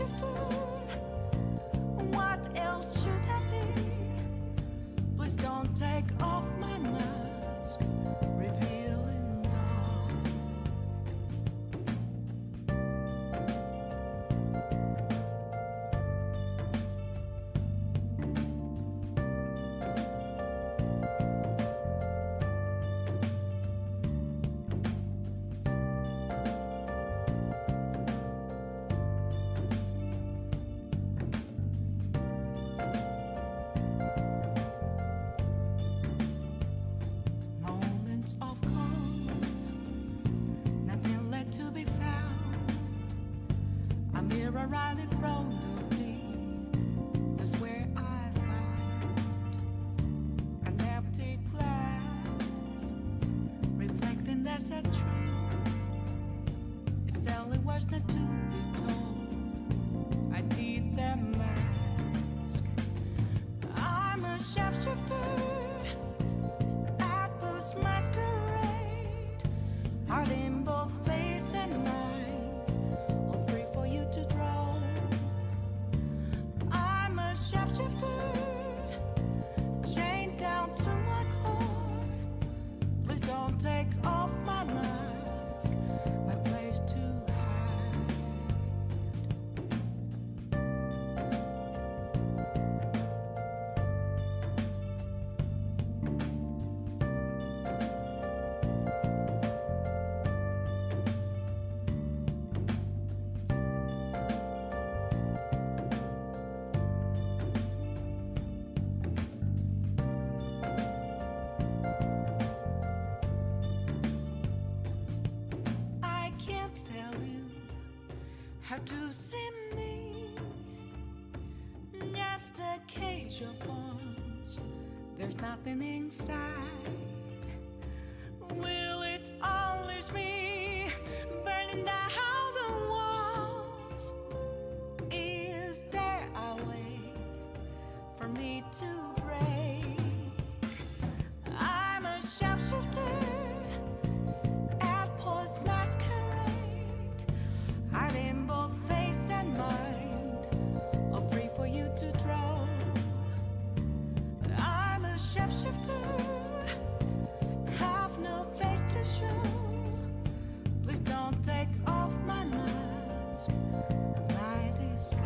shapeshifter. What else should I be? Please don't take off my mask, revealing dark. Moments of calm, nothing left to be found. A mirror right in front of me, that's where I found an empty glass, reflecting that's a truth. It's telling words not to be told. I need that mask. I'm a shapeshifter. Apples masquerade, heart in both face and mind, all free for you to draw. I'm a shapeshifter, chained down to my core. Please don't take off my mask, my place to hide. I can't tell you how to see me. Just a cage of bones. There's nothing inside. Will it unleash me, burning down the walls? Is there a way for me to break? I'm a shapeshifter. At post masquerade, heart in both face and mind, all free for you to draw. I'm a shapeshifter, have no face to show. Please don't take off my mask, my disguise.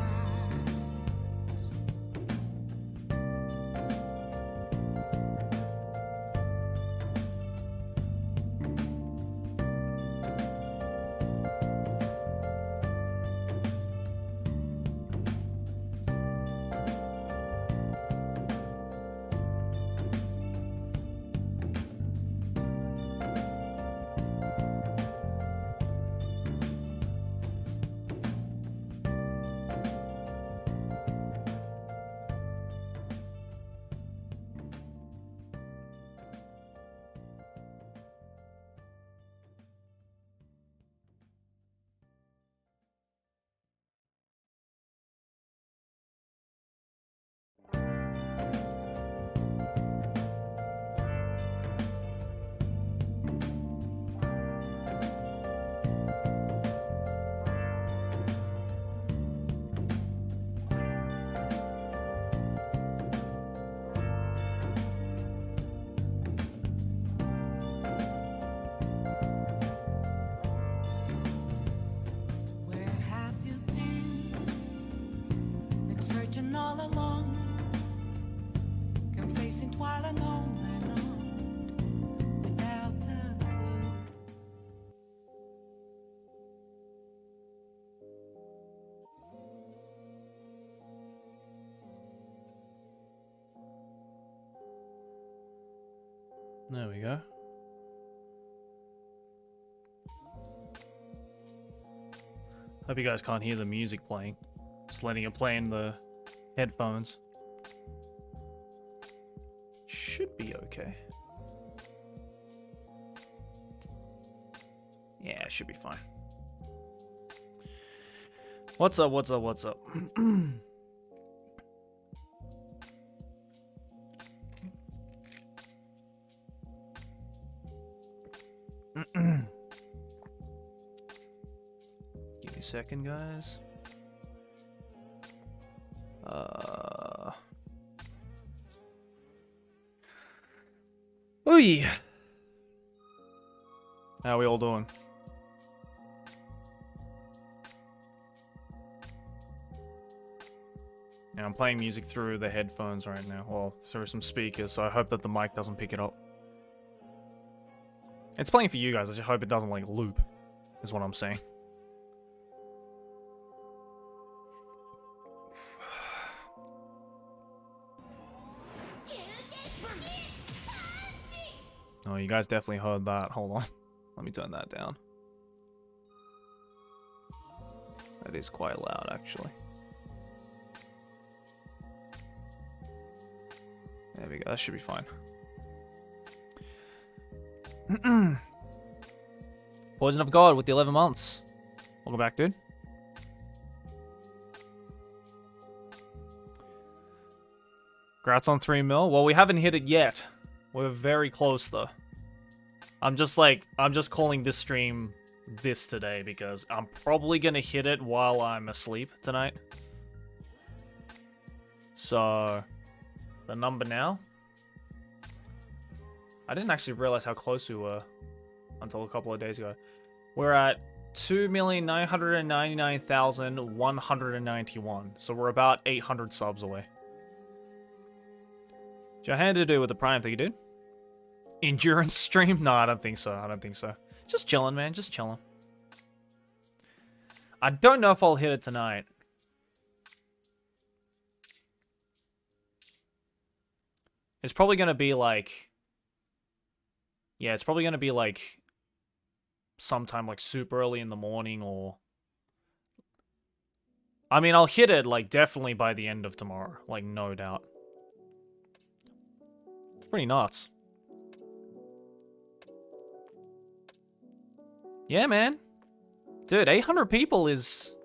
Where have you been? Been searching all along, confessing twilight on and on, without a clue. There we go. Hope you guys can't hear the music playing. Just letting it play in the headphones. Should be okay. Yeah, it should be fine. What's up, what's up, what's up? Give me a second, guys. Ooh. How we all doing? Yeah, I'm playing music through the headphones right now. Well, through some speakers, so I hope that the mic doesn't pick it up. It's playing for you guys, I just hope it doesn't, like, loop, is what I'm saying. Oh, you guys definitely heard that. Hold on. Let me turn that down. That is quite loud, actually. There we go. That should be fine. Poison of God with the 11 months. Welcome back, dude. Congrats on 3 mil. Well, we haven't hit it yet. We're very close, though. I'm just calling this stream this today because I'm probably gonna hit it while I'm asleep tonight. So, the number now. I didn't actually realize how close we were until a couple of days ago. We're at 2,999,191. So we're about 800 subs away. Johan to do with the Prime thing, dude? Endurance stream? No, I don't think so. I don't think so. Just chilling, man. Just chilling. I don't know if I'll hit it tonight. It's probably going to be like... Yeah, it's probably going to be like... sometime like super early in the morning or... I mean, I'll hit it like definitely by the end of tomorrow. Like, no doubt. It's pretty nuts. Yeah, man. Dude, 800 people is...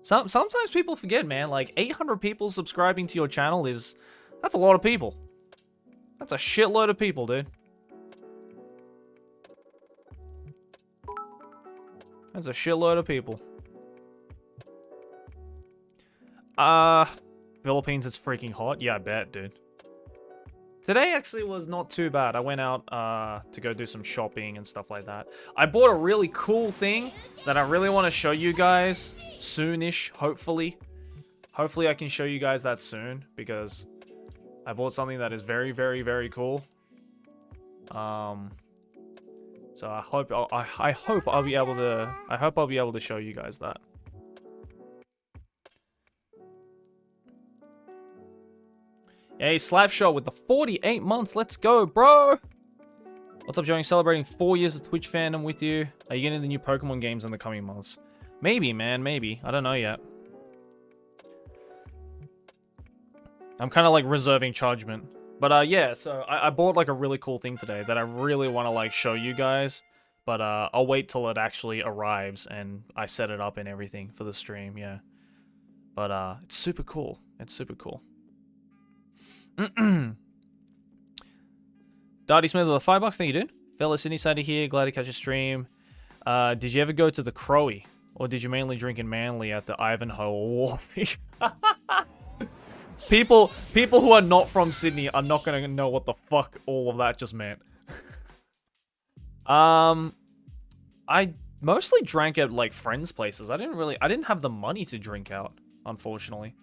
Sometimes people forget, man. Like, 800 people subscribing to your channel is... That's a lot of people. That's a shitload of people, dude. That's a shitload of people. Philippines, it's freaking hot. Yeah, I bet, dude. Today actually was not too bad. I went out to go do some shopping and stuff like that. I bought a really cool thing that I really want to show you guys soonish, hopefully. Hopefully I can show you guys that soon because I bought something that is very, very, very cool. So I hope I'll be able to show you guys that. Hey, Slapshot with the 48 months. Let's go, bro. What's up, Joey? Celebrating 4 years of Twitch fandom with you. Are you getting the new Pokemon games in the coming months? Maybe, man. Maybe. I don't know yet. I'm kind of like reserving judgment. But yeah, so I bought like a really cool thing today that I really want to like show you guys. But I'll wait till it actually arrives and I set it up and everything for the stream, yeah. But it's super cool. It's super cool. Darty Smith with the $5. Thank you, dude. Fellow Sydney Sider here. Glad to catch a stream. Did you ever go to the Crowy? Or did you mainly drink in Manly at the Ivanhoe or Wharfie? People who are not from Sydney are not gonna know what the fuck all of that just meant. I mostly drank at like friends' places. I didn't have the money to drink out, unfortunately.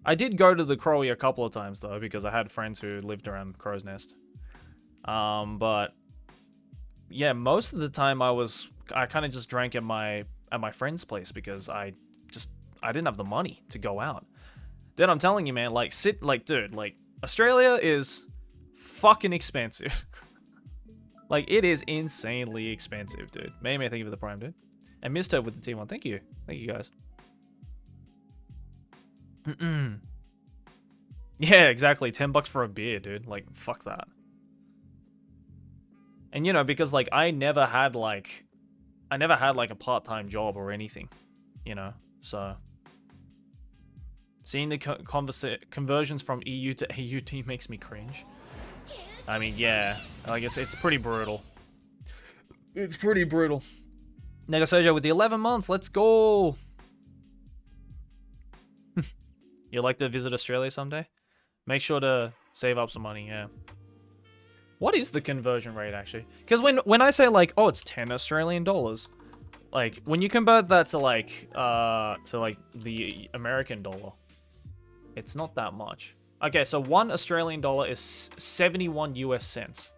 I did go to the Crowy a couple of times though, because I had friends who lived around Crow's Nest. But yeah, most of the time I kind of just drank at my friend's place because I didn't have the money to go out. Dude, I'm telling you, man, dude, Australia is fucking expensive. Like, it is insanely expensive, dude. May thank you for the Prime, dude. And Mr. with the T1, thank you. Thank you, guys. Yeah, exactly. $10 for a beer, dude. Like, fuck that. And, you know, because, like, I never had, like, a part-time job or anything, you know? So... Seeing the conversions from EU to AUT makes me cringe. I mean, yeah. I guess it's pretty brutal. It's pretty brutal. Nego Sojo with the 11 months. Let's go. You'd like to visit Australia someday? Make sure to save up some money, yeah. What is the conversion rate, actually? Because when I say, like, oh, it's 10 Australian dollars, like, when you convert that to, like, the American dollar, it's not that much. Okay, so 1 Australian dollar is 71 US cents.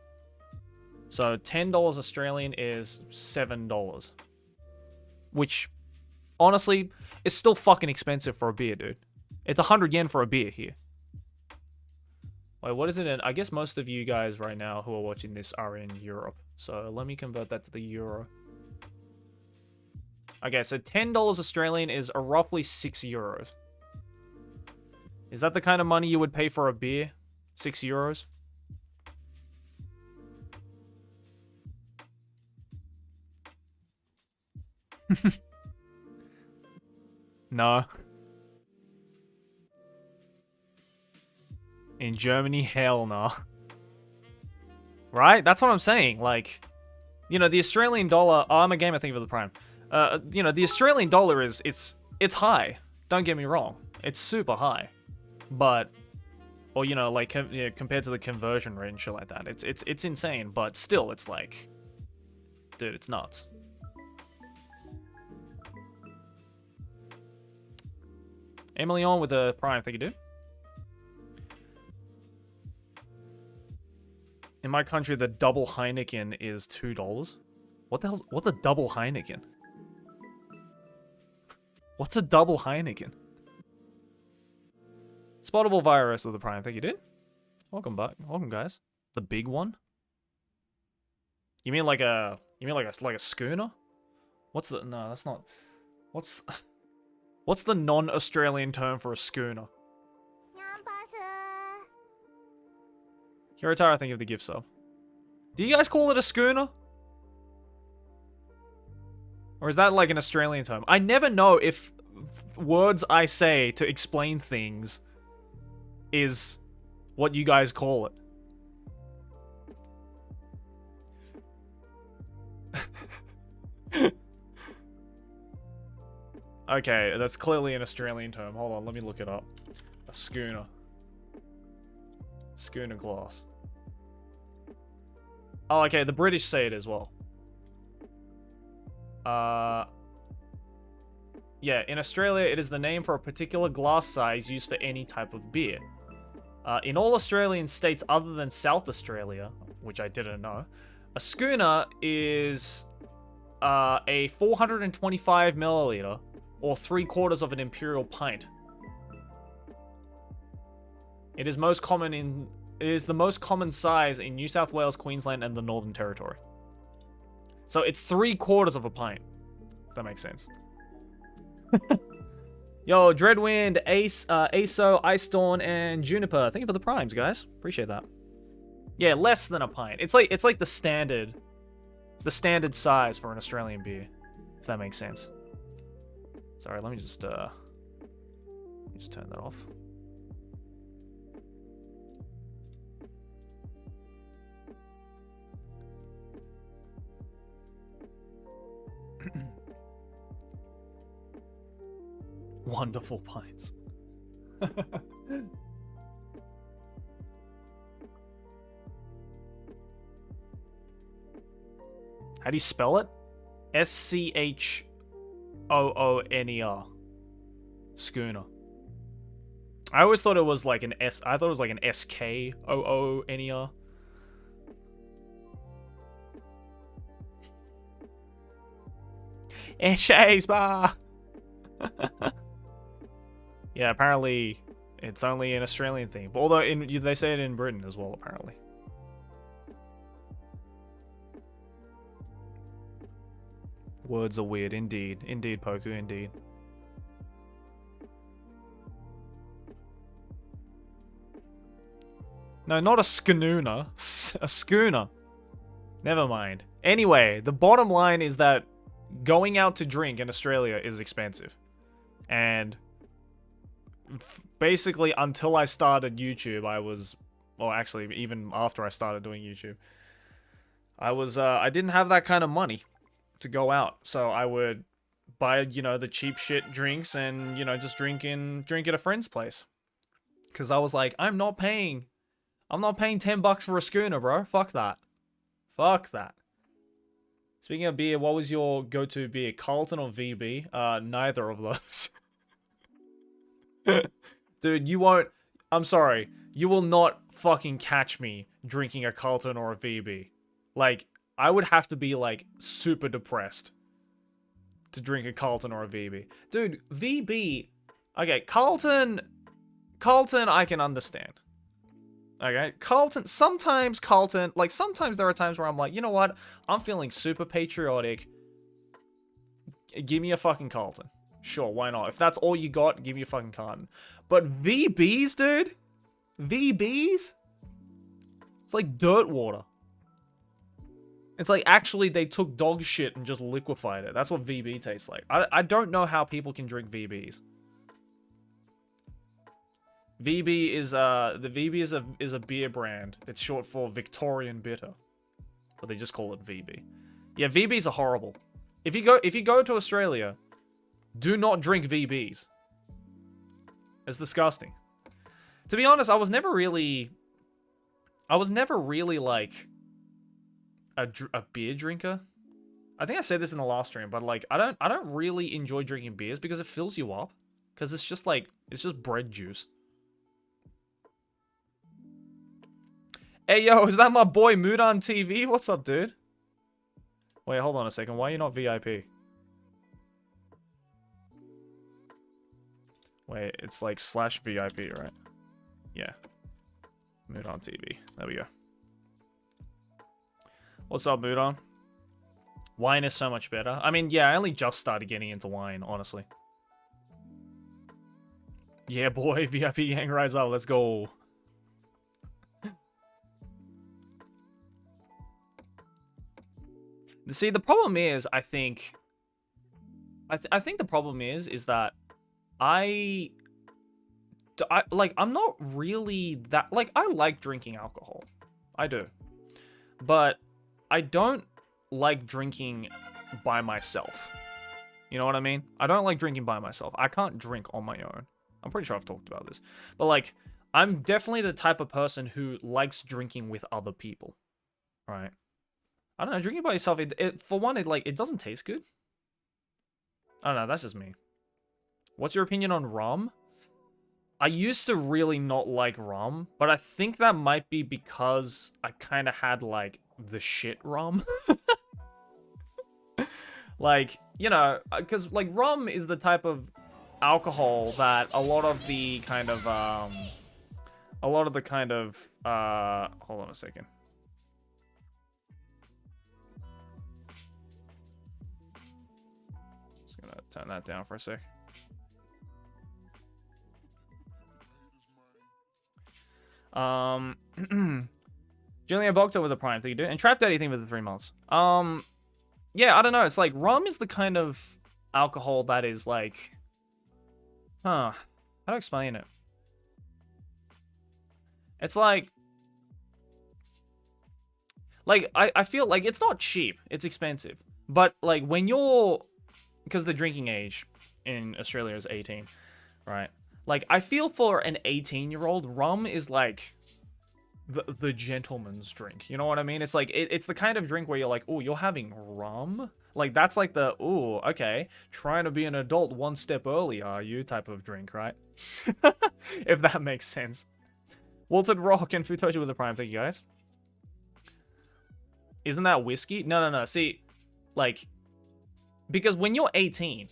So $10 Australian is $7. Which, honestly, is still fucking expensive for a beer, dude. It's 100 yen for a beer here. Wait, what is it in? I guess most of you guys right now who are watching this are in Europe. So let me convert that to the euro. Okay, so $10 Australian is roughly 6 euros. Is that the kind of money you would pay for a beer? 6 euros? No. In Germany, hell no. Right? That's what I'm saying. Like, you know, the Australian dollar. Oh, I'm a gamer. Thank you for the prime. You know, the Australian dollar is it's high. Don't get me wrong. It's super high, but, or you know, like compared to the conversion rate and shit like that, it's insane. But still, it's like, dude, it's nuts. Emilion with a prime. Thank you, dude. In my country, the double Heineken is $2. What the hell's... What's a double Heineken? What's a double Heineken? Spottable virus with the prime. Thank you, dude. Welcome back. Welcome, guys. The big one? You mean like a... You mean like a schooner? What's the... No, that's not... What's... What's the non-Australian term for a schooner? Hirotara, thank you for the gift sub. Do you guys call it a schooner? Or is that like an Australian term? I never know if words I say to explain things is what you guys call it. Okay, that's clearly an Australian term. Hold on, let me look it up. A schooner. Schooner glass. Oh, okay, the British say it as well. Yeah, in Australia, it is the name for a particular glass size used for any type of beer. In all Australian states other than South Australia, which I didn't know, a schooner is a 425 milliliter, or 3/4 of an imperial pint. It is most common in... It is the most common size in New South Wales, Queensland, and the Northern Territory. So it's 3/4 of a pint. If that makes sense. Yo, Dreadwind, Ace, Aso, Ice Dawn, and Juniper. Thank you for the primes, guys. Appreciate that. Yeah, less than a pint. It's like the standard size for an Australian beer. If that makes sense. Sorry, let me just turn that off. Wonderful pints. How do you spell it? S-C-H-O-O-N-E-R. Schooner. I always thought it was like an S. I thought it was like an S-K-O-O-N-E-R. Eshays bar. Yeah, apparently it's only an Australian thing. But although they say it in Britain as well, apparently. Words are weird, indeed. Indeed, Poku, indeed. No, not a schooner. A schooner. Never mind. Anyway, the bottom line is that going out to drink in Australia is expensive. And basically, until I started YouTube, I was... Well, actually, even after I started doing YouTube, I didn't have that kind of money to go out. So I would buy, you know, the cheap shit drinks and, you know, just drink at a friend's place. Because I was like, I'm not paying I'm not paying $10 for a schooner, bro. Fuck that. Fuck that. Speaking of beer, what was your go-to beer? Carlton or VB? Neither of those. Dude, you won't... I'm sorry. You will not fucking catch me drinking a Carlton or a VB. Like, I would have to be, like, super depressed to drink a Carlton or a VB. Dude, VB... Okay, Carlton, I can understand. Okay, sometimes Carlton, like, sometimes there are times where I'm like, you know what? I'm feeling super patriotic. Give me a fucking Carlton. Sure, why not? If that's all you got, give me a fucking Carlton. But VBs, dude? VBs? It's like dirt water. It's like, actually, they took dog shit and just liquefied it. That's what VB tastes like. I don't know how people can drink VBs. VB is the VB is a beer brand. It's short for Victorian Bitter, but they just call it VB. Yeah, VBs are horrible. If you go to Australia, do not drink VBs. It's disgusting. To be honest, I was never really like a beer drinker. I think I said this in the last stream, but like I don't really enjoy drinking beers because it fills you up. Because it's just bread juice. Hey, yo, is that my boy Mood on TV? What's up, dude? Wait, hold on a second. Why are you not VIP? Wait, it's like /VIP, right? Yeah. Mood on TV. There we go. What's up, Mood on? Wine is so much better. I mean, yeah, I only just started getting into wine, honestly. Yeah, boy, VIP gang, rise up. Let's go. See, the problem is, I think the problem is that I'm not really that, like, I like drinking alcohol. I do. But I don't like drinking by myself. You know what I mean? I don't like drinking by myself. I can't drink on my own. I'm pretty sure I've talked about this. But, like, I'm definitely the type of person who likes drinking with other people. Right? I don't know, drinking by yourself, for one, it doesn't taste good. I don't know, that's just me. What's your opinion on rum? I used to really not like rum, but I think that might be because I kind of had, like, the shit rum. Like, you know, because, like, rum is the type of alcohol that a lot of the kind of, hold on a second. Just gonna turn that down for a sec. Julian Bogta with a prime, think you do, and Trap Daddy thing with the 3 months. Yeah, I don't know. It's like rum is the kind of alcohol that is like, how to explain it? It's like I feel like it's not cheap. It's expensive, but like when you're, because the drinking age in Australia is 18, right? Like, I feel for an 18-year-old, rum is like the gentleman's drink. You know what I mean? It's like, it's the kind of drink where you're like, oh, you're having rum? Like, that's like the, oh, okay, trying to be an adult one step early, are you? Type of drink, right? If that makes sense. Walter Rock and Futoshi with a prime, thank you guys. Isn't that whiskey? No. See, like, because when you're 18,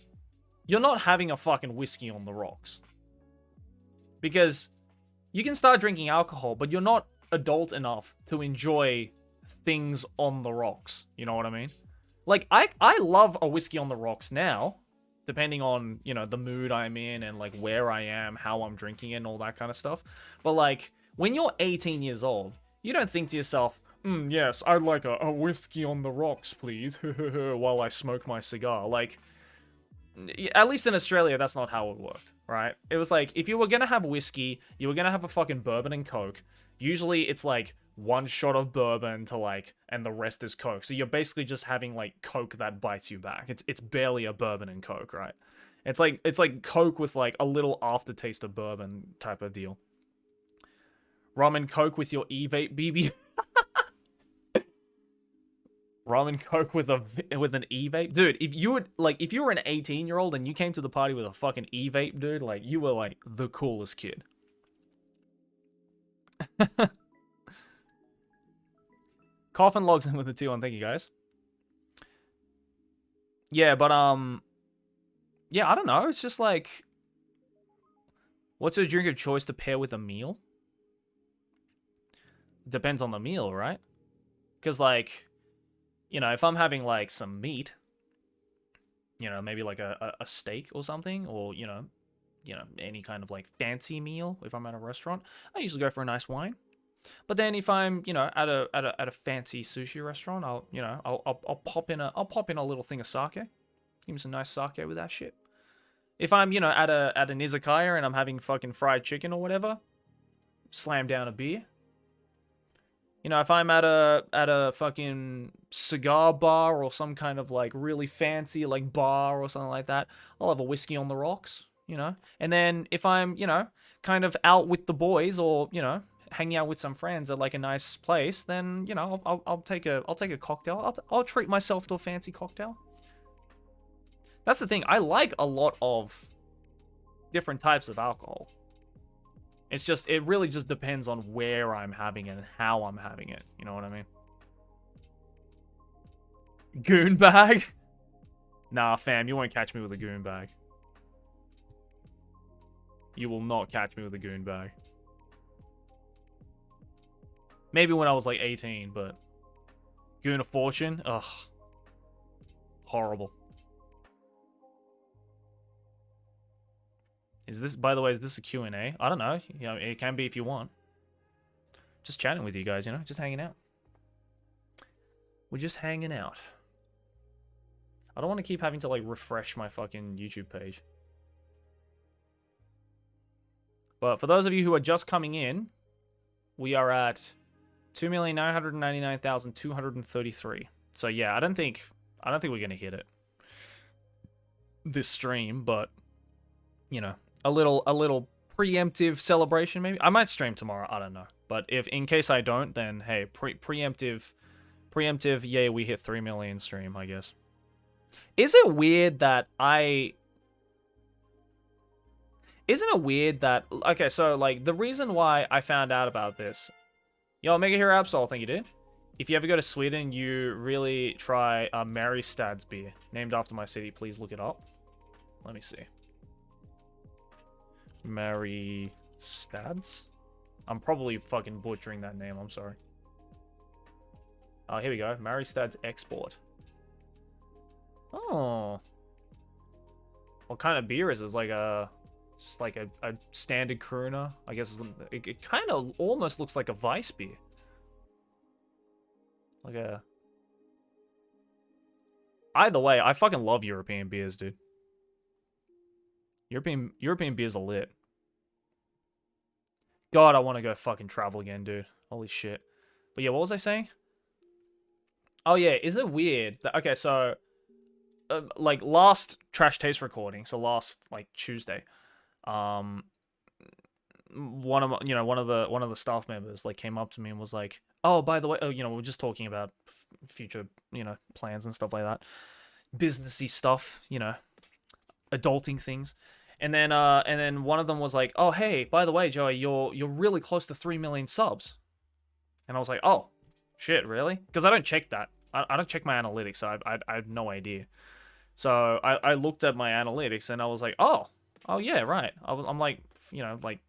you're not having a fucking whiskey on the rocks. Because you can start drinking alcohol, but you're not adult enough to enjoy things on the rocks. You know what I mean? Like, I love a whiskey on the rocks now, depending on, you know, the mood I'm in and, like, where I am, how I'm drinking it, and all that kind of stuff. But, like, when you're 18 years old, you don't think to yourself, yes, I'd like a whiskey on the rocks, please, while I smoke my cigar. Like, at least in Australia, that's not how it worked, right? It was like, if you were gonna have whiskey, you were gonna have a fucking bourbon and Coke. Usually, it's like one shot of bourbon to like, and the rest is Coke. So you're basically just having like Coke that bites you back. It's barely a bourbon and Coke, right? It's like Coke with like a little aftertaste of bourbon type of deal. Rum and Coke with your e-vape, BB. Rum and Coke with an e-vape, dude. If you were an 18-year-old and you came to the party with a fucking e-vape, dude, like you were like the coolest kid. Coffin logs in with the T1. Thank you guys. Yeah, but yeah, I don't know. It's just like, what's a drink of choice to pair with a meal? Depends on the meal, right? Because, like, you know, if I'm having, like, some meat, you know, maybe like a steak or something, or, you know, any kind of, like, fancy meal, if I'm at a restaurant, I usually go for a nice wine. But then if I'm, you know, at a fancy sushi restaurant, I'll pop in a little thing of sake. Give me some nice sake with that shit. If I'm, you know, at an izakaya and I'm having fucking fried chicken or whatever, slam down a beer. You know, if I'm at a fucking cigar bar or some kind of like really fancy like bar or something like that, I'll have a whiskey on the rocks, you know. And then if I'm, you know, kind of out with the boys or, you know, hanging out with some friends at like a nice place, then, you know, I'll take a cocktail. I'll treat myself to a fancy cocktail. That's the thing. I like a lot of different types of alcohol. It's just, it really just depends on where I'm having it and how I'm having it. You know what I mean? Goon bag? Nah, fam, you won't catch me with a goon bag. You will not catch me with a goon bag. Maybe when I was like 18, but Goon of Fortune? Ugh. Horrible. Is this, by the way, is this a Q&A? I don't know. You know, it can be if you want. Just chatting with you guys, you know? Just hanging out. We're just hanging out. I don't want to keep having to, like, refresh my fucking YouTube page. But for those of you who are just coming in, we are at 2,999,233. So yeah, I don't think we're gonna hit it this stream, but you know, a little preemptive celebration maybe. I might stream tomorrow, I don't know. But if in case I don't, then hey, preemptive, yeah, we hit 3 million stream, I guess. Isn't it weird that okay, so like the reason why I found out about this. Yo, Mega Hero Absol, thank you, dude. If you ever go to Sweden, you really try Mariestads beer. Named after my city. Please look it up. Let me see. Mariestads? I'm probably fucking butchering that name. I'm sorry. Oh, here we go. Mariestads Export. Oh. What kind of beer is this? Like a... Just like a standard Corona. I guess it kind of almost looks like a Weiss beer. Like a... Either way, I fucking love European beers, dude. European beers are lit. God, I want to go fucking travel again, dude. Holy shit. But yeah, what was I saying? Oh yeah, is it weird that... Okay, so... like, last Trash Taste recording, so last, like, Tuesday... one of the staff members like came up to me and was like, oh, by the way, you know, we were just talking about future, you know, plans and stuff like that, businessy stuff, you know, adulting things. And then one of them was like, oh, hey, by the way, Joey, you're really close to 3 million subs. And I was like, oh shit, really? Because I don't check that. I don't check my analytics, so I have no idea. So I looked at my analytics and I was like, oh yeah, right. I'm like, you know, like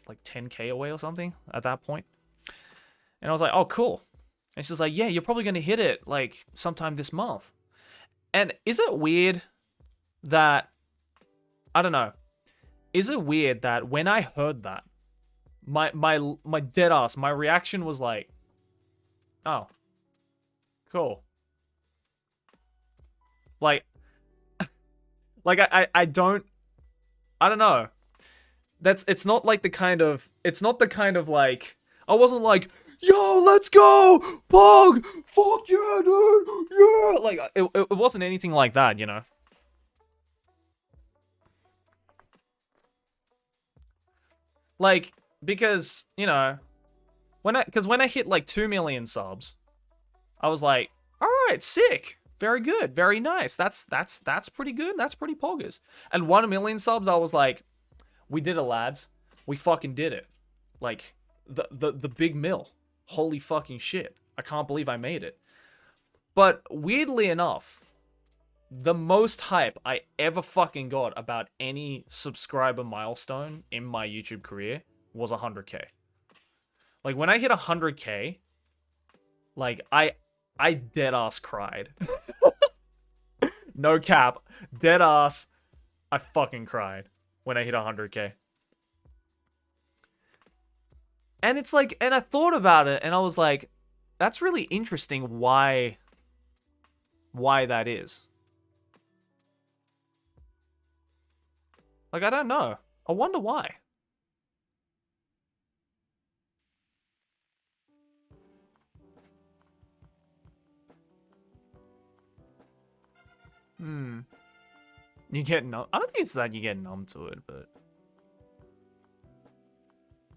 10K away or something at that point. And I was like, oh, cool. And she's like, yeah, you're probably going to hit it like sometime this month. And is it weird that, I don't know, is it weird that when I heard that, my dead ass, my reaction was like, oh, cool. Like I don't know. It's not the kind of like, I wasn't like, yo, let's go, Pog, fuck yeah, dude, yeah. Like, it wasn't anything like that, you know. Like, because, you know, Because when I hit like 2 million subs, I was like, all right, sick. Very good. Very nice. That's pretty good. That's pretty poggers. And 1 million subs, I was like, we did it, lads. We fucking did it. Like, the big mill. Holy fucking shit. I can't believe I made it. But weirdly enough, the most hype I ever fucking got about any subscriber milestone in my YouTube career was 100K. Like, when I hit 100K, like, I dead ass cried. No cap. Dead ass. I fucking cried when I hit 100K. And it's like, and I thought about it and I was like, that's really interesting why that is. Like, I don't know. I wonder why. You get numb. I don't think it's that you get numb to it, but.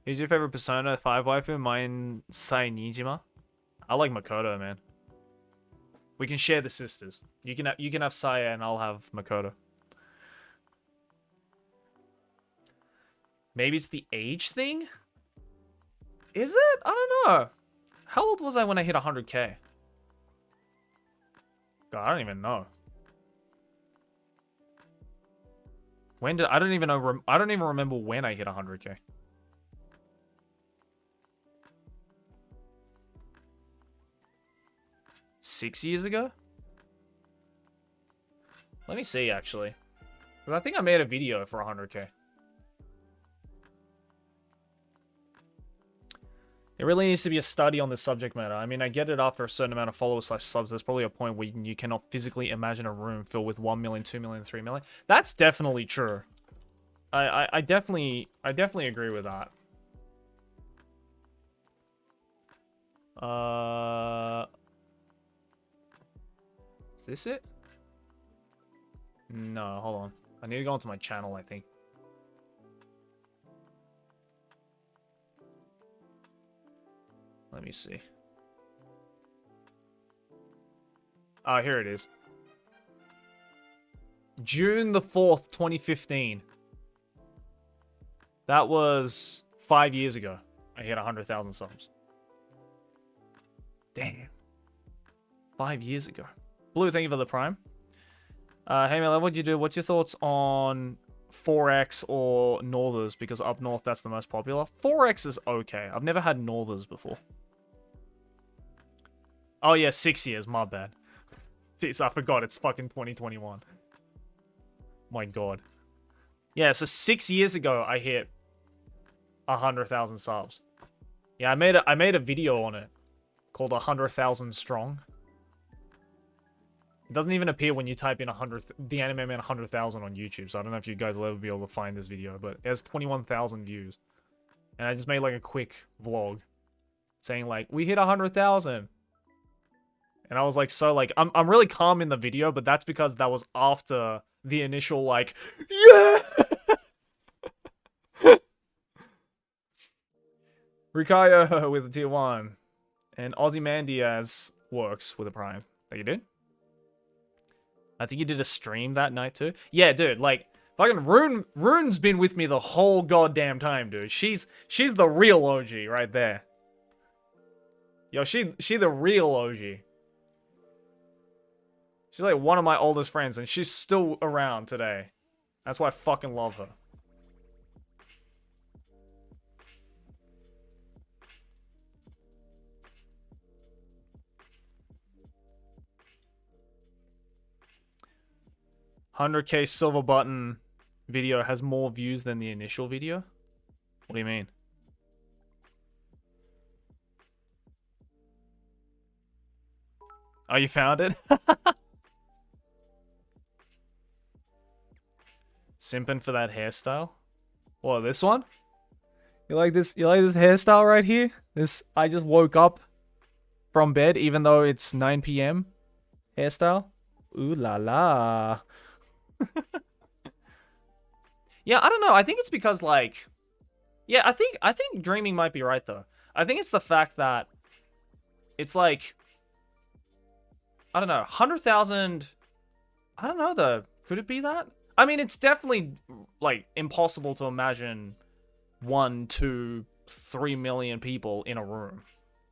Who's your favorite Persona 5 waifu? Mine, Sainijima. I like Makoto, man. We can share the sisters. You can have Saya and I'll have Makoto. Maybe it's the age thing? Is it? I don't know. How old was I when I hit 100K? God, I don't even know. When did I don't even know? I don't even remember when I hit 100K. Six years ago? Let me see, actually. Because I think I made a video for 100K. There really needs to be a study on this subject matter. I mean, I get it after a certain amount of followers/subs. There's probably a point where you cannot physically imagine a room filled with 1 million, 2 million, 3 million. That's definitely true. I definitely agree with that. Is this it? No, hold on. I need to go into my channel, I think. Let me see. Oh, here it is. June the 4th, 2015. That was 5 years ago. I hit 100,000 subs. Damn. 5 years ago. Blue, thank you for the prime. Hey, man, what'd you do? What's your thoughts on 4X or Northers? Because up north, that's the most popular. 4X is okay. I've never had Northers before. Oh, yeah, 6 years. My bad. Jeez, I forgot. It's fucking 2021. My god. Yeah, so 6 years ago, I hit 100,000 subs. Yeah, I made a video on it called 100,000 Strong. It doesn't even appear when you type in the anime man 100,000 on YouTube, so I don't know if you guys will ever be able to find this video, but it has 21,000 views. And I just made like a quick vlog saying like, we hit 100,000. And I was like, so like, I'm really calm in the video, but that's because that was after the initial like, yeah! Rikaya with a tier 1. And Ozymandias works with a prime. That you did? I think you did a stream that night too. Yeah, dude, like, fucking Rune's been with me the whole goddamn time, dude. She's the real OG right there. Yo, she the real OG. She's like one of my oldest friends, and she's still around today. That's why I fucking love her. $100K silver button video has more views than the initial video? What do you mean? Oh, you found it? Simping for that hairstyle? What, this one? You like this hairstyle right here? I just woke up from bed even though it's 9 PM hairstyle? Ooh la la. Yeah, I don't know. I think it's because like, yeah, I think Dreaming might be right though. I think it's the fact that it's like, I don't know, 100,000. I don't know though. Could it be that? I mean, it's definitely like impossible to imagine 1, 2, 3 million people in a room,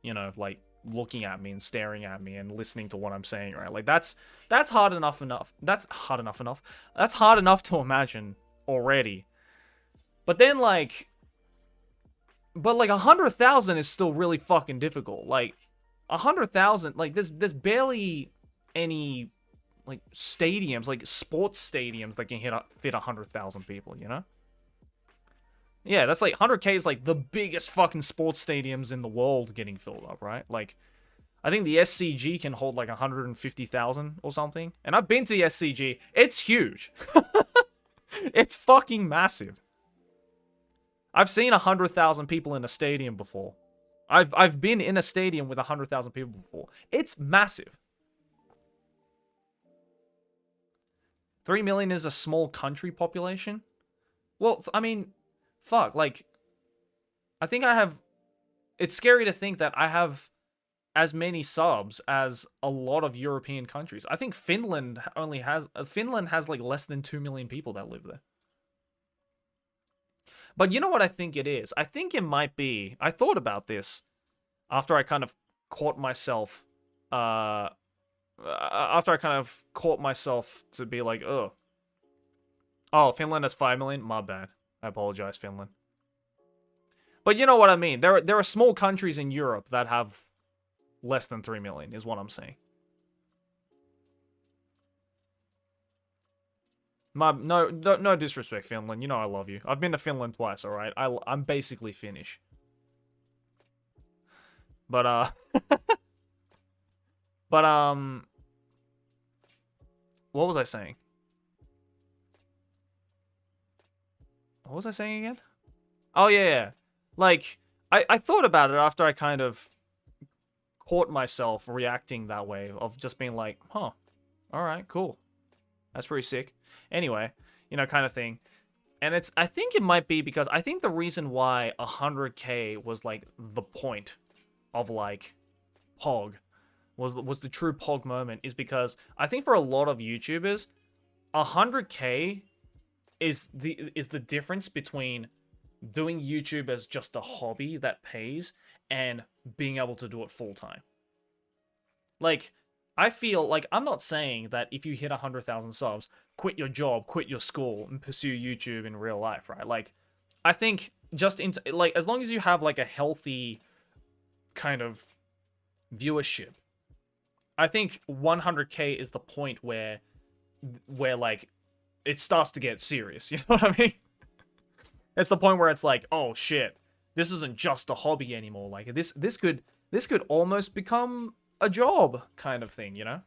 you know, like looking at me and staring at me and listening to what I'm saying, right? Like that's hard enough. That's hard enough to imagine already. But then like 100,000 is still really fucking difficult. Like 100,000, like there's barely any like stadiums, like sports stadiums that can fit 100,000 people, you know? Yeah, that's like 100K is like the biggest fucking sports stadiums in the world getting filled up, right? Like, I think the SCG can hold like 150,000 or something. And I've been to the SCG. It's huge. It's fucking massive. I've seen 100,000 people in a stadium before. I've been in a stadium with 100,000 people before. It's massive. 3 million is a small country population. Well, I mean, fuck, like, I think I have, it's scary to think that I have as many subs as a lot of European countries. I think Finland has like less than 2 million people that live there. But you know what I think it is? I think it might be, I thought about this after I kind of caught myself, to be like, oh, Finland has 5 million? My bad. I apologize, Finland. But you know what I mean. There are small countries in Europe that have less than 3 million, is what I'm saying. No disrespect, Finland. You know I love you. I've been to Finland twice, alright? I'm basically Finnish. But, what was I saying? What was I saying again? Oh, yeah. Like, I thought about it after I kind of caught myself reacting that way, of just being like, huh, alright, cool. That's pretty sick. Anyway, you know, kind of thing. And I think it might be because I think the reason why 100K was like the point of like Pog was the true Pog moment is because I think for a lot of YouTubers, 100K is the difference between doing YouTube as just a hobby that pays and being able to do it full time. Like, I feel like I'm not saying that if you hit 100,000 subs, quit your job, quit your school, and pursue YouTube in real life, right? Like, I think just like as long as you have like a healthy kind of viewership, I think 100K is the point where like it starts to get serious. You know what I mean? It's the point where it's like, oh shit, this isn't just a hobby anymore. Like this could almost become a job kind of thing, you know?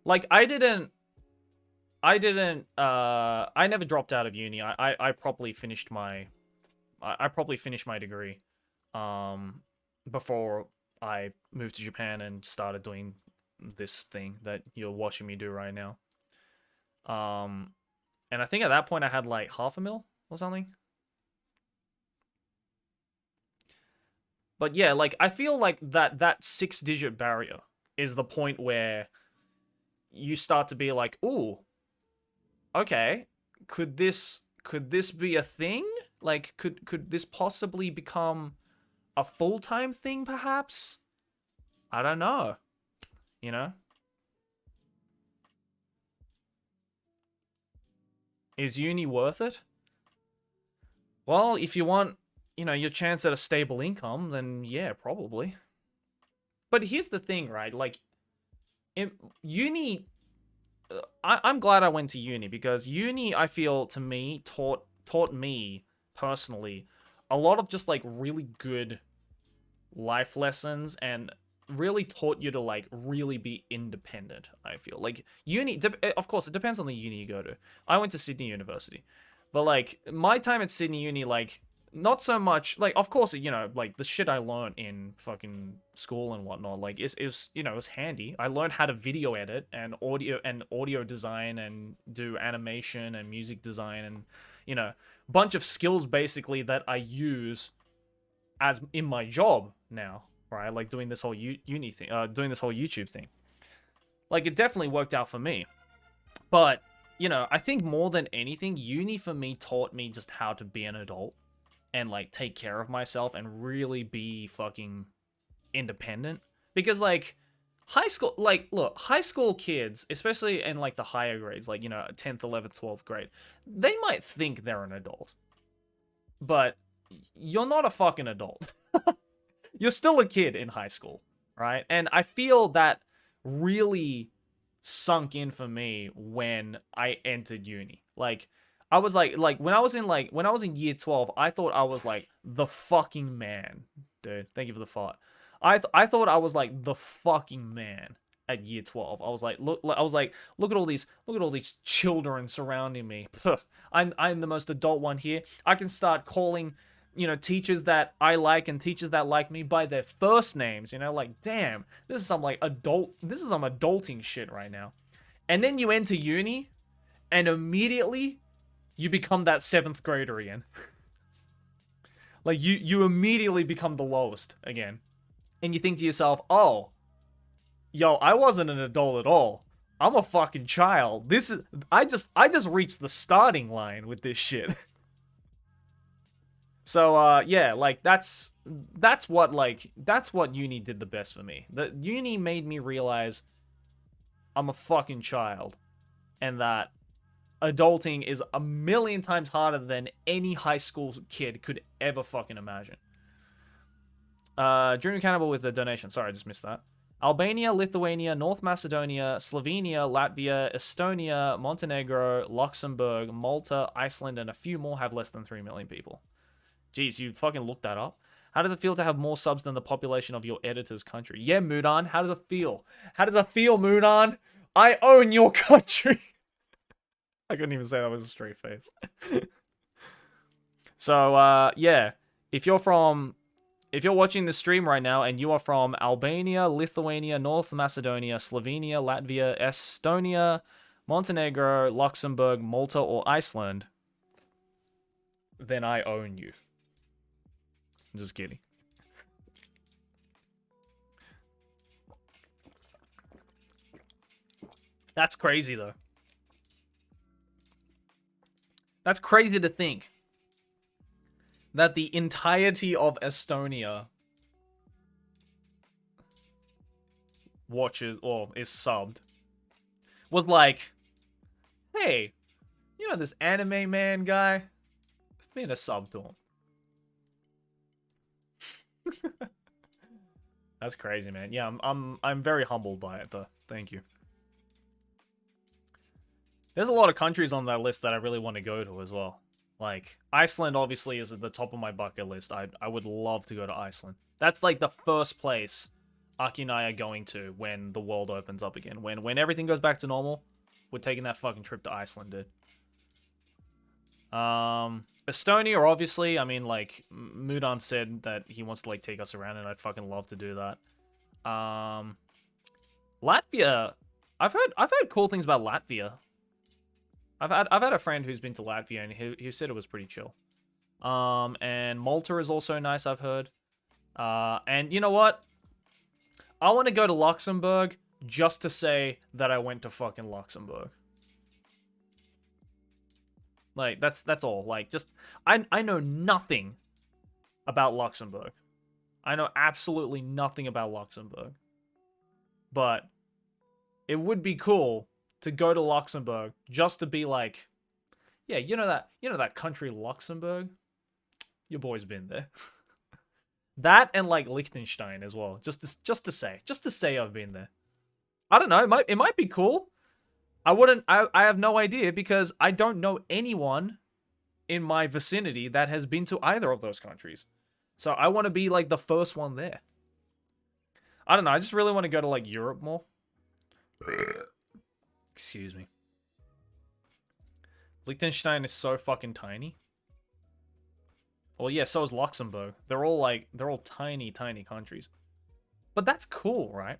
Like I never dropped out of uni. I probably finished my degree before I moved to Japan and started doing this thing that you're watching me do right now. And I think at that point I had like 500,000 or something. But yeah, like I feel like that 6-digit barrier is the point where you start to be like, ooh, okay, could this be a thing? Like, could this possibly become a full-time thing, perhaps? I don't know. You know? Is uni worth it? Well, if you want, you know, your chance at a stable income, then yeah, probably. But here's the thing, right? Like, uni, I'm glad I went to uni because uni, I feel, to me, taught me personally a lot of just like really good life lessons and really taught you to like really be independent. I feel like uni, of course it depends on the uni you go to. I went to Sydney University, but like my time at Sydney Uni, like not so much like, of course, you know, like the shit I learned in fucking school and whatnot, like is you know, it was handy. I learned how to video edit and audio design and do animation and music design and, you know, bunch of skills basically that I use as in my job now, right? Like doing this whole uni thing, doing this whole YouTube thing. Like it definitely worked out for me. But, you know, I think more than anything, uni for me taught me just how to be an adult and like take care of myself and really be fucking independent. Because like high school, like look, high school kids, especially in like the higher grades, like, you know, 10th, 11th, 12th grade, they might think they're an adult. But you're not a fucking adult. You're still a kid in high school, right? And I feel that really sunk in for me when I entered uni. Like I was like when I was in year 12, I thought I was like the fucking man. Dude, thank you for the fart. I thought I was like the fucking man at year 12. I was like look at all these children surrounding me. I'm the most adult one here. I can start calling, you know, teachers that I like and teachers that like me by their first names, you know, like, damn, this is some adulting shit right now. And then you enter uni and immediately you become that 7th grader again. Like you immediately become the lowest again. And you think to yourself, oh, yo, I wasn't an adult at all. I'm a fucking child. I just reached the starting line with this shit. So, yeah, like, that's what uni did the best for me. The uni made me realize I'm a fucking child, and that adulting is a million times harder than any high school kid could ever fucking imagine. Junior Cannibal with a donation. Sorry, I just missed that. Albania, Lithuania, North Macedonia, Slovenia, Latvia, Estonia, Montenegro, Luxembourg, Malta, Iceland, and a few more have less than 3 million people. Jeez, you fucking looked that up. How does it feel to have more subs than the population of your editor's country? Yeah, Mudan, how does it feel? How does it feel, Mudan? I own your country. I couldn't even say that with a straight face. So, yeah. If you're watching the stream right now and you are from Albania, Lithuania, North Macedonia, Slovenia, Latvia, Estonia, Montenegro, Luxembourg, Malta, or Iceland, then I own you. I'm just kidding. That's crazy, though. That's crazy to think that the entirety of Estonia watches or is subbed was like, hey, you know this anime man guy? Finna sub to him. That's crazy, man. Yeah, I'm very humbled by it, though. Thank you. There's a lot of countries on that list that I really want to go to as well. Like, Iceland obviously is at the top of my bucket list. I would love to go to Iceland. That's like the first place Aki and I are going to when the world opens up again. When everything goes back to normal, we're taking that fucking trip to Iceland, dude. Estonia, obviously. I mean, like, Mudan said that he wants to, like, take us around, and I'd fucking love to do that. Latvia. I've heard cool things about Latvia. I've had a friend who's been to Latvia, and he said it was pretty chill. And Malta is also nice, I've heard. And you know what? I want to go to Luxembourg just to say that I went to fucking Luxembourg. Like, that's all. Like, just, I know nothing about Luxembourg. I know absolutely nothing about Luxembourg. But it would be cool to go to Luxembourg just to be like, yeah, you know that country Luxembourg? Your boy's been there. That and like Liechtenstein as well. Just to say I've been there. I don't know, it might be cool. I have no idea because I don't know anyone in my vicinity that has been to either of those countries. So I want to be like the first one there. I don't know, I just really want to go to like Europe more. Excuse me. Liechtenstein is so fucking tiny. Well, yeah, so is Luxembourg. They're all tiny, tiny countries. But that's cool, right?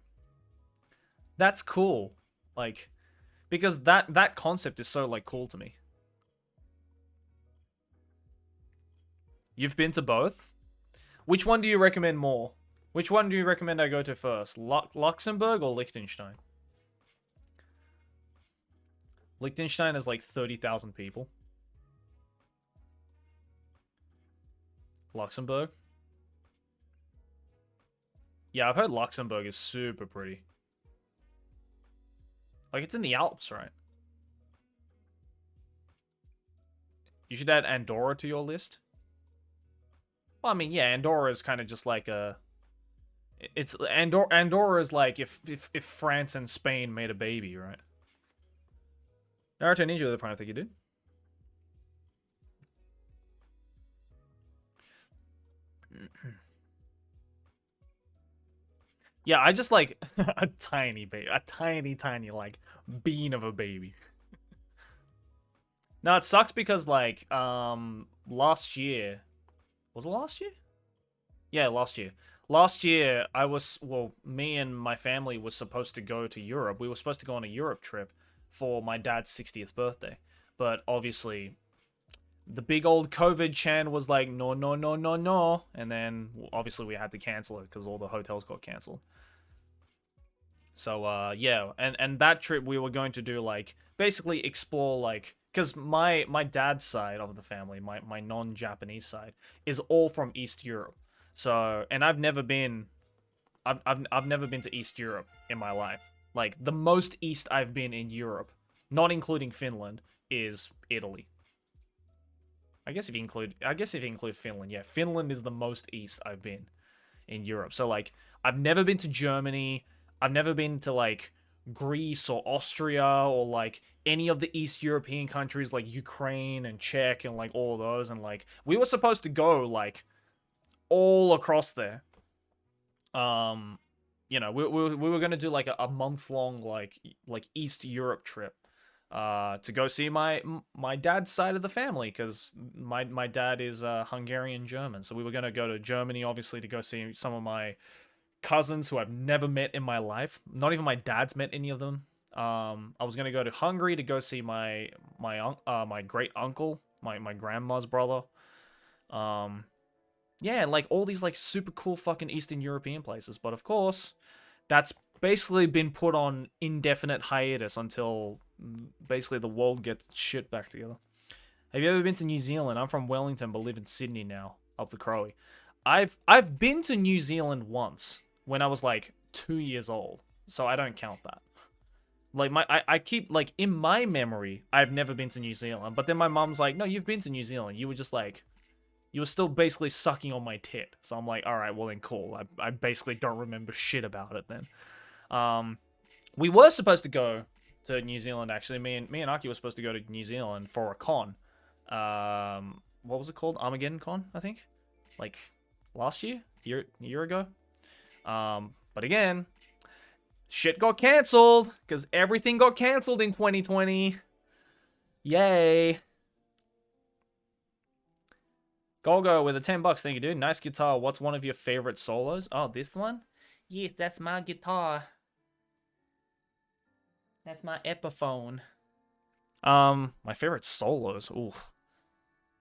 That's cool. Like, because that concept is so, like, cool to me. You've been to both? Which one do you recommend more? Which one do you recommend I go to first? Luxembourg or Liechtenstein? Liechtenstein has like 30,000 people. Luxembourg? Yeah, I've heard Luxembourg is super pretty. Like, it's in the Alps, right? You should add Andorra to your list. Well, I mean, yeah, Andorra is kind of just like a... It's Andorra is like if France and Spain made a baby, right? Naruto Ninja with the Prime, thank you, dude. Yeah, I just like a tiny baby, a tiny like bean of a baby. No, it sucks because like last year, was it last year? Yeah, last year. Last year me and my family was supposed to go to Europe. We were supposed to go on a Europe trip for my dad's 60th birthday. But obviously the big old COVID Chan was like, no, no, no, no, no. And then obviously we had to cancel it because all the hotels got canceled. So, yeah. And that trip we were going to do, like, basically explore, like, because my dad's side of the family, my non-Japanese side, is all from East Europe. So, and I've never been to East Europe in my life. Like, the most east I've been in Europe, not including Finland, is Italy. I guess if you include Finland, yeah, Finland is the most east I've been in Europe. So like, I've never been to Germany. I've never been to like Greece or Austria or like any of the East European countries like Ukraine and Czech and like all of those. And like, we were supposed to go like all across there. You know, we were gonna do like a month long like East Europe trip. To go see my dad's side of the family, because my dad is Hungarian German, so we were gonna go to Germany obviously to go see some of my cousins who I've never met in my life. Not even my dad's met any of them. I was gonna go to Hungary to go see my great uncle, my grandma's brother. Yeah, like all these like super cool fucking Eastern European places, but of course, that's basically been put on indefinite hiatus until basically the world gets shit back together. Have you ever been to New Zealand? I'm from Wellington, but live in Sydney now, up the Crowy. I've been to New Zealand once when I was like 2 years old, so I don't count that. Like I keep like in my memory, I've never been to New Zealand, but then my mom's like, no, you've been to New Zealand. You were just like, you were still basically sucking on my tit. So I'm like, all right, well then cool. I basically don't remember shit about it then. We were supposed to go to New Zealand actually. Me and Aki were supposed to go to New Zealand for a con. What was it called? Armageddon Con, I think. Like last year, year ago. But again, shit got cancelled because everything got cancelled in 2020. Yay. Golgo with a $10. Thank you, dude. Nice guitar. What's one of your favorite solos? Oh, this one? Yes, that's my guitar. That's my Epiphone. My favorite solos. Ooh.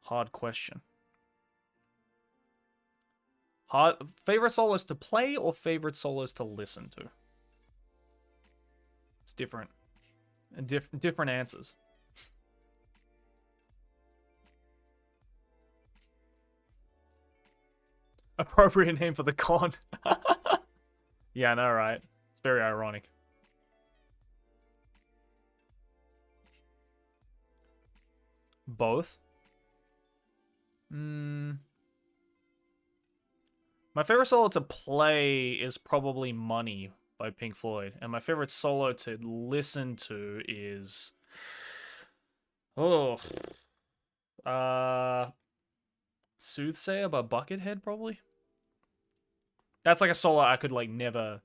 Hard question. Favorite solos to play or favorite solos to listen to? It's different. Different answers. Appropriate name for the con. Yeah, I know, right? It's very ironic. Both? My favorite solo to play is probably Money by Pink Floyd. And my favorite solo to listen to is... Soothsayer by Buckethead, probably. That's like a solo I could like never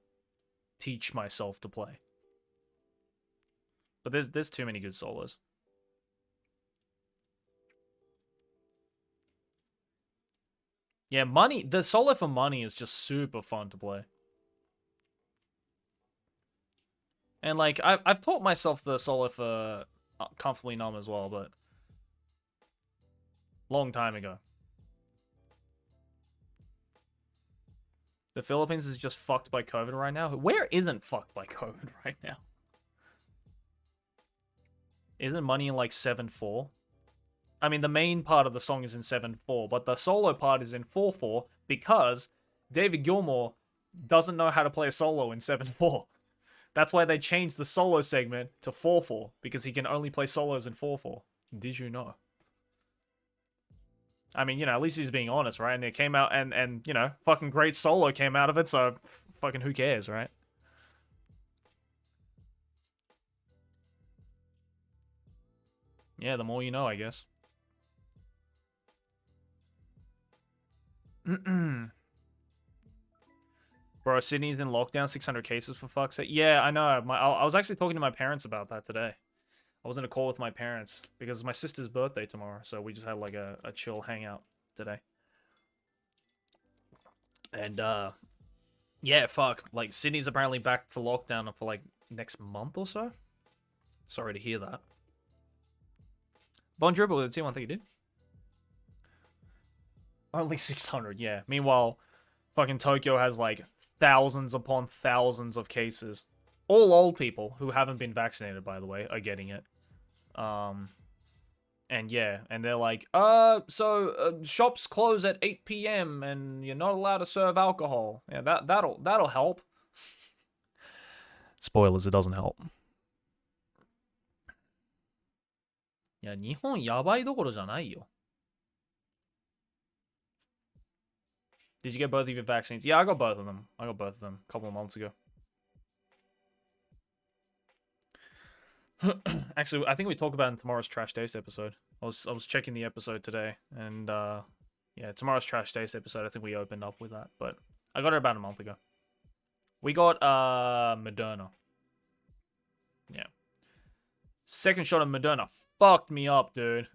teach myself to play. But there's too many good solos. Yeah, money. The solo for money is just super fun to play. And like I've taught myself the solo for comfortably numb as well, but long time ago. The Philippines is just fucked by COVID right now. Where isn't fucked by COVID right now? Isn't money in like 7/4? I mean, the main part of the song is in 7/4, but the solo part is in 4/4 because David Gilmour doesn't know how to play a solo in 7/4. That's why they changed the solo segment to 4/4 because he can only play solos in 4/4. Did you know? I mean, you know, at least he's being honest, right? And it came out, and you know, fucking great solo came out of it, so fucking who cares, right? Yeah, the more you know, I guess. Bro, Sydney's in lockdown, 600 cases for fuck's sake. Yeah, I know. I was actually talking to my parents about that today. I was in a call with my parents because it's my sister's birthday tomorrow, so we just had like a chill hangout today. And yeah, fuck. Like Sydney's apparently back to lockdown for like next month or so. Sorry to hear that. Bon Dribble with the T1, thank you, dude. Only 600, yeah. Meanwhile, fucking Tokyo has like thousands upon thousands of cases. All old people who haven't been vaccinated, by the way, are getting it. And yeah, and they're like, shops close at 8 p.m. and you're not allowed to serve alcohol. Yeah, that'll help. Spoilers, it doesn't help. いや、日本やばいどころじゃないよ。Did you get both of your vaccines? Yeah, I got both of them. I got both of them a couple of months ago. Actually, I think we talked about it in tomorrow's Trash Taste episode. I was checking the episode today, and yeah, tomorrow's Trash Taste episode, I think we opened up with that, but I got it about a month ago. We got Moderna. Yeah. Second shot of Moderna fucked me up, dude.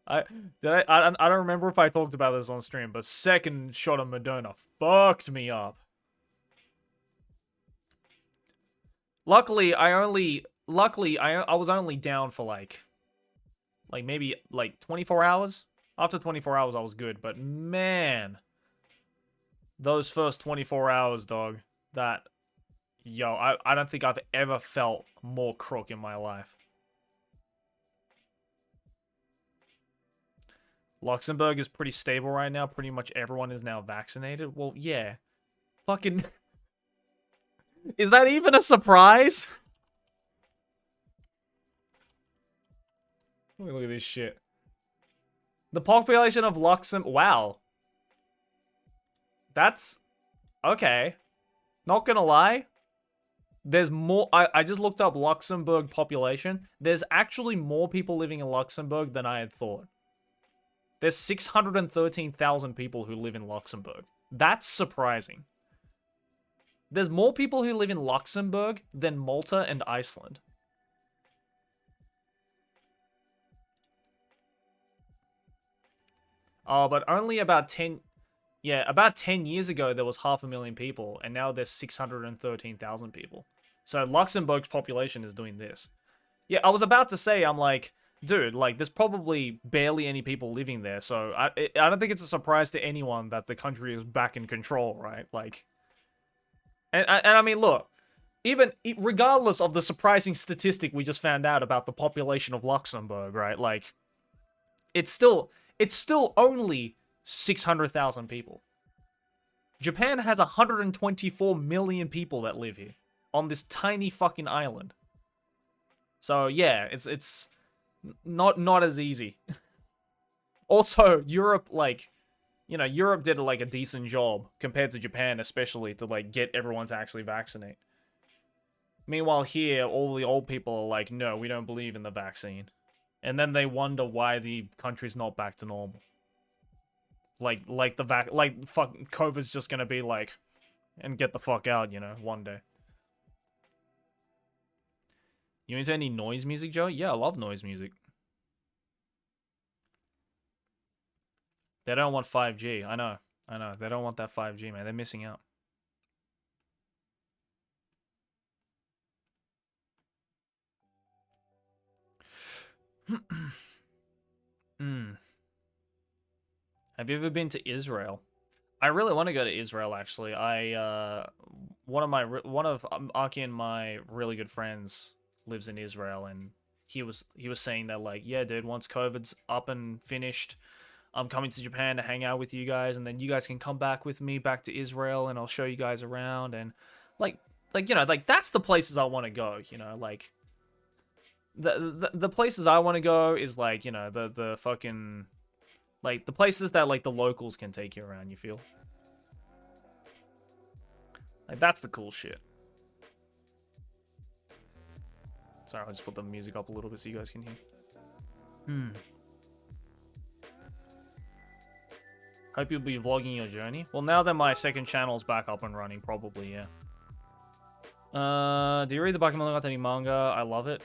I don't remember if I talked about this on stream, but second shot of Moderna fucked me up. Luckily, I was only down for like maybe like 24 hours. After 24 hours, I was good, but man, those first 24 hours, dog, I don't think I've ever felt more crook in my life. Luxembourg is pretty stable right now. Pretty much everyone is now vaccinated. Well, yeah. Fucking... Is that even a surprise? Let me look at this shit. The population of Luxembourg... Wow. That's... Okay. Not gonna lie. There's more... I just looked up Luxembourg population. There's actually more people living in Luxembourg than I had thought. There's 613,000 people who live in Luxembourg. That's surprising. There's more people who live in Luxembourg than Malta and Iceland. Oh, but only about 10... Yeah, about 10 years ago, there was 500,000 people, and now there's 613,000 people. So Luxembourg's population is doing this. Yeah, I was about to say, I'm like... Dude, like, there's probably barely any people living there, so I don't think it's a surprise to anyone that the country is back in control, right? Like, and I mean, look, even regardless of the surprising statistic we just found out about the population of Luxembourg, right? Like, it's still only 600,000 people. Japan has 124 million people that live here on this tiny fucking island. So yeah, it's not as easy. Also, Europe, like, you know, Europe did like a decent job compared to Japan, especially to like get everyone to actually vaccinate. Meanwhile, here, all the old people are like, no, we don't believe in the vaccine. And then they wonder why the country's not back to normal. Like fuck, COVID's just gonna be like, and get the fuck out, you know, one day. You into any noise music, Joe? Yeah, I love noise music. They don't want 5G. I know. They don't want that 5G, man. They're missing out. Have you ever been to Israel? I really want to go to Israel, actually. One of Aki and my really good friends lives in Israel, and he was saying that, like, yeah, dude, once COVID's up and finished, I'm coming to Japan to hang out with you guys, and then you guys can come back with me back to Israel, and I'll show you guys around, and like you know, like that's the places I want to go, you know, like the places I want to go is like, you know, the fucking like the places that like the locals can take you around, you feel? Like that's the cool shit. Sorry, I'll just put the music up a little bit so you guys can hear. Hope you'll be vlogging your journey. Well, now that my second channel's back up and running, probably, yeah. Do you read the Bakemonogatari manga? I love it.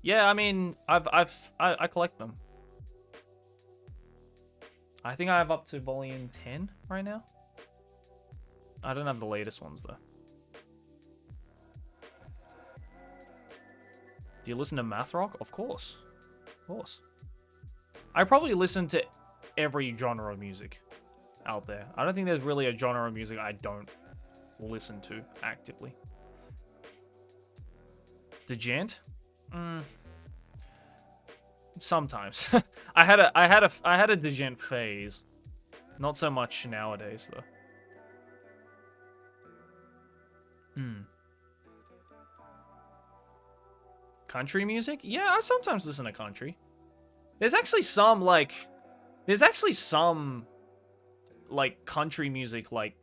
Yeah, I mean, I collect them. I think I have up to volume 10 right now. I don't have the latest ones, though. Do you listen to math rock? Of course. Of course. I probably listen to every genre of music out there. I don't think there's really a genre of music I don't listen to actively. Degent? Sometimes. I had a Degent phase. Not so much nowadays, though. Country music? Yeah, I sometimes listen to country. There's actually some country music like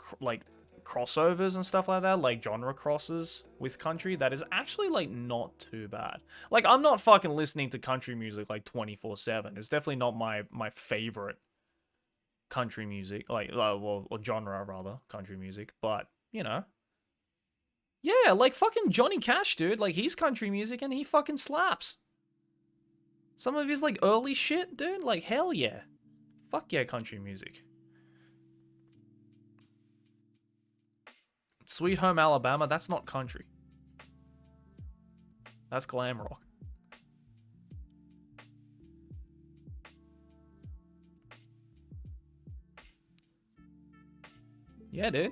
crossovers and stuff like that, like genre crosses with country that is actually like not too bad. Like I'm not fucking listening to country music like 24/7. It's definitely not my favorite country music, like or genre rather, country music, but you know. Yeah, like fucking Johnny Cash, dude. Like he's country music and he fucking slaps. Some of his like early shit, dude, like hell yeah. Fuck yeah, country music. Sweet Home Alabama, that's not country. That's glam rock. Yeah, dude.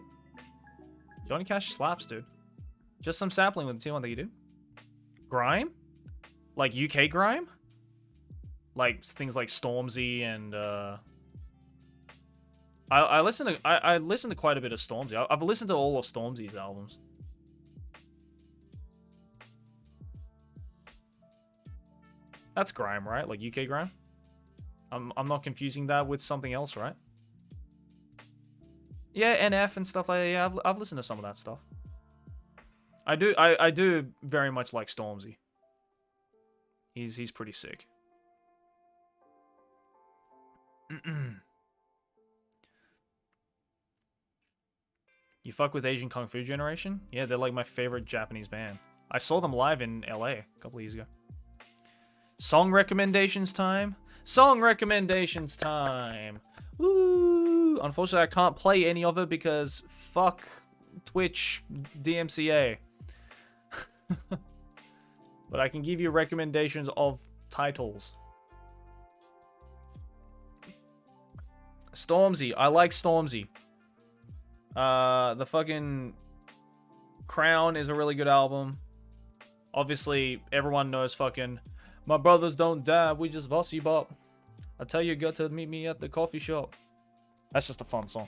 Johnny Cash slaps, dude. Just some sampling with the T1 that you do. Grime? Like UK grime? Like things like Stormzy and I listen to quite a bit of Stormzy. I've listened to all of Stormzy's albums. That's grime, right? Like UK grime? I'm not confusing that with something else, right? Yeah, NF and stuff like that. Yeah, I've listened to some of that stuff. I do very much like Stormzy. He's pretty sick. You fuck with Asian Kung Fu Generation? Yeah, they're like my favorite Japanese band. I saw them live in LA a couple of years ago. Song recommendations time. Song recommendations time. Woo! Unfortunately, I can't play any of it because fuck Twitch DMCA. But I can give you recommendations of titles. Stormzy. I like Stormzy. The fucking Crown is a really good album. Obviously, everyone knows fucking My Brothers Don't Die, We Just Vossi Bop. I tell you, got to meet me at the coffee shop. That's just a fun song.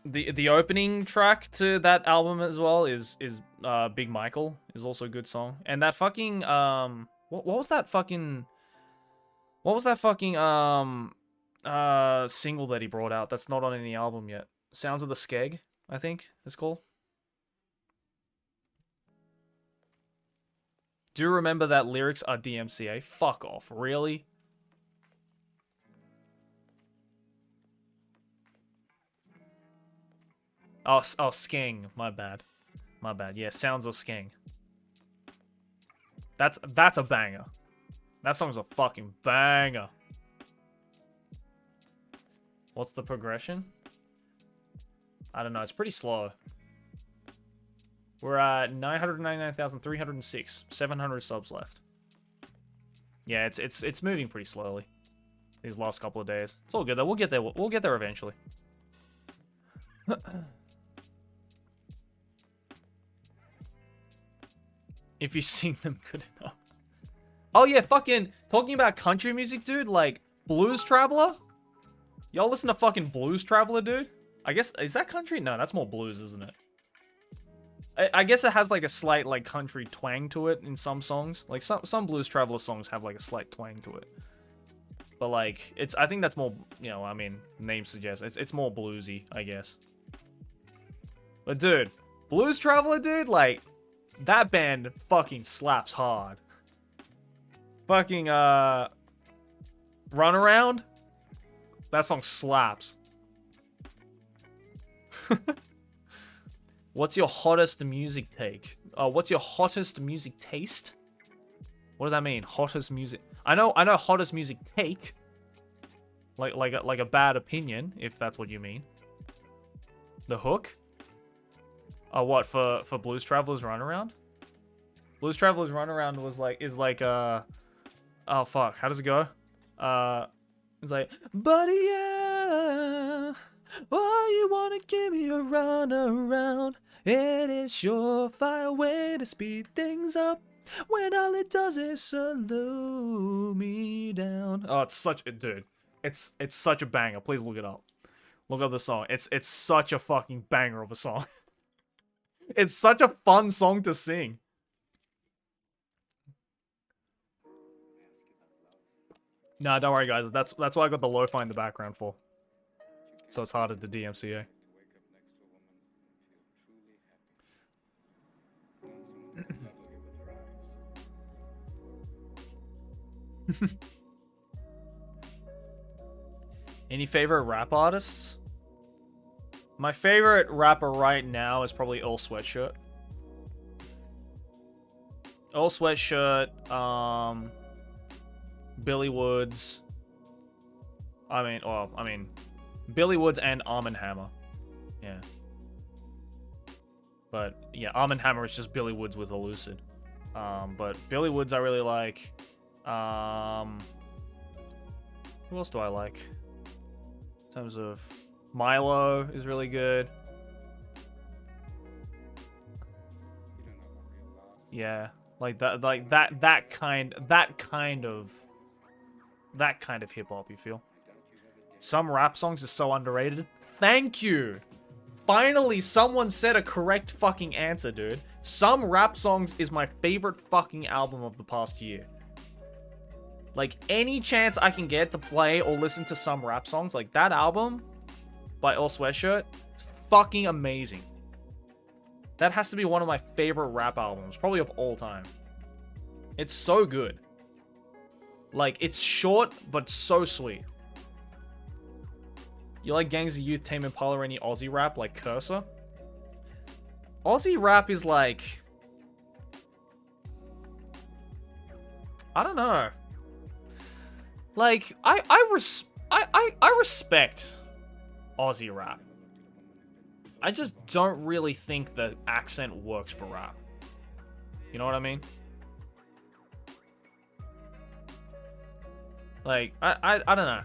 The opening track to that album as well is Big Michael is also a good song. And that fucking what was that fucking single that he brought out that's not on any album yet? Sounds of the Skeg, I think it's called. Do you remember that lyrics are DMCA? Fuck off, really? Oh, Skeng. My bad. Yeah, Sounds of Skeng. That's a banger. That song's a fucking banger. What's the progression? I don't know. It's pretty slow. We're at 999,306. 700 subs left. Yeah, it's moving pretty slowly. These last couple of days. It's all good though. We'll get there. We'll get there eventually. If you sing them good enough. Oh yeah, fucking talking about country music, dude. Like Blues Traveler. Y'all listen to fucking Blues Traveler, dude? I guess, is that country? No, that's more blues, isn't it? I guess it has like a slight like country twang to it in some songs. Like some Blues Traveler songs have like a slight twang to it. But like I think that's more, you know, I mean, name suggests it's more bluesy, I guess. But dude, Blues Traveler, dude, like that band fucking slaps hard. Fucking Run Around. That song slaps. What's your hottest music take? What's your hottest music taste? What does that mean? Hottest music. I know hottest music take. Like a bad opinion, if that's what you mean. The hook? What for Blues Traveler's Runaround? Blues Traveler's Runaround is like oh fuck, how does it go? It's like, buddy, yeah, oh, you wanna give me a run around? It is surefire way to speed things up when all it does is slow me down. Oh, it's such a dude. It's such a banger. Please look it up. Look up the song. It's such a fucking banger of a song. It's such a fun song to sing. Nah, don't worry, guys. That's why I got the lo-fi in the background for. So it's harder to DMCA. Any favorite rap artists? My favorite rapper right now is probably Earl Sweatshirt. Earl Sweatshirt, Billy Woods. I mean, Billy Woods and Arm & Hammer. Yeah. But, yeah, Arm & Hammer is just Billy Woods with a lucid. But Billy Woods I really like. Who else do I like? In terms of Milo is really good. Yeah, like that kind of hip hop, you feel? Some rap songs are so underrated. Thank you. Finally, someone said a correct fucking answer, dude. Some Rap Songs is my favorite fucking album of the past year. Like, any chance I can get to play or listen to some rap songs, like that album by Earl Sweatshirt, is fucking amazing. That has to be one of my favorite rap albums, probably of all time. It's so good. Like, it's short, but so sweet. You like Gangs of Youth, Tame Impala, or any Aussie rap, like Cursor? Aussie rap is like... I don't know. Like, I respect Aussie rap. I just don't really think the accent works for rap. You know what I mean? Like, I don't know.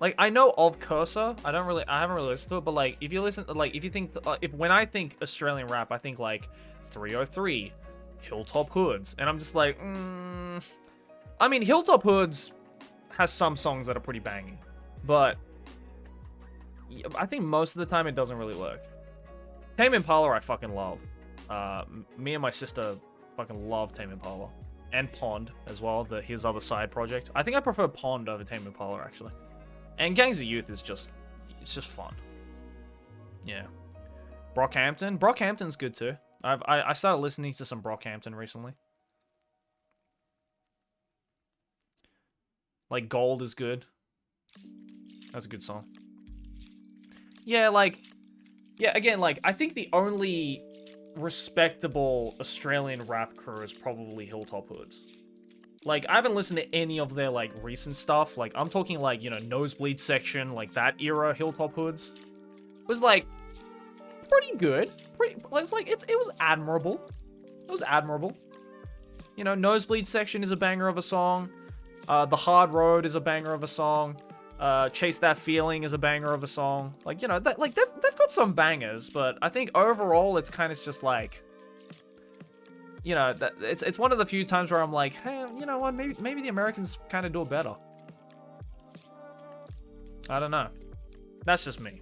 Like, I know of Cursor. I haven't really listened to it, but like, if you listen, like, if you think, when I think Australian rap, I think like 303, Hilltop Hoods, and I'm just like, I mean, Hilltop Hoods has some songs that are pretty banging, but I think most of the time it doesn't really work. Tame Impala I fucking love. Me and my sister fucking love Tame Impala. And Pond as well, his other side project. I think I prefer Pond over Tame Impala, actually. And Gangs of Youth is just, it's just fun. Yeah. Brockhampton. Brockhampton's good too. I started listening to some Brockhampton recently. Like, Gold is good. That's a good song. Yeah, like... Yeah, again, like, I think the only respectable Australian rap crew is probably Hilltop Hoods. Like, I haven't listened to any of their, like, recent stuff. Like, I'm talking, like, you know, Nosebleed Section, like, that era Hilltop Hoods. It was, like, pretty good. It was admirable. It was admirable. You know, Nosebleed Section is a banger of a song. The Hard Road is a banger of a song. Chase That Feeling is a banger of a song. Like, you know, they've got some bangers, but I think overall it's kind of just like, you know, that it's one of the few times where I'm like, hey, you know what, maybe the Americans kind of do it better. I don't know. That's just me.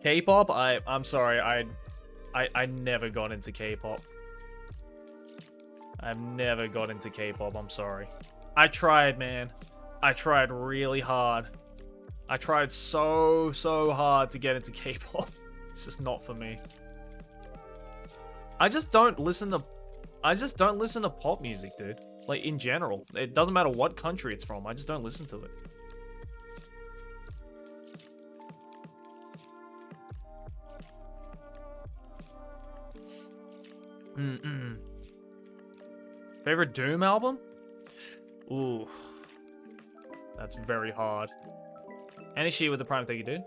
K-pop? I'm sorry, I never got into K-pop. I've never got into K-pop, I'm sorry. I tried, man. I tried really hard. I tried so hard to get into K-pop. It's just not for me. I just don't listen to pop music, dude. Like, in general. It doesn't matter what country it's from. I just don't listen to it. Favorite Doom album? Ooh. That's very hard. Any shit with the Prime, thank you, dude.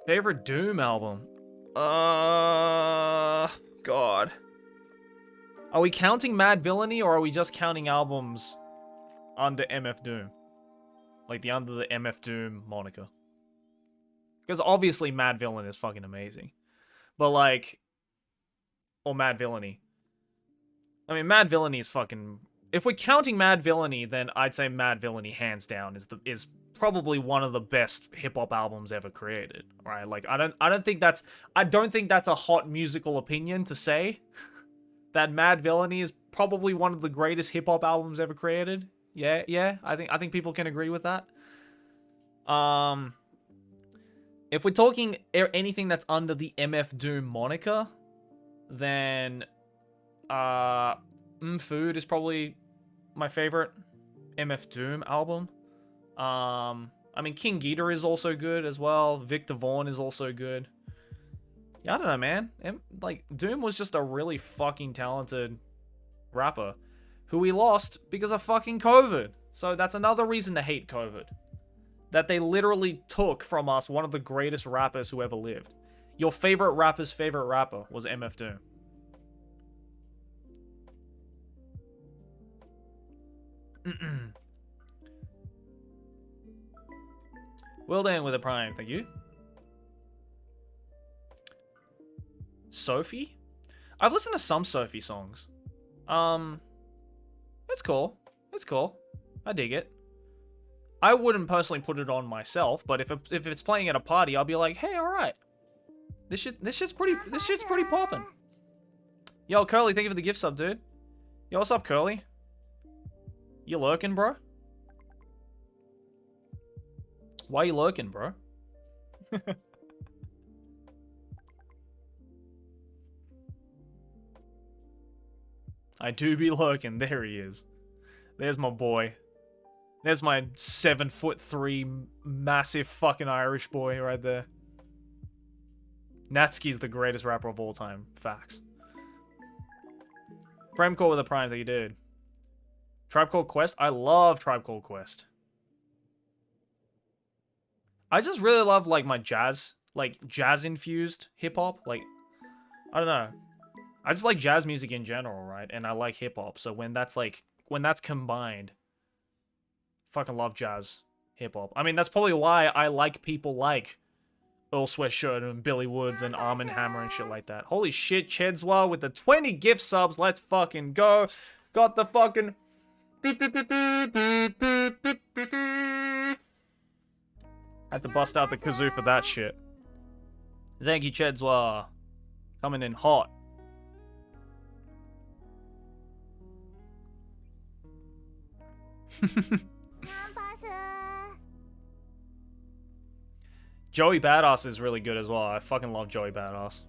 Favorite Doom album? God. Are we counting Mad Villainy, or are we just counting albums under MF Doom? Like, under the MF Doom moniker. Because obviously Mad Villain is fucking amazing. But, like... Or Mad Villainy. I mean, Mad Villainy is fucking... If we're counting Mad Villainy, then I'd say Mad Villainy, hands down, is probably one of the best hip-hop albums ever created. Right? Like, I don't think that's a hot musical opinion to say that Mad Villainy is probably one of the greatest hip-hop albums ever created. Yeah, I think people can agree with that. If we're talking anything that's under the MF Doom moniker, then Food is probably my favorite MF Doom album. I mean, King Ghidorah is also good as well. Victor Vaughn is also good. Yeah, I don't know, man. Like, Doom was just a really fucking talented rapper who we lost because of fucking COVID. So that's another reason to hate COVID. That they literally took from us one of the greatest rappers who ever lived. Your favorite rapper's favorite rapper was MF Doom. Well done with a Prime, thank you. Sophie? I've listened to some Sophie songs. It's cool. It's cool. I dig it. I wouldn't personally put it on myself, but if it's playing at a party, I'll be like, hey, alright. This shit's pretty poppin'. Yo, Curly, thank you for the gift sub, dude. Yo, what's up, Curly? You lurking, bro? Why you lurking, bro? I do be lurking. There he is. There's my boy. There's my 7'3" massive fucking Irish boy right there. Natsuki's the greatest rapper of all time. Facts. Frame call with a Prime that you did. Tribe Called Quest? I love Tribe Called Quest. I just really love, like, my jazz-infused hip-hop. Like, I don't know. I just like jazz music in general, right? And I like hip-hop. So when that's combined, fucking love jazz hip-hop. I mean, that's probably why I like people like Earl Sweatshirt and Billy Woods and Arm & Hammer and shit like that. Holy shit, Chedswell with the 20 gift subs. Let's fucking go. Got the fucking... Had to bust out the kazoo for that shit. Thank you, Chedswell. Coming in hot. Joey Badass is really good as well. I fucking love Joey Badass.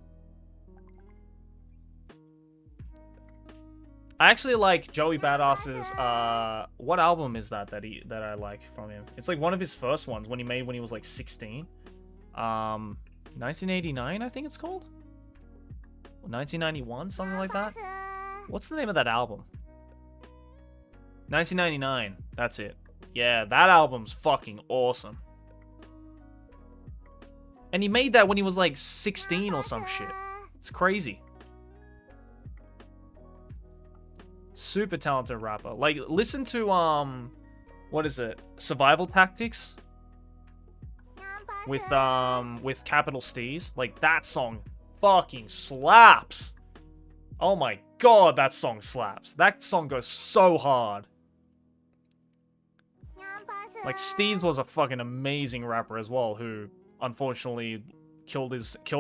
I actually like Joey Badass's, what album is that I like from him? It's like one of his first ones when he was like 16. 1989, I think it's called? Or 1991, something like that? What's the name of that album? 1999, that's it. Yeah, that album's fucking awesome. And he made that when he was like 16 or some shit. It's crazy. Super talented rapper. Like, listen to, what is it? Survival Tactics? With Capital Steez. Like, that song fucking slaps. Oh my god, that song slaps. That song goes so hard. Like, Steez was a fucking amazing rapper as well, who unfortunately killed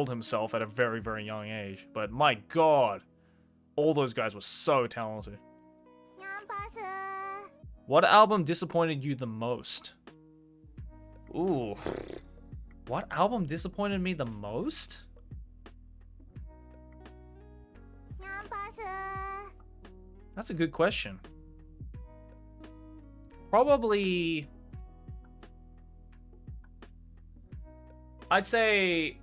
himself at a very, very young age. But my god, all those guys were so talented. What album disappointed you the most? Ooh. What album disappointed me the most? That's a good question. Probably... I'd say...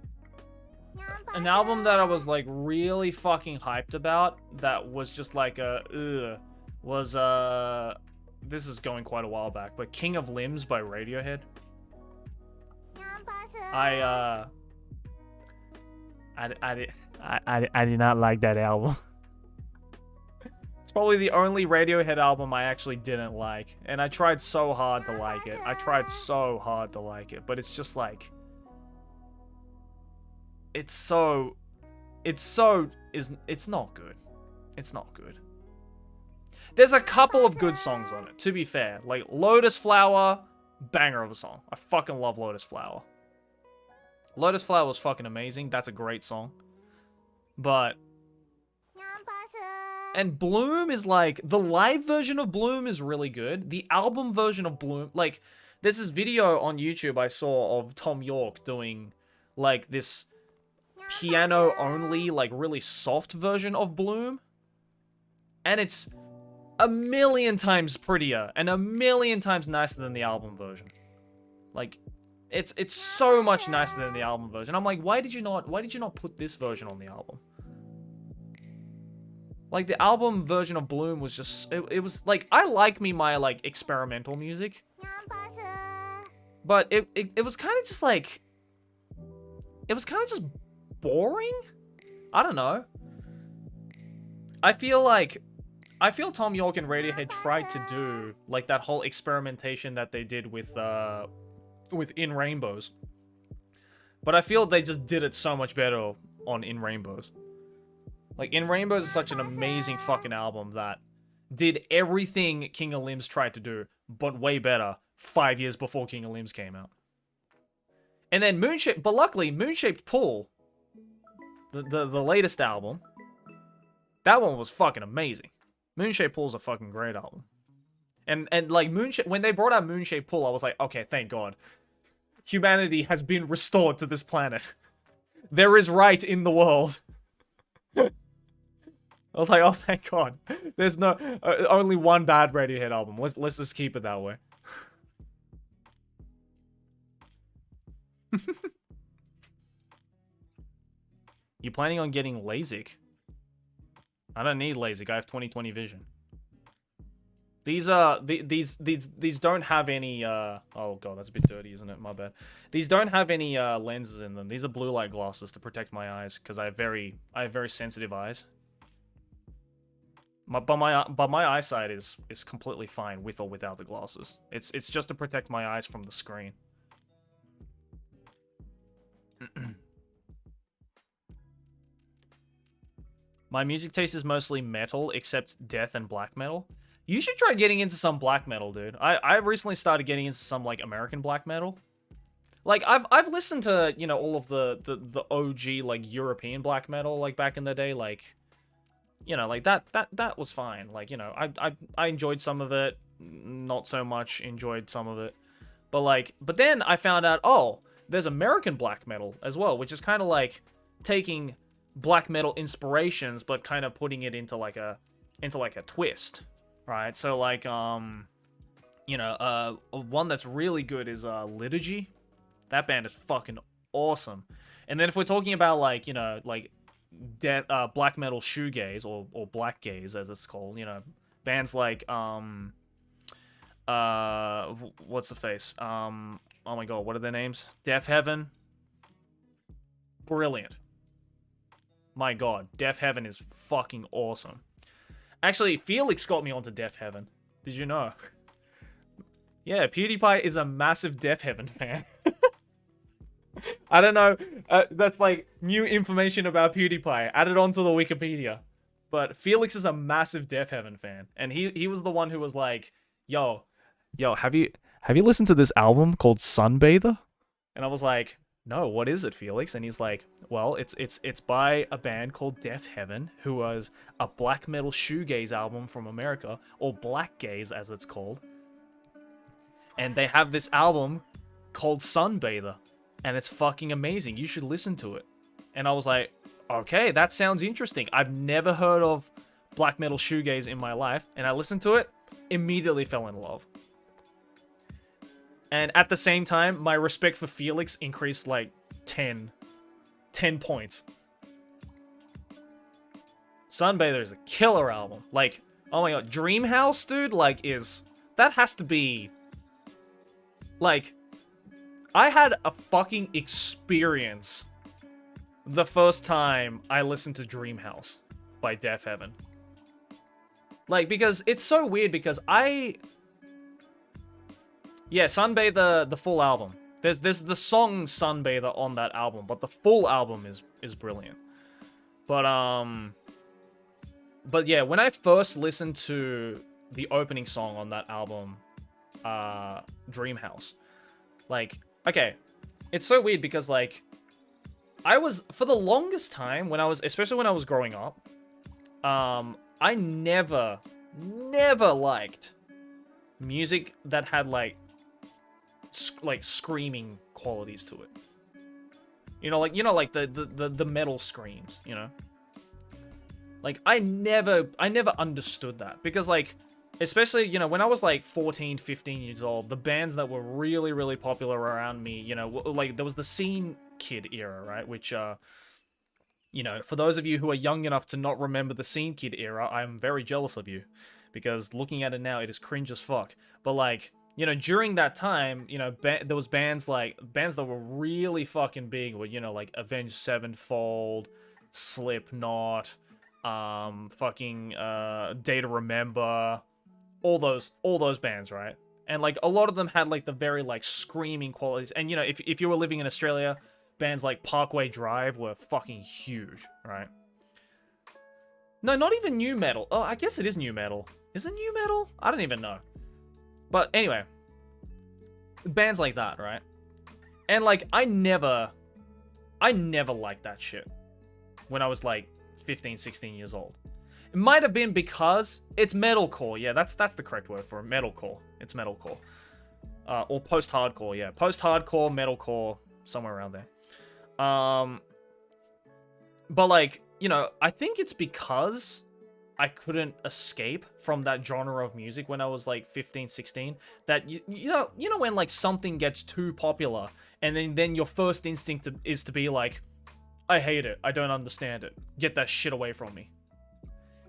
an album that I was, like, really fucking hyped about that was just like a... was, this is going quite a while back, but King of Limbs by Radiohead. I did not like that album. It's probably the only Radiohead album I actually didn't like. And I tried so hard to like it. But it's just like... It's not good. It's not good. There's a couple of good songs on it, to be fair. Like, Lotus Flower, banger of a song. I fucking love Lotus Flower. Lotus Flower was fucking amazing. That's a great song. But... and Bloom is like... the live version of Bloom is really good. The album version of Bloom... like, there's this video on YouTube I saw of Tom York doing, like, this piano-only, like, really soft version of Bloom. And it's a million times prettier and a million times nicer than the album version. Like... It's so much nicer than the album version. I'm like, why did you not put this version on the album? Like, the album version of Bloom was just, it was like, I like my like experimental music, but it was kind of just like, it was kind of just boring. I don't know. I feel Tom York and Radiohead tried to do like that whole experimentation that they did with In Rainbows. But I feel they just did it so much better on In Rainbows. Like, In Rainbows is such an amazing fucking album that did everything King of Limbs tried to do, but way better 5 years before King of Limbs came out. And then but luckily, Moonshaped Pool, the latest album, that one was fucking amazing. Moonshaped Pool's a fucking great album. And like, when they brought out Moonshaped Pool, I was like, okay, thank God. Humanity has been restored to this planet. There is right in the world. I was like, oh, thank God. There's no... only one bad Radiohead album. Let's just keep it that way. You planning on getting LASIK? I don't need LASIK. I have 20/20 vision. These don't have any oh god, that's a bit dirty, isn't it? My bad. These don't have any lenses in them. These are blue light glasses to protect my eyes because I have very sensitive eyes. But my eyesight is completely fine with or without the glasses. It's just to protect my eyes from the screen. My music taste is mostly metal, except death and black metal. You should try getting into some black metal, dude. I recently started getting into some, like, American black metal. Like, I've listened to, you know, all of the OG, like, European black metal, like, back in the day, like, you know, like, that was fine. Like, you know, I enjoyed some of it, not so much enjoyed some of it. But then I found out, oh, there's American black metal as well, which is kind of like taking black metal inspirations, but kind of putting it into, like, a twist. Right, so, like, you know, one that's really good is, Liturgy. That band is fucking awesome. And then if we're talking about like, you know, like black metal shoegaze or black gaze as it's called, you know, bands like what's the face? Oh my god, what are their names? Deaf Heaven. Brilliant. My god, Deaf Heaven is fucking awesome. Actually, Felix got me onto Deaf Heaven. Did you know? Yeah, PewDiePie is a massive Deaf Heaven fan. I don't know. That's like new information about PewDiePie added onto the Wikipedia. But Felix is a massive Deaf Heaven fan, and he was the one who was like, "Yo, have you listened to this album called Sunbather?" And I was like, "No, what is it, Felix?" And he's like, "Well, it's by a band called Deaf Heaven, who was a black metal shoegaze album from America, or black gaze as it's called. And they have this album called Sunbather, and it's fucking amazing. You should listen to it." And I was like, "Okay, that sounds interesting. I've never heard of black metal shoegaze in my life." And I listened to it, immediately fell in love. And at the same time, my respect for Felix increased like 10 points. Sunbather is a killer album. Like, oh my god, Dreamhouse, dude, like, that has to be, like, I had a fucking experience the first time I listened to Dreamhouse by Deaf Heaven. Like, because it's so weird because yeah, Sunbather, the full album. There's the song Sunbather on that album, but the full album is brilliant. But yeah, when I first listened to the opening song on that album, Dreamhouse, like, okay, it's so weird because like I was, for the longest time especially when I was growing up, I never liked music that had like screaming qualities to it. You know, like the metal screams, you know? Like, I never understood that. Because, like, especially, you know, when I was, like, 14, 15 years old, the bands that were really, really popular around me, you know, like, there was the Scene Kid era, right? Which, you know, for those of you who are young enough to not remember the Scene Kid era, I'm very jealous of you. Because looking at it now, it is cringe as fuck. But, like, you know, during that time, you know, there was bands that were really fucking big, were, you know, like Avenged Sevenfold, Slipknot, fucking Day to Remember, all those bands, right? And like a lot of them had like the very like screaming qualities. And you know, if you were living in Australia, bands like Parkway Drive were fucking huge, right? No, not even new metal. Oh, I guess it is new metal. Is it new metal? I don't even know. But anyway, bands like that, right? And like, I never liked that shit when I was like 15, 16 years old. It might have been because it's metalcore. Yeah, that's the correct word for it. Metalcore. It's metalcore. Or post-hardcore, yeah. Post-hardcore, metalcore, somewhere around there. But like, you know, I think it's because I couldn't escape from that genre of music when I was like 15, 16, that you know when like something gets too popular and then your first instinct is to be like, I hate it, I don't understand it, get that shit away from me.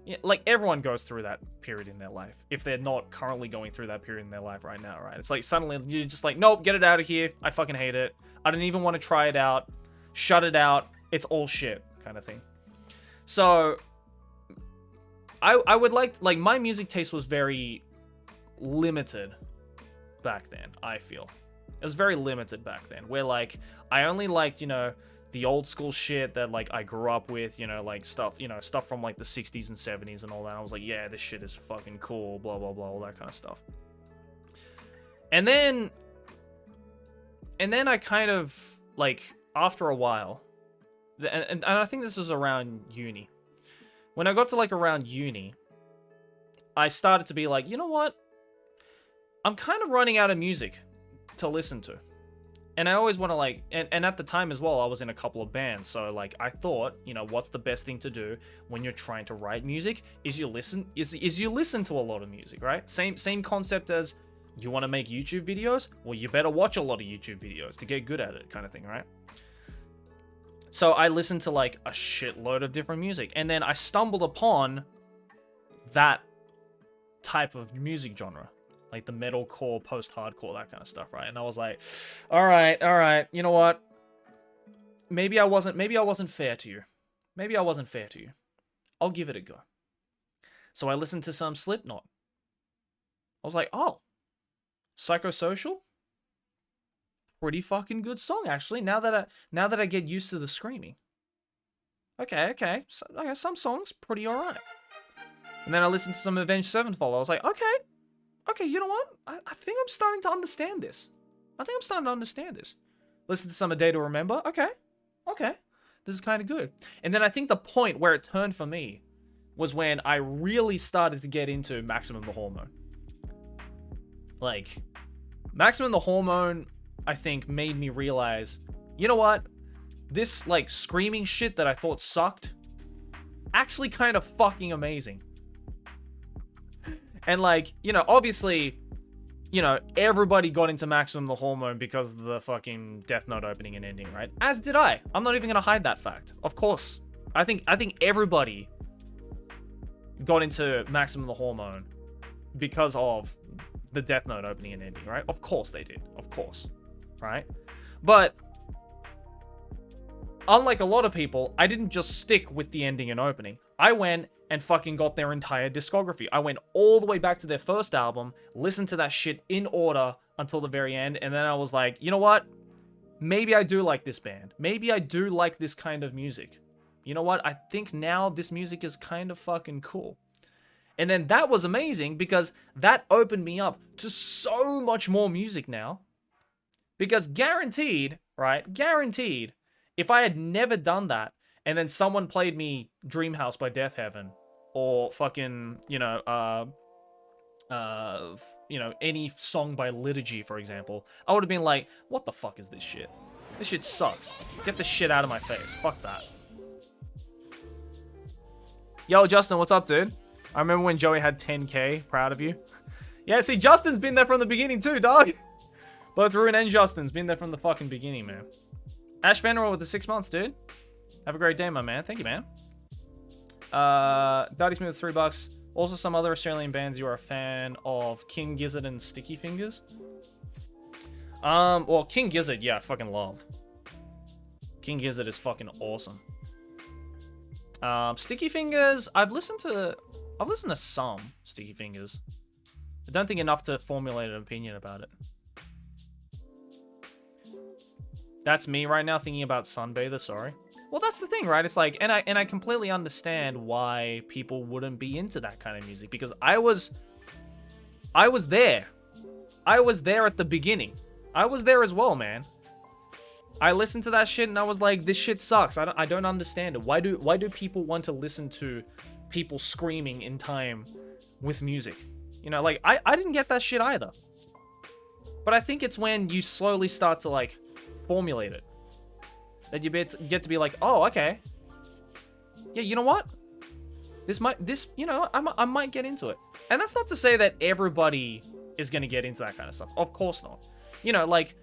Yeah, like everyone goes through that period in their life, if they're not currently going through that period in their life right now, right? It's like suddenly you're just like, nope, get it out of here, I fucking hate it, I don't even want to try it out, shut it out, it's all shit, kind of thing. So I would like my music taste was very limited back then, I feel. It was very limited back then, where like I only liked, you know, the old school shit that like I grew up with, you know, like stuff from like the 60s and 70s and all that. I was like, yeah, this shit is fucking cool, blah blah blah, all that kind of stuff. And then I kind of like, after a while, and I think this is around uni. When I got to like around uni, I started to be like, you know what? I'm kind of running out of music to listen to. And I always want to like, and at the time as well, I was in a couple of bands. So like, I thought, you know, what's the best thing to do when you're trying to write music is you listen to a lot of music, right? Same concept as you want to make YouTube videos. Well, you better watch a lot of YouTube videos to get good at it, kind of thing, right? So I listened to like a shitload of different music, and then I stumbled upon that type of music genre, like the metalcore, post-hardcore, that kind of stuff, right? And I was like, all right, you know what? Maybe I wasn't fair to you. Maybe I wasn't fair to you. I'll give it a go. So I listened to some Slipknot. I was like, oh, Psychosocial? Pretty fucking good song, actually, now that I get used to the screaming. Okay, some songs, pretty alright. And then I listened to some Avenged Sevenfold. I was like, okay, you know what? I think I'm starting to understand this. Listen to some of Day to Remember. Okay. This is kind of good. And then I think the point where it turned for me was when I really started to get into Maximum the Hormone. Like, Maximum the Hormone, I think, made me realize, you know what? This, like, screaming shit that I thought sucked, actually kind of fucking amazing. And, like, you know, obviously, you know, everybody got into Maximum the Hormone because of the fucking Death Note opening and ending, right? As did I. I'm not even gonna hide that fact. Of course. I think everybody got into Maximum the Hormone because of the Death Note opening and ending, right? Of course they did. Of course. Right? But unlike a lot of people, I didn't just stick with the ending and opening. I went and fucking got their entire discography. I went all the way back to their first album, listened to that shit in order until the very end, and then I was like, you know what? Maybe I do like this band. Maybe I do like this kind of music. You know what? I think now this music is kind of fucking cool. And then that was amazing because that opened me up to so much more music now. Because guaranteed, right? Guaranteed, if I had never done that, and then someone played me Dream House by Death Heaven, or fucking, you know, any song by Liturgy, for example, I would have been like, what the fuck is this shit? This shit sucks. Get this shit out of my face. Fuck that. Yo, Justin, what's up, dude? I remember when Joey had 10K. Proud of you. Yeah, see, Justin's been there from the beginning too, dog. Both Ruin and Justin's been there from the fucking beginning, man. Ash Veneral with the 6 months, dude. Have a great day, my man. Thank you, man. Daddy Smith with $3. Also, some other Australian bands you are a fan of. King Gizzard and Sticky Fingers. Well, King Gizzard, yeah, I fucking love. King Gizzard is fucking awesome. Sticky Fingers, I've listened to some Sticky Fingers. I don't think enough to formulate an opinion about it. That's me right now thinking about Sunbather, sorry. Well, that's the thing, right? It's like, and I completely understand why people wouldn't be into that kind of music, because I was there. I was there at the beginning. I was there as well, man. I listened to that shit and I was like, this shit sucks. I don't understand it. Why do people want to listen to people screaming in time with music? You know, like, I didn't get that shit either. But I think it's when you slowly start to, like, formulate it, that you get to be like, oh, okay, yeah, you know what, you know, I might get into it. And that's not to say that everybody is gonna get into that kind of stuff, of course not. You know, like,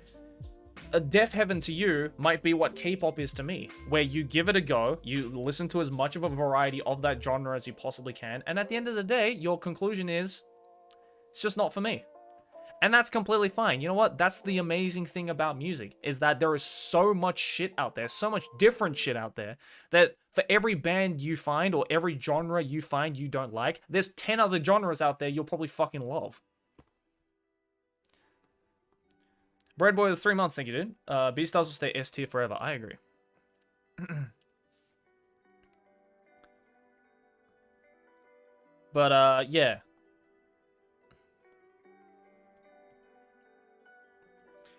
a Death Heaven to you might be what K-pop is to me, where you give it a go, you listen to as much of a variety of that genre as you possibly can, and at the end of the day, your conclusion is, it's just not for me. And that's completely fine. You know what? That's the amazing thing about music, is that there is so much shit out there, so much different shit out there, that for every band you find or every genre you find you don't like, there's 10 other genres out there you'll probably fucking love. Breadboy with 3 months, thank you, dude. Beastars will stay S tier forever. I agree. But, yeah.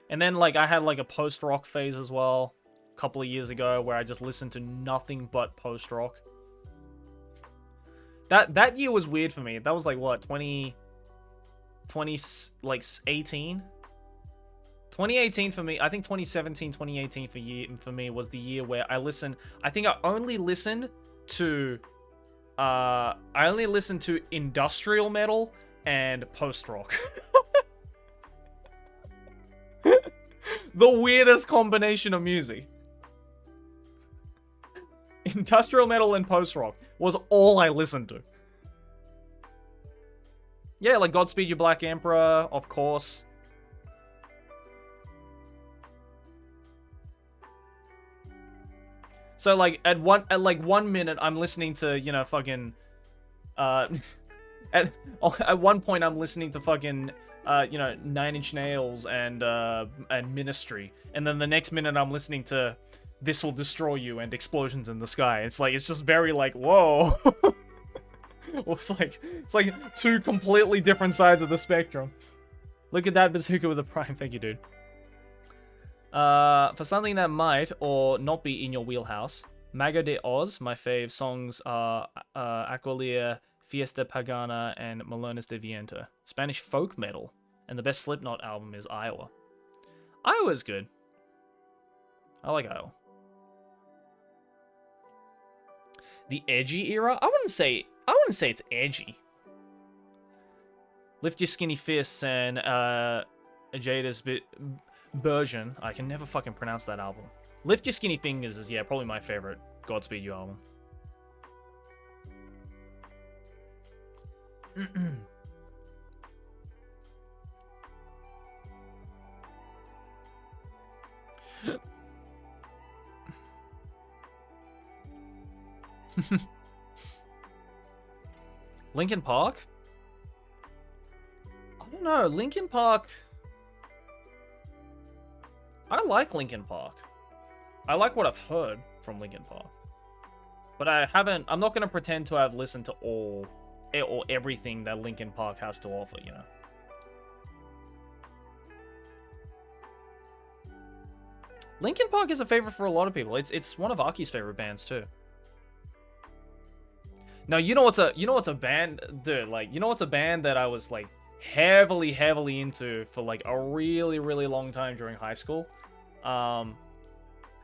And then, like, I had, like, a post-rock phase as well a couple of years ago where I just listened to nothing but post-rock. That year was weird for me. That was, like, what, 2018? 2018 for me, I think 2017, 2018 for me was the year where I listened, I think I only listened to industrial metal and post-rock. The weirdest combination of music. Industrial metal and post-rock was all I listened to. Yeah, like Godspeed You Black Emperor, of course. So like at 1 minute I'm listening to, you know, fucking at one point I'm listening to fucking you know, Nine Inch Nails and Ministry, and then the next minute I'm listening to This Will Destroy You and Explosions in the Sky. It's like, it's just very like, whoa. it's like two completely different sides of the spectrum. Look at that bazooka with a prime. Thank you, dude. For something that might or not be in your wheelhouse, Mago de Oz, my fave songs are Aqualia, Fiesta Pagana, and Melones de Viento. Spanish folk metal. And the best Slipknot album is Iowa. Iowa's good. I like Iowa. The edgy era? I wouldn't say it's edgy. Lift Your Skinny Fists and Jada's version. I can never fucking pronounce that album. Lift Your Skinny Fingers is, yeah, probably my favorite Godspeed You album. Linkin Park? I don't know. Linkin Park. I like Linkin Park. I like what I've heard from Linkin Park. But I'm not going to pretend to have listened to all or everything that Linkin Park has to offer, you know. Linkin Park is a favorite for a lot of people. It's one of Aki's favorite bands too. Now, you know what's a band, dude, like, you know what's a band that I was like heavily into for like a really long time during high school? How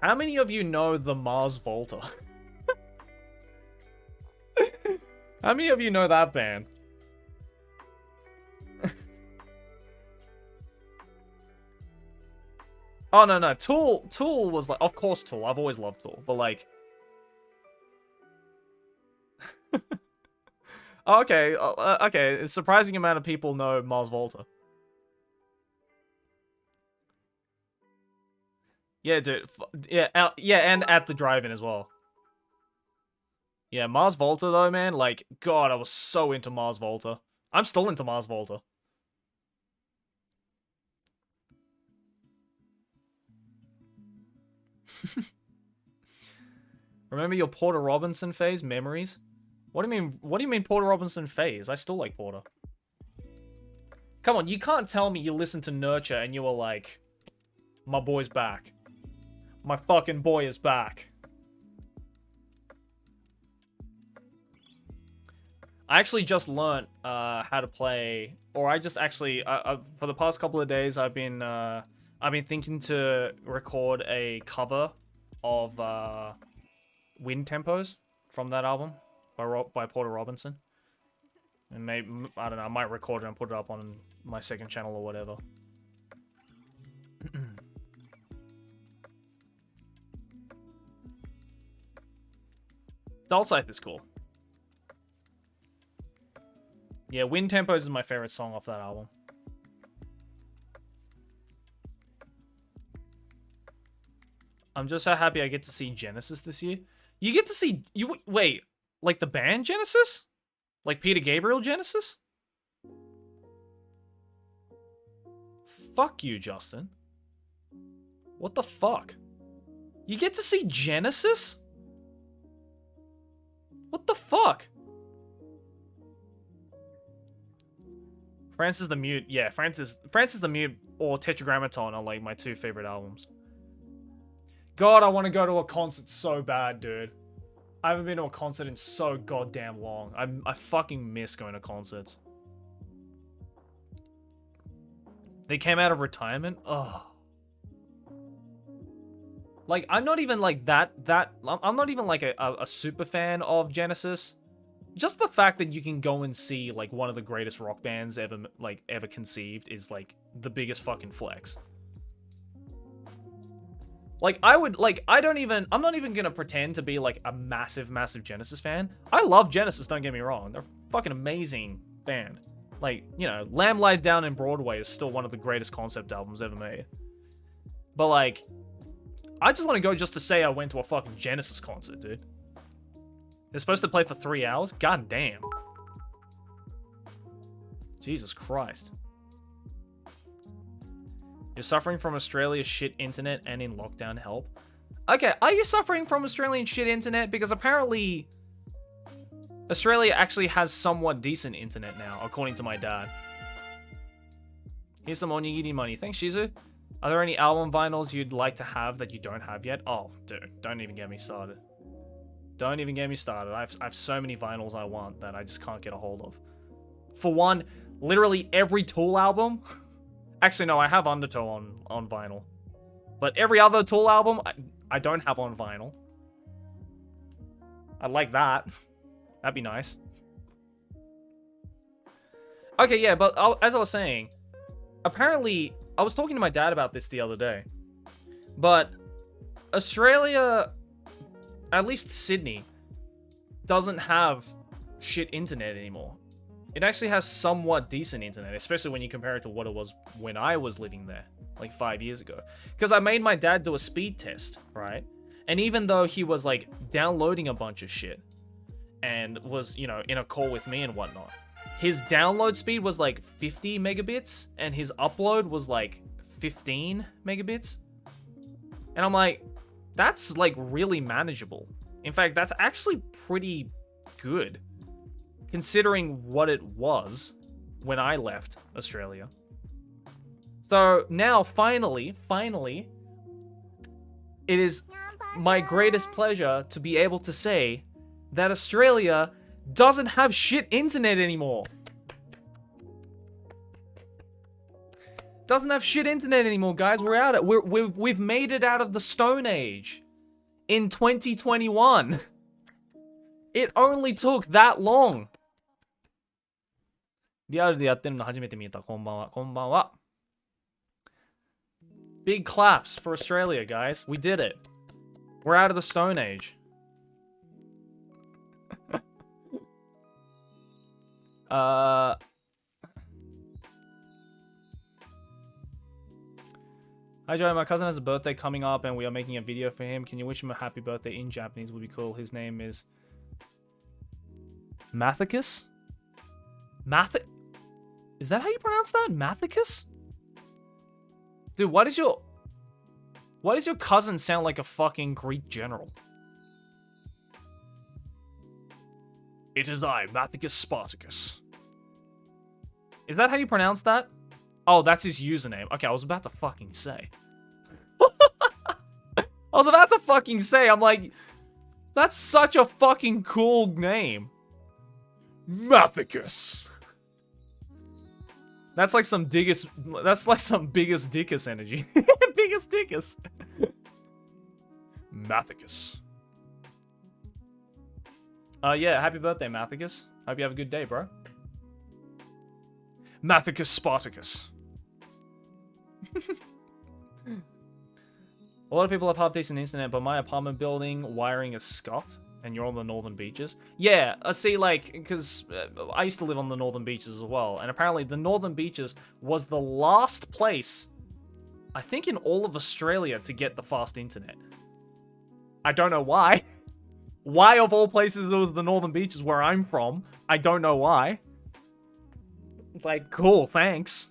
many of you know the Mars Volta? How many of you know that band? Oh, no. Tool was like, of course Tool. I've always loved Tool, but like... okay, okay. A surprising amount of people know Mars Volta. Yeah, dude. Yeah, yeah, and At the Drive-In as well. Yeah, Mars Volta though, man. Like, God, I was so into Mars Volta. I'm still into Mars Volta. Remember your Porter Robinson phase? Memories? What do you mean Porter Robinson phase? I still like Porter. Come on, you can't tell me you listened to Nurture and you were like, my boy's back. My fucking boy is back. I actually just learnt how to play, or I just actually, for the past couple of days, I've been thinking to record a cover of Wind Tempos from that album by Porter Robinson. And maybe, I don't know, I might record it and put it up on my second channel or whatever. Dulcite is cool. Yeah, Wind Tempos is my favorite song off that album. I'm just so happy I get to see Genesis this year. You get to see... Wait, like the band Genesis? Like Peter Gabriel Genesis? Fuck you, Justin. What the fuck? You get to see Genesis? What the fuck? Francis the Mute. Yeah, Francis the Mute or Tetragrammaton are like my two favorite albums. God, I want to go to a concert so bad, dude. I haven't been to a concert in so goddamn long. I fucking miss going to concerts. They came out of retirement? Ugh. Like, I'm not even like I'm not even like a super fan of Genesis. Just the fact that you can go and see like one of the greatest rock bands ever conceived is like the biggest fucking flex. Like, I'm not even gonna pretend to be, like, a massive, massive Genesis fan. I love Genesis, don't get me wrong. They're a fucking amazing band. Like, you know, Lamb Lies Down in Broadway is still one of the greatest concept albums ever made. But, like, I just want to go just to say I went to a fucking Genesis concert, dude. They're supposed to play for 3 hours? God damn. Jesus Christ. You're suffering from Australia's shit internet and in lockdown, help. Okay, are you suffering from Australian shit internet? Because apparently Australia actually has somewhat decent internet now, according to my dad. Here's some onigiri money. Thanks, Shizu. Are there any album vinyls you'd like to have that you don't have yet? Oh, dude, don't even get me started. Don't even get me started. I have so many vinyls I want that I just can't get a hold of. For one, literally every Tool album. Actually, no, I have Undertow on vinyl. But every other Tool album, I don't have on vinyl. I'd like that. That'd be nice. Okay, yeah, but as I was saying, apparently, I was talking to my dad about this the other day. But Australia, at least Sydney, doesn't have shit internet anymore. It actually has somewhat decent internet, especially when you compare it to what it was when I was living there, like 5 years ago. Because I made my dad do a speed test, right? And even though he was, like, downloading a bunch of shit and was, you know, in a call with me and whatnot, his download speed was, like, 50 megabits, and his upload was, like, 15 megabits. And I'm like, that's, like, really manageable. In fact, that's actually pretty good, considering what it was when I left Australia. So now, finally, it is my greatest pleasure to be able to say that Australia doesn't have shit internet anymore. Doesn't have shit internet anymore, guys. We're out of it. We've made it out of the Stone Age in 2021. It only took that long. リアルでやってるの初めて見た。こんばんは。こんばんは。Big claps for Australia, guys. We did it. We're out of the Stone Age. Hi, Joey. My cousin has a birthday coming up and we are making a video for him. Can you wish him a happy birthday in Japanese? Would be cool. His name is Mathicus? Is that how you pronounce that? Mathicus? Dude, why does your cousin sound like a fucking Greek general? It is I, Mathicus Spartacus. Is that how you pronounce that? Oh, that's his username. Okay, I was about to fucking say. I'm like, that's such a fucking cool name. Mathicus. That's like some biggest dickus energy. Biggest dickus. Mathicus. Yeah, happy birthday, Mathicus. Hope you have a good day, bro. Mathicus Spartacus. A lot of people have half-decent internet, but my apartment building wiring is scuffed, and you're on the northern beaches. Yeah, see, like, because I used to live on the northern beaches as well, and apparently the northern beaches was the last place, I think, in all of Australia to get the fast internet. I don't know why. Why, of all places, it was the northern beaches where I'm from. I don't know why. It's like, cool, thanks.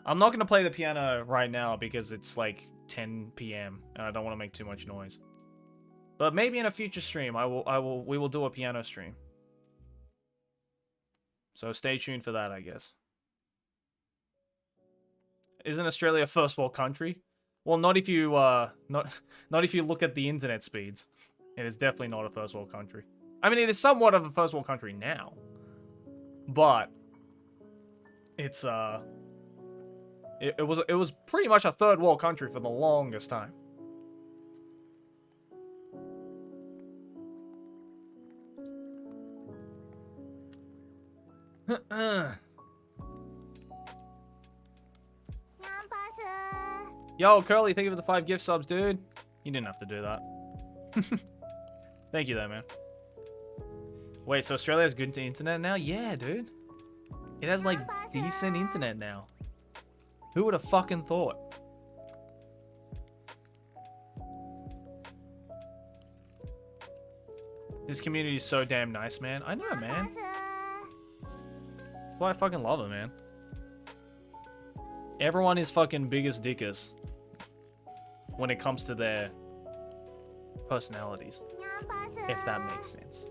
I'm not going to play the piano right now because it's like 10 p.m. and I don't want to make too much noise. But maybe in a future stream, we will do a piano stream. So stay tuned for that, I guess. Isn't Australia a first world country? Well, not if you not if you look at the internet speeds. It is definitely not a first world country. I mean, it is somewhat of a first world country now. But it's it was pretty much a third world country for the longest time. Yo, Curly, thank you for the 5 gift subs, dude. You didn't have to do that. Thank you, though, man. Wait, so Australia has good internet now? Yeah, dude. It has, like, decent internet now. Who would have fucking thought? This community is so damn nice, man. I know, man. That's why I fucking love it, man. Everyone is fucking biggest dickers when it comes to their personalities, if that makes sense.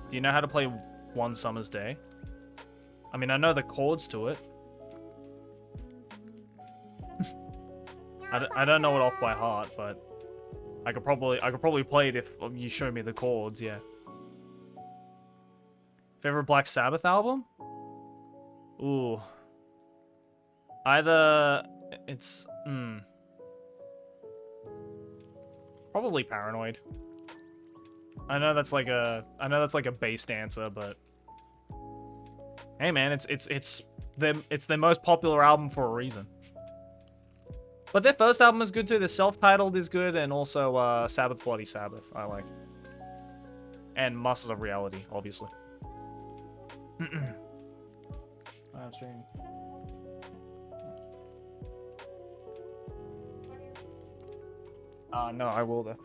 Do you know how to play One Summer's Day? I mean, I know the chords to it. I don't know it off by heart, but I could probably play it if you show me the chords, yeah. Favorite Black Sabbath album? Ooh. Either it's probably Paranoid. I know that's like a based answer, but hey man, it's their most popular album for a reason. But their first album is good too. Their self-titled is good, and also Sabbath Bloody Sabbath I like. And Masters of Reality, obviously. I'm streaming. No, I will though.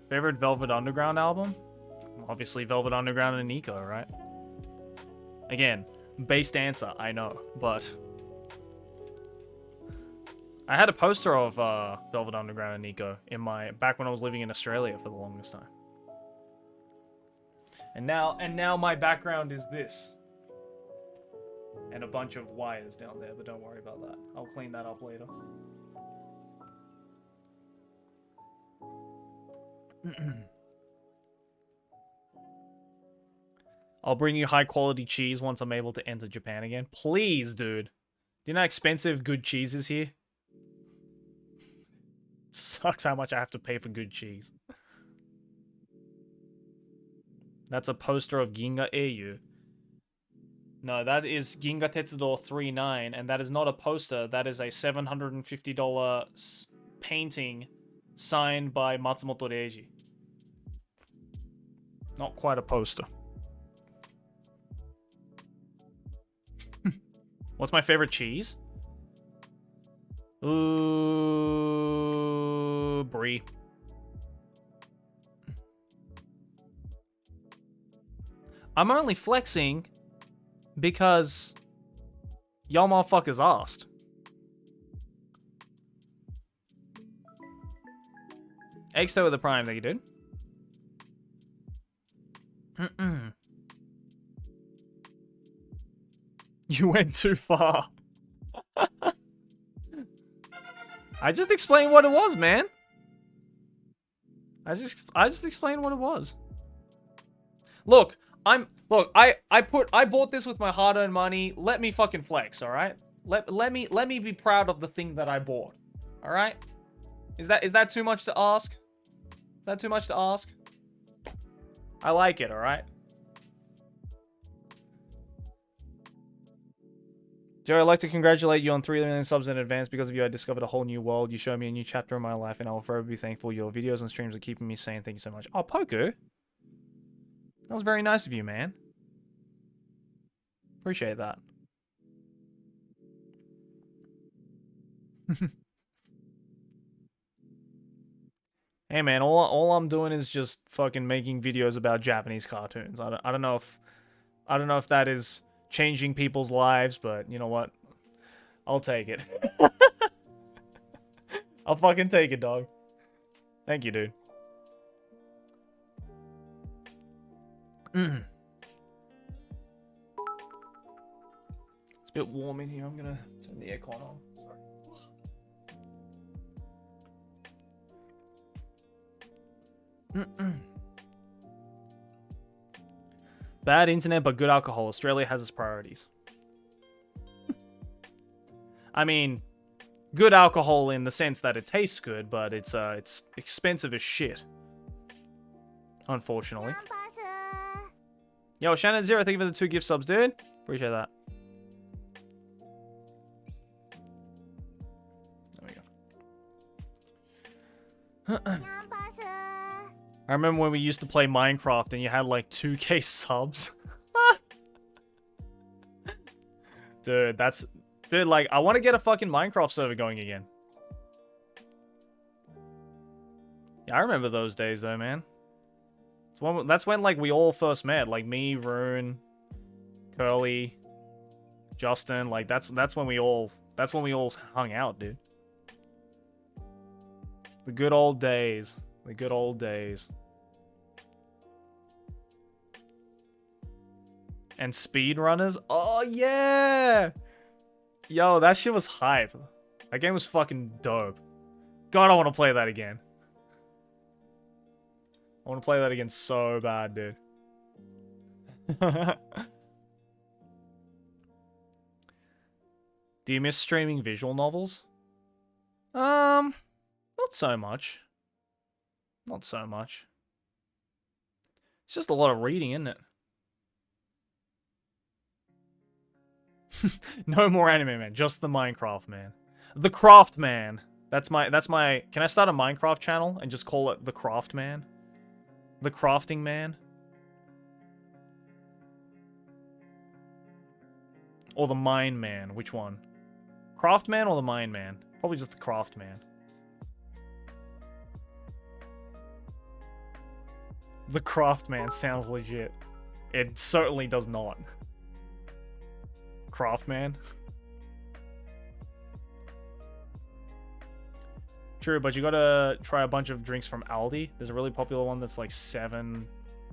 Favorite Velvet Underground album? Obviously Velvet Underground and Nico, right? Again, based answer, I know, but I had a poster of Velvet Underground and Nico in back when I was living in Australia for the longest time. And now my background is this. And a bunch of wires down there, but don't worry about that. I'll clean that up later. I'll bring you high quality cheese once I'm able to enter Japan again. Please, dude. Do you know how expensive good cheese is here? Sucks how much I have to pay for good cheese. That's a poster of Ginga Eiyu. No, that is Ginga Tetsudo 39, and that is not a poster. That is a $750 painting signed by Matsumoto Reiji. Not quite a poster. What's my favorite cheese? Ooh, brie. I'm only flexing because y'all motherfuckers asked. Egg with the prime, thank you, dude. You went too far. I just explained what it was, man. I just explained what it was. Look, I bought this with my hard-earned money. Let me fucking flex, all right? Let me be proud of the thing that I bought. All right? Is that too much to ask? Is that too much to ask? I like it, all right? Joe, I'd like to congratulate you on 3 million subs in advance. Because of you, I discovered a whole new world. You showed me a new chapter in my life, and I will forever be thankful. Your videos and streams are keeping me sane. Thank you so much. Oh, Poku. That was very nice of you, man. Appreciate that. Hey, man, all I'm doing is just fucking making videos about Japanese cartoons. I don't know if that is changing people's lives, but you know what? I'll take it. I'll fucking take it, dog. Thank you, dude. It's a bit warm in here. I'm gonna turn the aircon on. Sorry. Bad internet, but good alcohol. Australia has its priorities. I mean, good alcohol in the sense that it tastes good, but it's expensive as shit. Unfortunately. Yo, Shannon Zero, thank you for the 2 gift subs, dude. Appreciate that. There we go. I remember when we used to play Minecraft and you had like 2K subs. Dude, that's... Dude, like, I want to get a fucking Minecraft server going again. Yeah, I remember those days though, man. That's when like we all first met. Like me, Rune, Curly, Justin. Like that's when we all hung out, dude. The good old days. The good old days. And speedrunners? Oh, yeah! Yo, that shit was hype. That game was fucking dope. God, I want to play that again. I want to play that again so bad, dude. Do you miss streaming visual novels? Not so much. Not so much. It's just a lot of reading, isn't it? No more anime, man. Just the Minecraft, man. The Craft Man. That's my... Can I start a Minecraft channel and just call it The Craft Man? The Crafting Man? Or the Mine Man? Which one? Craft Man or the Mine Man? Probably just the Craft Man. The Craft Man sounds legit. It certainly does not. Craft Man. True, but you gotta try a bunch of drinks from Aldi. There's a really popular one that's like $7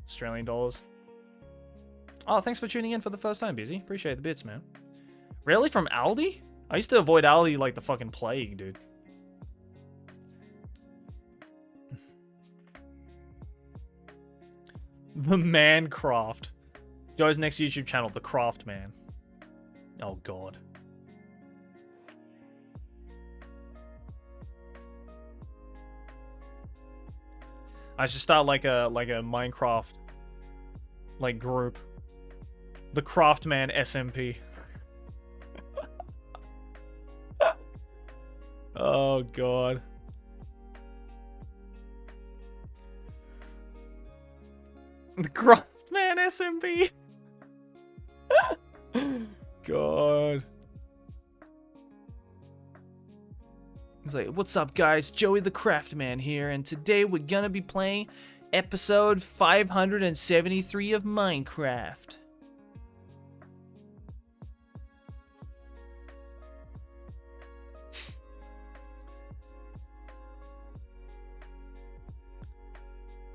Australian. Oh, thanks for tuning in for the first time, Busy. Appreciate the bits, man. Really? From Aldi? I used to avoid Aldi like the fucking plague, dude. The Mancraft. Joe's next YouTube channel, The Craft Man. Oh, God. I should start like a Minecraft like group. The Craftman SMP. Oh God. The Craftman SMP. God. He's like, what's up guys, Joey the Craftman here, and today we're gonna be playing episode 573 of Minecraft.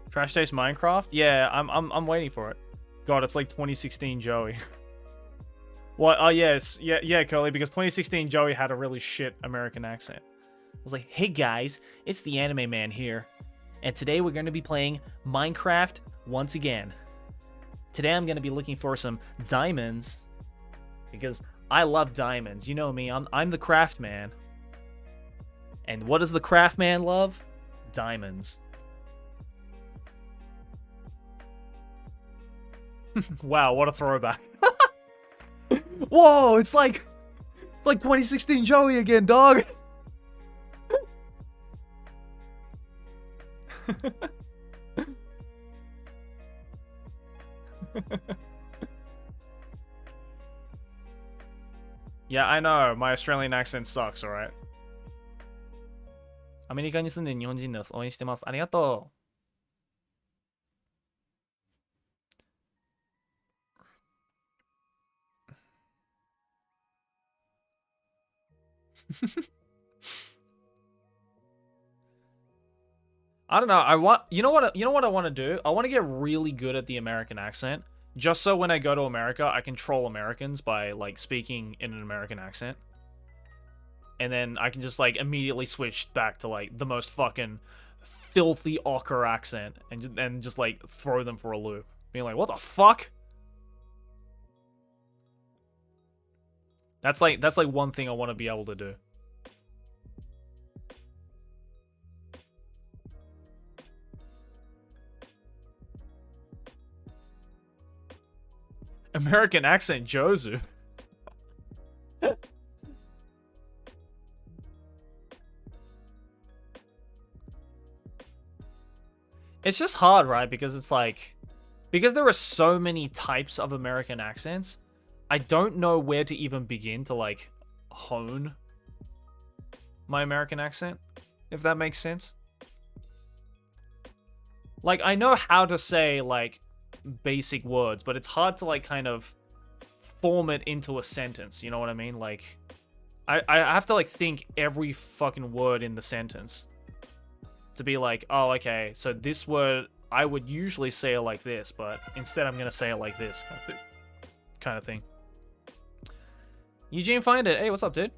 Trash Taste Minecraft? Yeah, I'm waiting for it. God, it's like 2016 Joey. What? Oh yes, yeah, Curly, because 2016 Joey had a really shit American accent. I was like, hey guys, it's the Anime Man here, and today we're going to be playing Minecraft once again. Today I'm going to be looking for some diamonds, because I love diamonds. You know me, I'm the craft man. And what does the craft man love? Diamonds. Wow, what a throwback. Whoa, it's like 2016 Joey again, dog. Yeah, I know. My Australian accent sucks, alright? アメリカに住んでる日本人です。応援してます。ありがとう。I don't know. You know what I want to do? I want to get really good at the American accent, just so when I go to America, I can troll Americans by like speaking in an American accent. And then I can just like immediately switch back to like the most fucking filthy ochre accent and just like throw them for a loop. Being like, "What the fuck?" That's like one thing I want to be able to do. American accent Joseph. It's just hard, right? Because it's like, because there are so many types of American accents, I don't know where to even begin to like hone my American accent, if that makes sense. Like, I know how to say like basic words, but it's hard to like kind of form it into a sentence, you know what I mean? Like, I have to like think every fucking word in the sentence to be like, oh, okay, so this word, I would usually say it like this, but instead I'm gonna say it like this, kind of thing. Eugene Find It, hey, what's up, dude?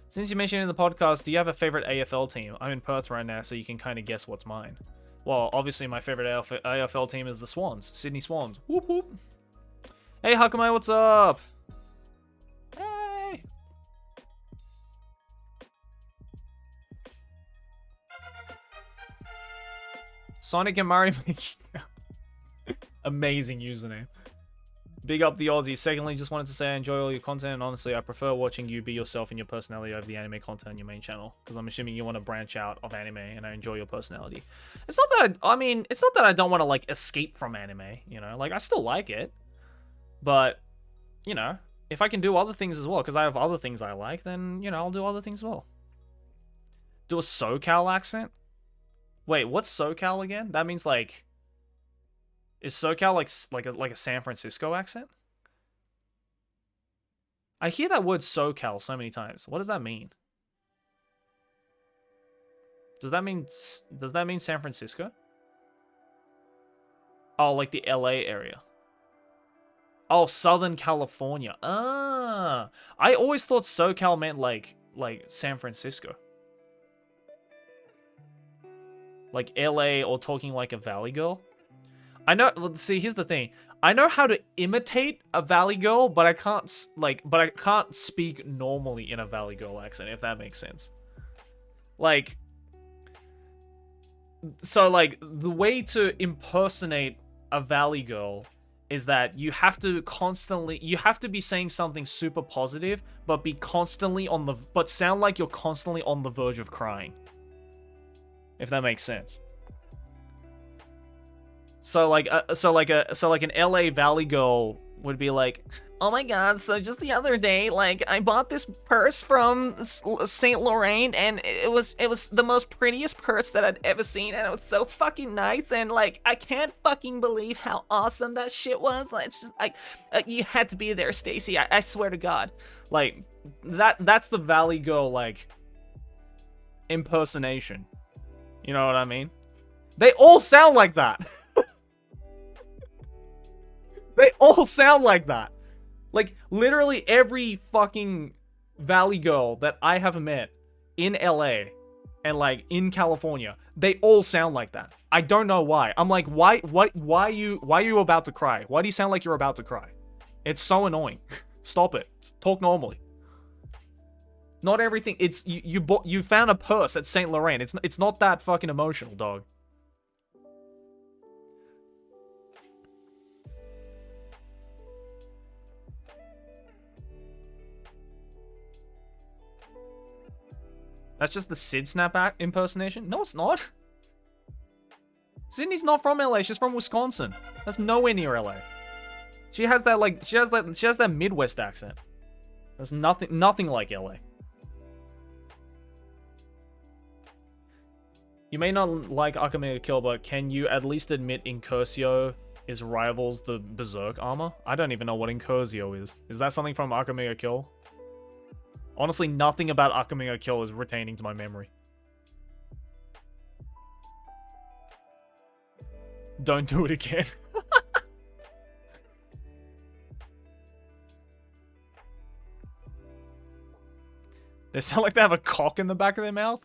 Since you mentioned it in the podcast, do you have a favorite AFL team? I'm in Perth right now, so you can kind of guess what's mine. Well, obviously my favorite AFL team is the Swans, Sydney Swans. Whoop whoop. Hey, Huckamai, what's up? Hey. Sonic and Mario amazing username. Big up the Aussie. Secondly, just wanted to say I enjoy all your content, and honestly, I prefer watching you be yourself and your personality over the anime content on your main channel, because I'm assuming you want to branch out of anime, and I enjoy your personality. It's not that I mean, it's not that I don't want to like escape from anime, you know, like I still like it, but you know, if I can do other things as well, because I have other things I like, then you know, I'll do other things as well. Do a SoCal accent? Wait, what's SoCal again? That means like, is SoCal like a San Francisco accent? I hear that word SoCal so many times. What does that mean? Does that mean San Francisco? Oh, like the LA area. Oh, Southern California. Ah, I always thought SoCal meant like San Francisco. Like LA, or talking like a Valley girl. I know, see, here's the thing. I know how to imitate a Valley girl, but I can't speak normally in a Valley girl accent, if that makes sense. Like, so like, the way to impersonate a Valley girl is that you have to be saying something super positive, but sound like you're constantly on the verge of crying. If that makes sense. So like an LA Valley girl would be like, oh my god, so just the other day, like, I bought this purse from Saint Laurent, and it was the most prettiest purse that I'd ever seen, and it was so fucking nice, and like, I can't fucking believe how awesome that shit was. Like, it's just like, you had to be there, Stacy. I swear to God. Like, that's the Valley girl like impersonation. You know what I mean? They all sound like that. They all sound like that. Like, literally every fucking Valley girl that I have met in LA and like in California, they all sound like that. I don't know why. I'm like, why are you about to cry? Why do you sound like you're about to cry? It's so annoying. Stop it. Talk normally. Not everything. It's you found a purse at Saint Laurent. It's not that fucking emotional, dog. That's just the Sid Snap impersonation? No, it's not. Sydney's not from LA. She's from Wisconsin. That's nowhere near LA. She has that Midwest accent. That's nothing like LA. You may not like Akame ga Kill, but can you at least admit Incursio is rivals the Berserk armor? I don't even know what Incursio is. Is that something from Akame ga Kill? Honestly, nothing about Akame ga Kill is retaining to my memory. Don't do it again. They sound like they have a cock in the back of their mouth?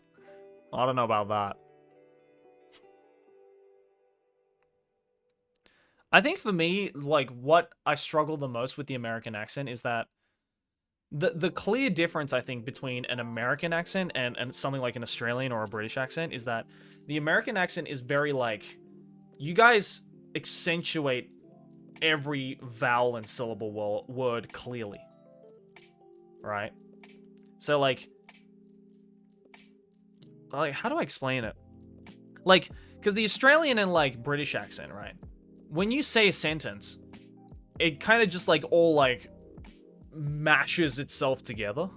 I don't know about that. I think for me, like, what I struggle the most with the American accent is that the clear difference, I think, between an American accent and something like an Australian or a British accent is that the American accent is very, like, you guys accentuate every vowel and syllable word clearly. Right? So, like, how do I explain it? Like, because the Australian and, like, British accent, right? When you say a sentence, it kind of just, like, all, like, mashes itself together.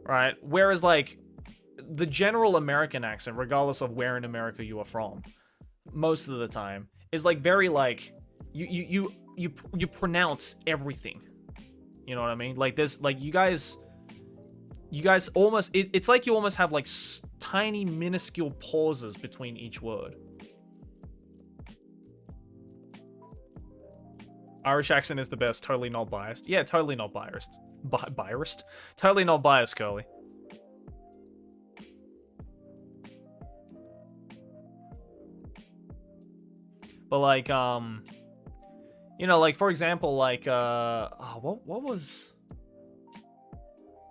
Right? Whereas, like, the general American accent, regardless of where in America you are from, most of the time, is, like, very, like, you pronounce everything. You know what I mean? Like, there's, like, you guys almost, it's like you almost have, like, tiny, minuscule pauses between each word. Irish accent is the best, totally not biased. Yeah, totally not biased. Biased? Totally not biased, Curly. But, like, you know, like, for example, like, what was...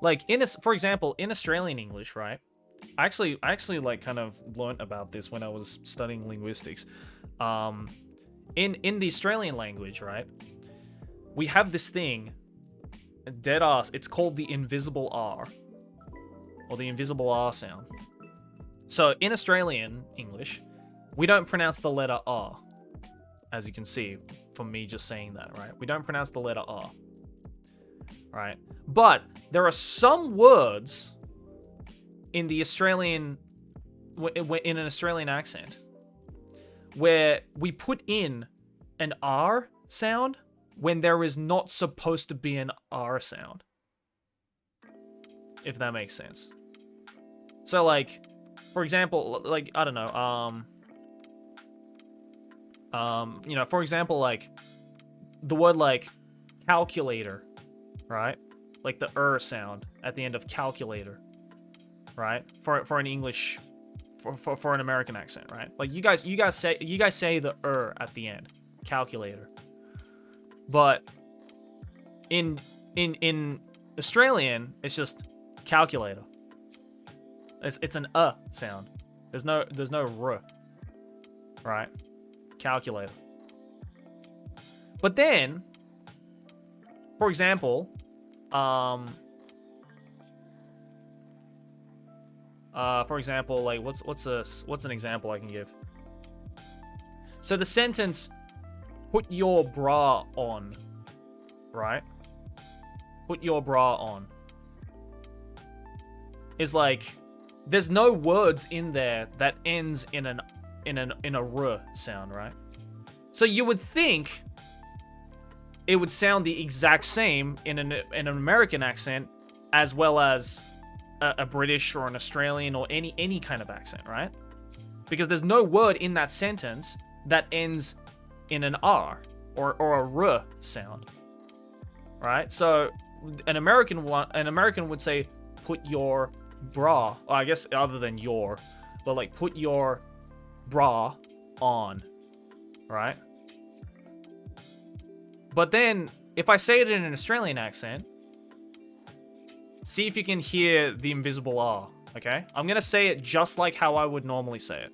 Like, for example, in Australian English, right? I actually, like, kind of learnt about this when I was studying linguistics. In the Australian language, right? We have this thing, dead ass, it's called the invisible R. Or the invisible R sound. So, in Australian English, we don't pronounce the letter R. As you can see from me just saying that, right? We don't pronounce the letter R. Right? But there are some words in the Australian, in an Australian accent, where we put in an R sound when there is not supposed to be an R sound. If that makes sense. So, like, for example, like, I don't know, you know, for example, like, the word, like, calculator, right? Like the sound at the end of calculator, right? For an English, for an American accent, right? Like, you guys say the at the end, calculator. But in Australian, it's just calculator. It's an sound. There's no r, right? Calculator. But then, for example, like, what's an example I can give? So the sentence, put your bra on, right? Put your bra on. Is like, there's no words in there that ends in a r sound, right? So you would think it would sound the exact same in an American accent as well as a British or an Australian or any kind of accent, right? Because there's no word in that sentence that ends in an R or a r sound, right? So an American would say, put your bra, or I guess other than your, but like, put your bra on, right? But then, if I say it in an Australian accent, see if you can hear the invisible R, okay? I'm gonna say it just like how I would normally say it.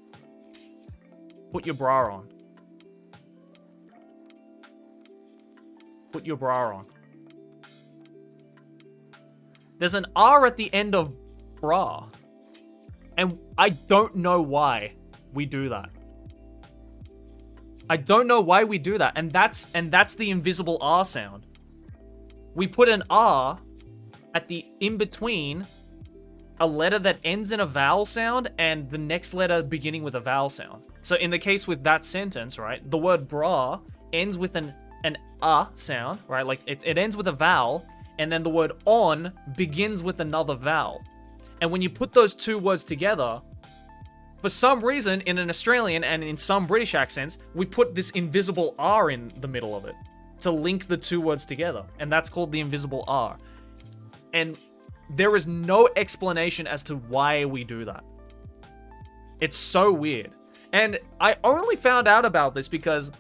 Put your bra on. Put your bra on. There's an R at the end of bra. And I don't know why we do that. I don't know why we do that. And that's the invisible R sound. We put an R at the in between a letter that ends in a vowel sound and the next letter beginning with a vowel sound. So in the case with that sentence, right, the word bra ends with an sound, right? Like it ends with a vowel, and then the word on begins with another vowel. And when you put those two words together, for some reason, in an Australian and in some British accents, we put this invisible R in the middle of it to link the two words together. And that's called the invisible R. And there is no explanation as to why we do that. It's so weird. And I only found out about this because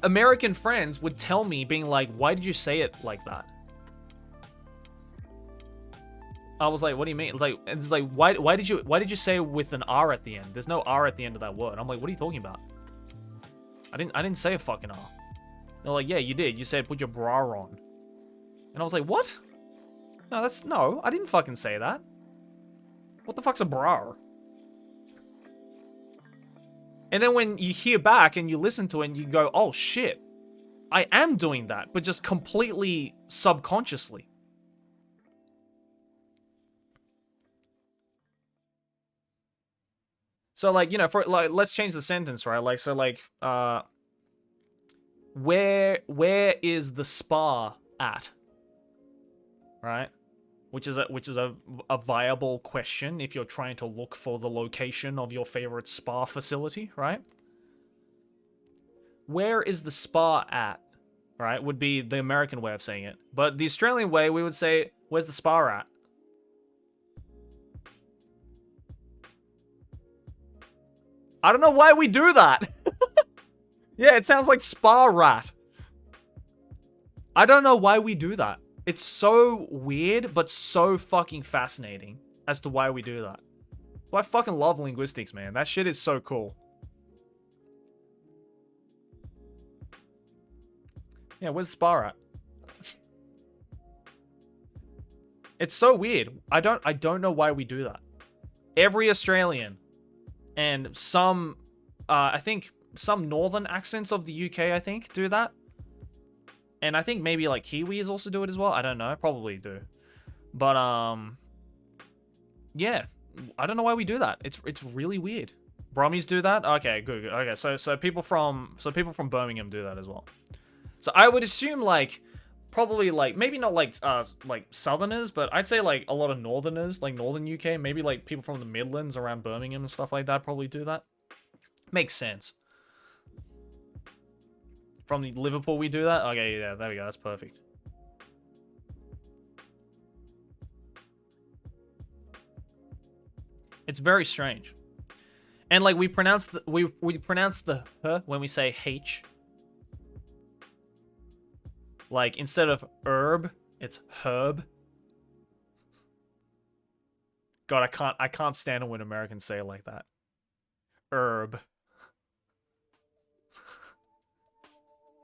American friends would tell me, being like, why did you say it like that? I was like, what do you mean? It's like, why did you say with an R at the end? There's no R at the end of that word. I'm like, what are you talking about? I didn't say a fucking R. They're like, yeah, you did. You said put your bra on. And I was like, what? No, I didn't fucking say that. What the fuck's a bra? And then when you hear back and you listen to it and you go, oh shit, I am doing that, but just completely subconsciously. So like, you know, for like, let's change the sentence, right? Like, so like, where is the spa at? Right? Which is a viable question if you're trying to look for the location of your favorite spa facility, right? Where is the spa at? Right? Would be the American way of saying it. But the Australian way, we would say, where's the spa at? I don't know why we do that. Yeah, it sounds like spa rat. I don't know why we do that. It's so weird, but so fucking fascinating as to why we do that. Well, I fucking love linguistics, man. That shit is so cool. Yeah, where's spa at? It's so weird. I don't know why we do that. Every Australian and some, I think some northern accents of the UK, I think, do that. And I think maybe like Kiwis also do it as well. I don't know. Probably do. But yeah, I don't know why we do that. It's really weird. Brummies do that. Okay, good. Okay, so people from Birmingham do that as well. So I would assume like probably like maybe not like Southerners, but I'd say like a lot of Northerners, like Northern UK, maybe like people from the Midlands around Birmingham and stuff like that probably do that. Makes sense. From Liverpool, we do that? Okay, yeah, there we go. That's perfect. It's very strange. And like we pronounce the we pronounce the h when we say H. Like instead of herb, it's herb. God, I can't stand it when Americans say it like that. Herb.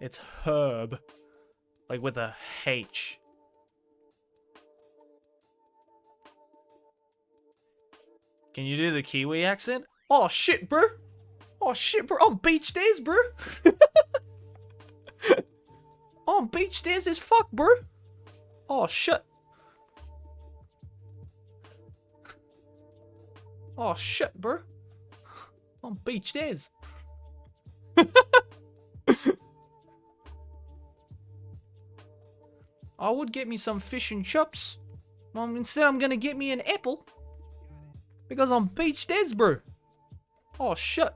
It's herb. Like with a H. Can you do the Kiwi accent? Oh shit, bro. Oh shit, bro. On beach days, bro. On beach days as fuck, bro. Oh shit. Oh shit, bro. On beach days. I would get me some fish and chips. Instead, I'm gonna get me an apple. Because I'm beach days, bro. Oh, shit.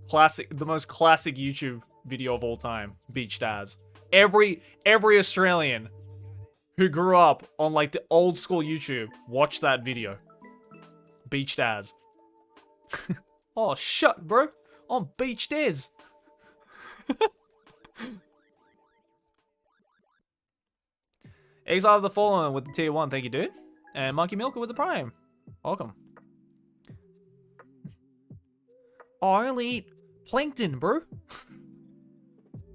Classic, the most classic YouTube video of all time. Beach Daz. Every Australian who grew up on like the old school YouTube watched that video. Beach Daz. Oh, shit, bro. On beach days. Exile of the Fallen with the tier 1, thank you, dude. And Monkey Milker with the Prime. Welcome. Oh, I only eat plankton, bro.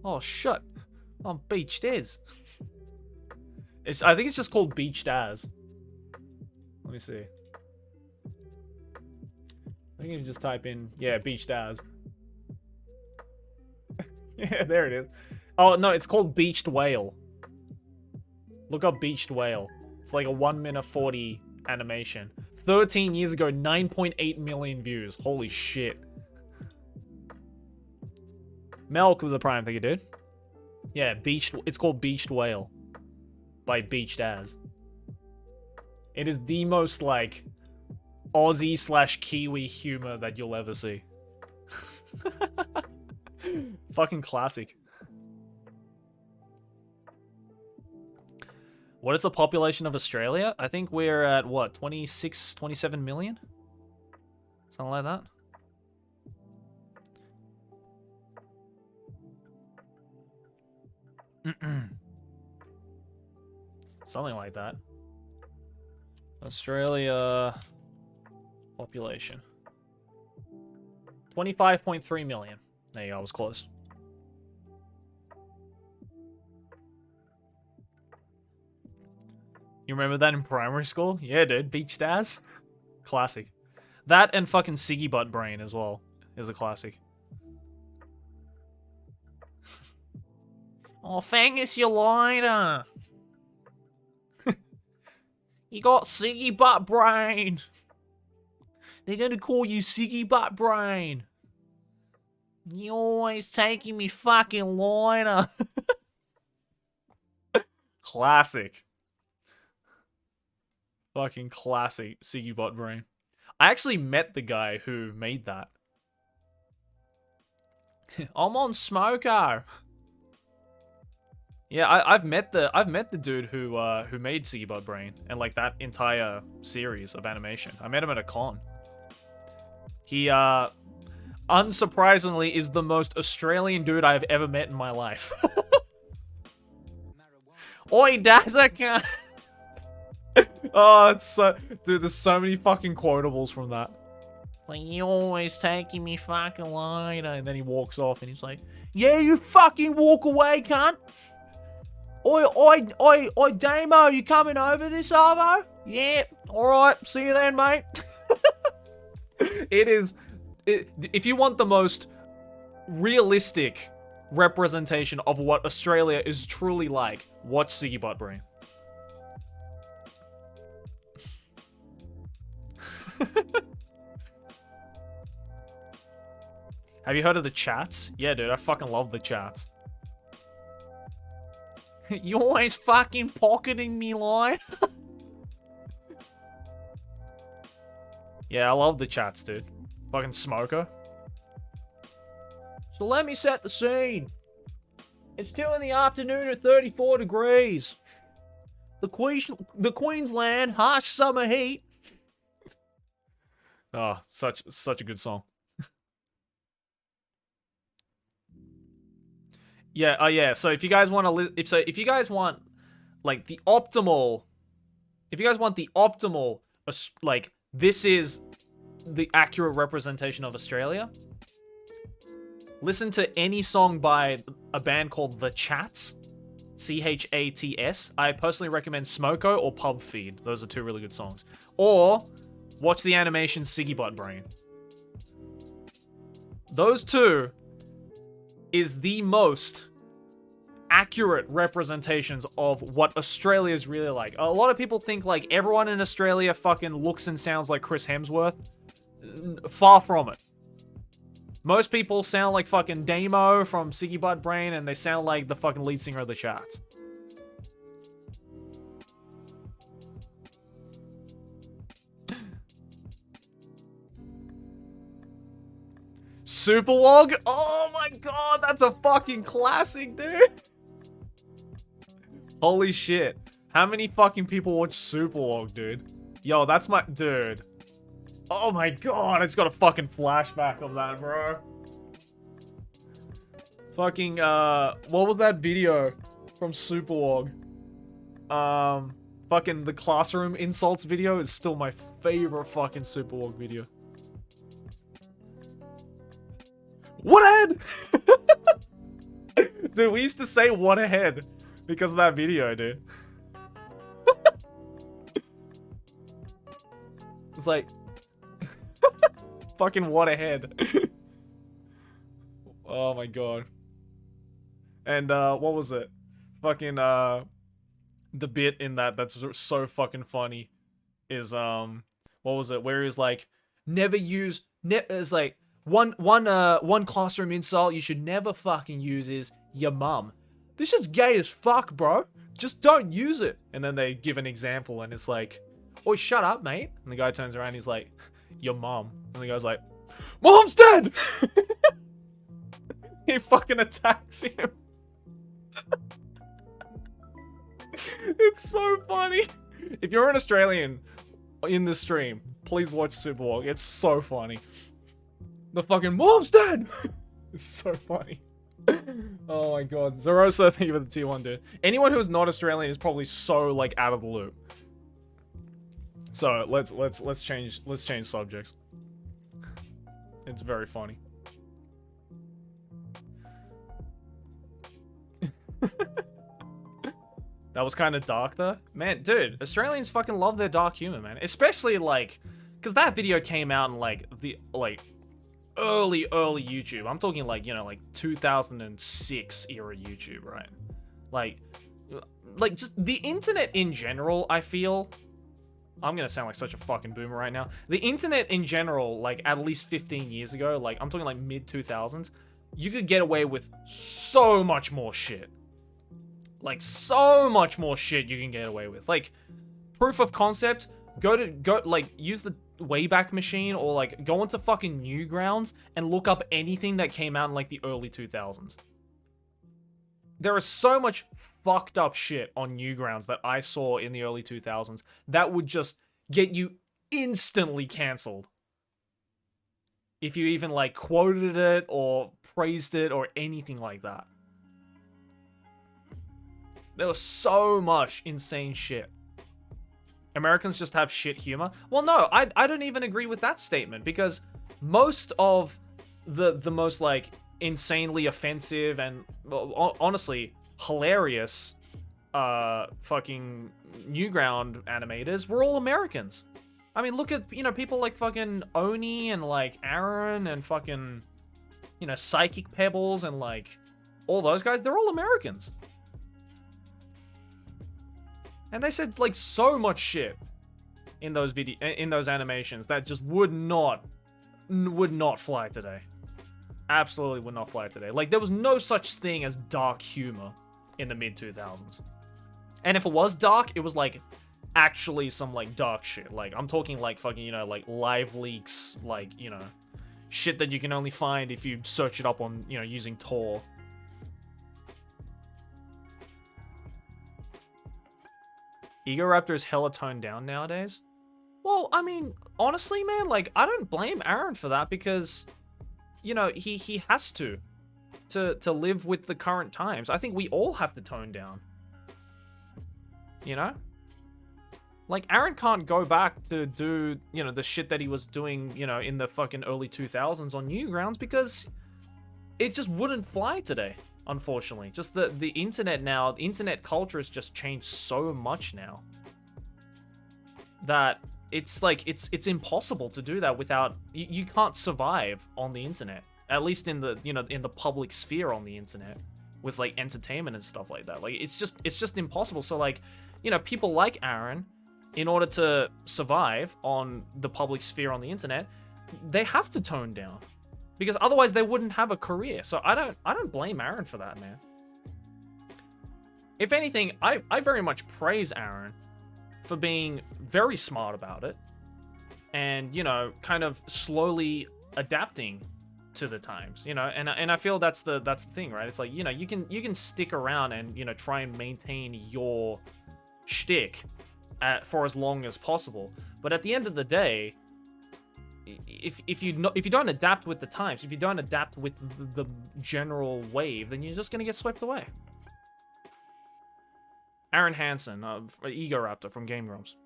Oh, shit. On beach days. I think it's just called Beach Daz. Let me see. I think you can just type in, yeah, Beach Daz. Yeah, there it is. Oh, no, it's called Beached Whale. Look up Beached Whale. It's like a 1 minute 40 animation. 13 years ago, 9.8 million views. Holy shit. Milk with the Prime, thank you, dude. Yeah, it's called Beached Whale. By Beach Daz. It is the most, like, Aussie/Kiwi humor that you'll ever see. Fucking classic. What is the population of Australia? I think we're at, what, 26, 27 million? Something like that. Something like that. Australia population. 25.3 million. There you go, I was close. You remember that in primary school? Yeah, dude. Beach Daz. Classic. That and fucking Siggy Butt Brain as well is a classic. Oh, Fangus, you lighter. You got Siggy Butt Brain. They're gonna call you Siggy Butt Brain. You always taking me fucking lighter. Classic. Fucking classic Siggy Butt Brain. I actually met the guy who made that. I'm on Smoko. Yeah, I've met the dude who made Siggy Butt Brain and like that entire series of animation. I met him at a con. He unsurprisingly is the most Australian dude I've ever met in my life. Oi, Dazza. Oh, it's so... Dude, there's so many fucking quotables from that. It's like, you always taking me fucking lighter. And then he walks off and he's like, yeah, you fucking walk away, cunt. Oi, Damo, you coming over this, Arvo? Yeah, alright, see you then, mate. If you want the most realistic representation of what Australia is truly like, watch Siggy Butt Brain. Have you heard of the chats? Yeah, dude, I fucking love the chats. You always fucking pocketing me, line. Yeah, I love the chats, dude. Fucking smoker. So let me set the scene. It's 2 in the afternoon at 34 degrees. The Queensland harsh summer heat. Oh, such a good song. Yeah, yeah. So if you guys want to, if you guys want like the optimal, like this is the accurate representation of Australia. Listen to any song by a band called The Chats, CHATS. I personally recommend Smoko or Pub Feed. Those are 2 really good songs. Or watch the animation Siggy Butt Brain. Those 2 is the most accurate representations of what Australia is really like. A lot of people think like everyone in Australia fucking looks and sounds like Chris Hemsworth. Far from it. Most people sound like fucking Damo from Siggy Butt Brain, and they sound like the fucking lead singer of the Chats. Superwog? Oh my god, that's a fucking classic, dude. Holy shit. How many fucking people watch Superwog, dude? Yo, that's my... Dude. Oh my god, I just got a fucking flashback of that, bro. Fucking, what was that video from Superwog? Fucking the classroom insults video is still my favorite fucking Superwog video. What ahead? Dude, we used to say what ahead because of that video, dude. It's like fucking what ahead. Oh my god. And what was it? Fucking the bit in that's so fucking funny is what was it? Where he's like, never use is like one classroom insult you should never fucking use is your mum. This shit's gay as fuck, bro. Just don't use it. And then they give an example and it's like, oh, shut up, mate. And the guy turns around and he's like, your mom. And the guy's like, Mom's dead! He fucking attacks him. It's so funny. If you're an Australian in the stream, please watch Superwog. It's so funny. The fucking Mom's dead! It's so funny. Oh my god. Zerosa, thank you for the tier 1, dude. Anyone who is not Australian is probably so like out of the loop. So let's change subjects. It's very funny. That was kind of dark though. Man, dude, Australians fucking love their dark humor, man. Especially like, cause that video came out in like the early YouTube. I'm talking like, you know, like 2006 era YouTube, right? Like just the internet in general, I feel. I'm gonna sound like such a fucking boomer right now. The internet in general, like at least 15 years ago, like I'm talking like mid 2000s, you could get away with so much more shit. Like so much more shit you can get away with. Like proof of concept, use the Wayback Machine or like go into fucking Newgrounds and look up anything that came out in like the early 2000s. There is so much fucked up shit on Newgrounds that I saw in the early 2000s that would just get you instantly cancelled. If you even like quoted it or praised it or anything like that. There was so much insane shit. Americans just have shit humor. Well, no, I don't even agree with that statement because most of the most like insanely offensive and honestly hilarious fucking Newground animators were all Americans. I mean, look at, you know, people like fucking Oni and like Aaron and fucking, you know, Psychic Pebbles and like all those guys. They're all Americans. And they said like so much shit in those animations that just would not fly today. Absolutely would not fly today. Like there was no such thing as dark humor in the mid 2000s. And if it was dark, it was like actually some like dark shit. Like I'm talking like fucking, you know, like live leaks, like, you know, shit that you can only find if you search it up on, you know, using Tor. Egoraptor is hella toned down nowadays. Well, I mean, honestly, man, like, I don't blame Aaron for that because, you know, he has to live with the current times. I think we all have to tone down. You know? Like, Aaron can't go back to do, you know, the shit that he was doing, you know, in the fucking early 2000s on Newgrounds because it just wouldn't fly today. Unfortunately, just the internet now, the internet culture has just changed so much now that it's like it's impossible to do that without you can't survive on the internet, at least in the, you know, in the public sphere on the internet with like entertainment and stuff like that. Like it's just impossible. So like, you know, people like Aaron, in order to survive on the public sphere on the internet, they have to tone down. Because otherwise they wouldn't have a career. So I don't blame Aaron for that, man. If anything, I very much praise Aaron for being very smart about it. And, you know, kind of slowly adapting to the times, you know, and I feel that's the thing, right? It's like, you know, you can stick around and, you know, try and maintain your shtick for as long as possible. But at the end of the day, if you don't adapt with the times, if you don't adapt with the general wave, then you're just gonna get swept away. Aaron Hansen of Egoraptor from Game Grumps.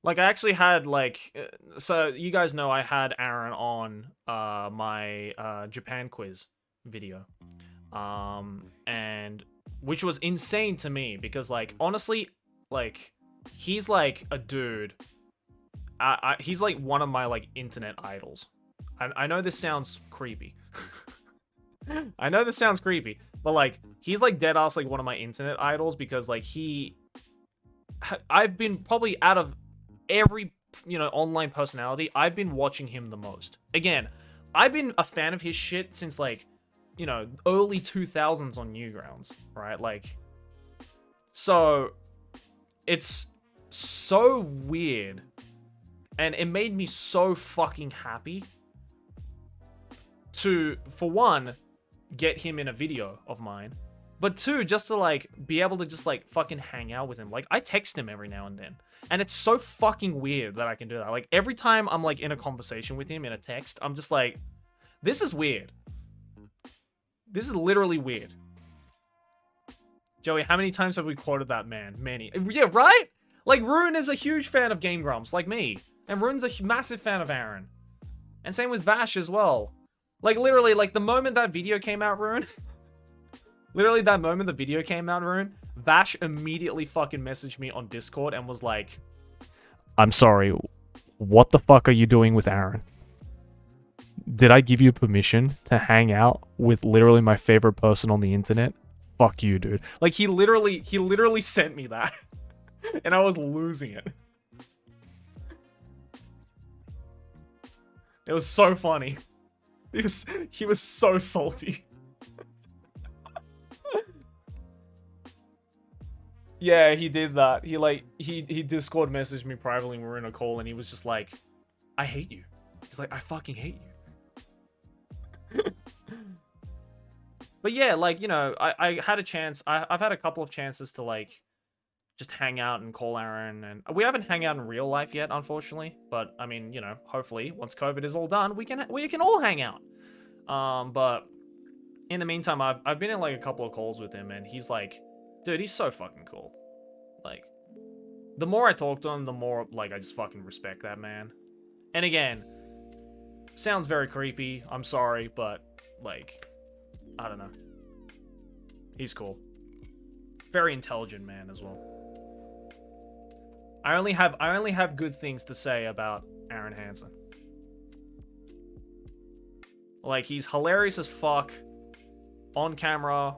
Like I actually had like, so you guys know I had Aaron on my Japan quiz video, and which was insane to me because like honestly, like. He's like a dude. He's like one of my like internet idols. I know this sounds creepy. I know this sounds creepy, but like he's like dead ass like one of my internet idols because like I've been probably out of every, you know, online personality, I've been watching him the most. Again, I've been a fan of his shit since like, you know, early 2000s on Newgrounds, right? Like, so it's so weird and it made me so fucking happy to, for one, get him in a video of mine, but two, just to like be able to just like fucking hang out with him. Like I text him every now and then and it's so fucking weird that I can do that. Like every time I'm like in a conversation with him in a text, I'm just like, this is weird. This is literally weird. Joey, how many times have we quoted that man? Many. Yeah, right? Like, Rune is a huge fan of Game Grumps, like me. And Rune's a massive fan of Aaron. And same with Vash as well. Like, literally, like, the moment that video came out, Rune... literally, that moment the video came out, Rune, Vash immediately fucking messaged me on Discord and was like, I'm sorry, what the fuck are you doing with Aaron? Did I give you permission to hang out with literally my favorite person on the internet? Fuck you, dude. Like, he literally sent me that. And I was losing it. It was so funny. He was so salty. Yeah, he did that. He Discord messaged me privately when we were in a call and he was just like, I hate you. He's like, I fucking hate you. But yeah, like, you know, I had a chance. I've had a couple of chances to, like, just hang out and call Aaron. And we haven't hung out in real life yet, unfortunately. But, I mean, you know, hopefully, once COVID is all done, we can all hang out. But in the meantime, I've been in, like, a couple of calls with him. And he's like, dude, he's so fucking cool. Like, the more I talk to him, the more, like, I just fucking respect that man. And again, sounds very creepy. I'm sorry, but, like... I don't know. He's cool. Very intelligent man as well. I only have good things to say about Aaron Hansen. Like, he's hilarious as fuck on camera,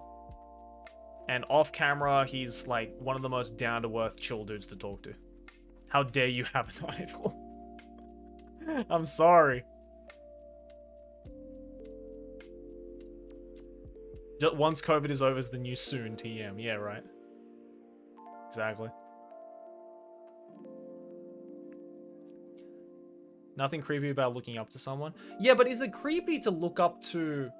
and off camera he's like one of the most down-to-earth chill dudes to talk to. How dare you have an idol? I'm sorry. Once COVID is over is the new soon TM. Yeah, right. Exactly. Nothing creepy about looking up to someone. Yeah, but is it creepy to look up to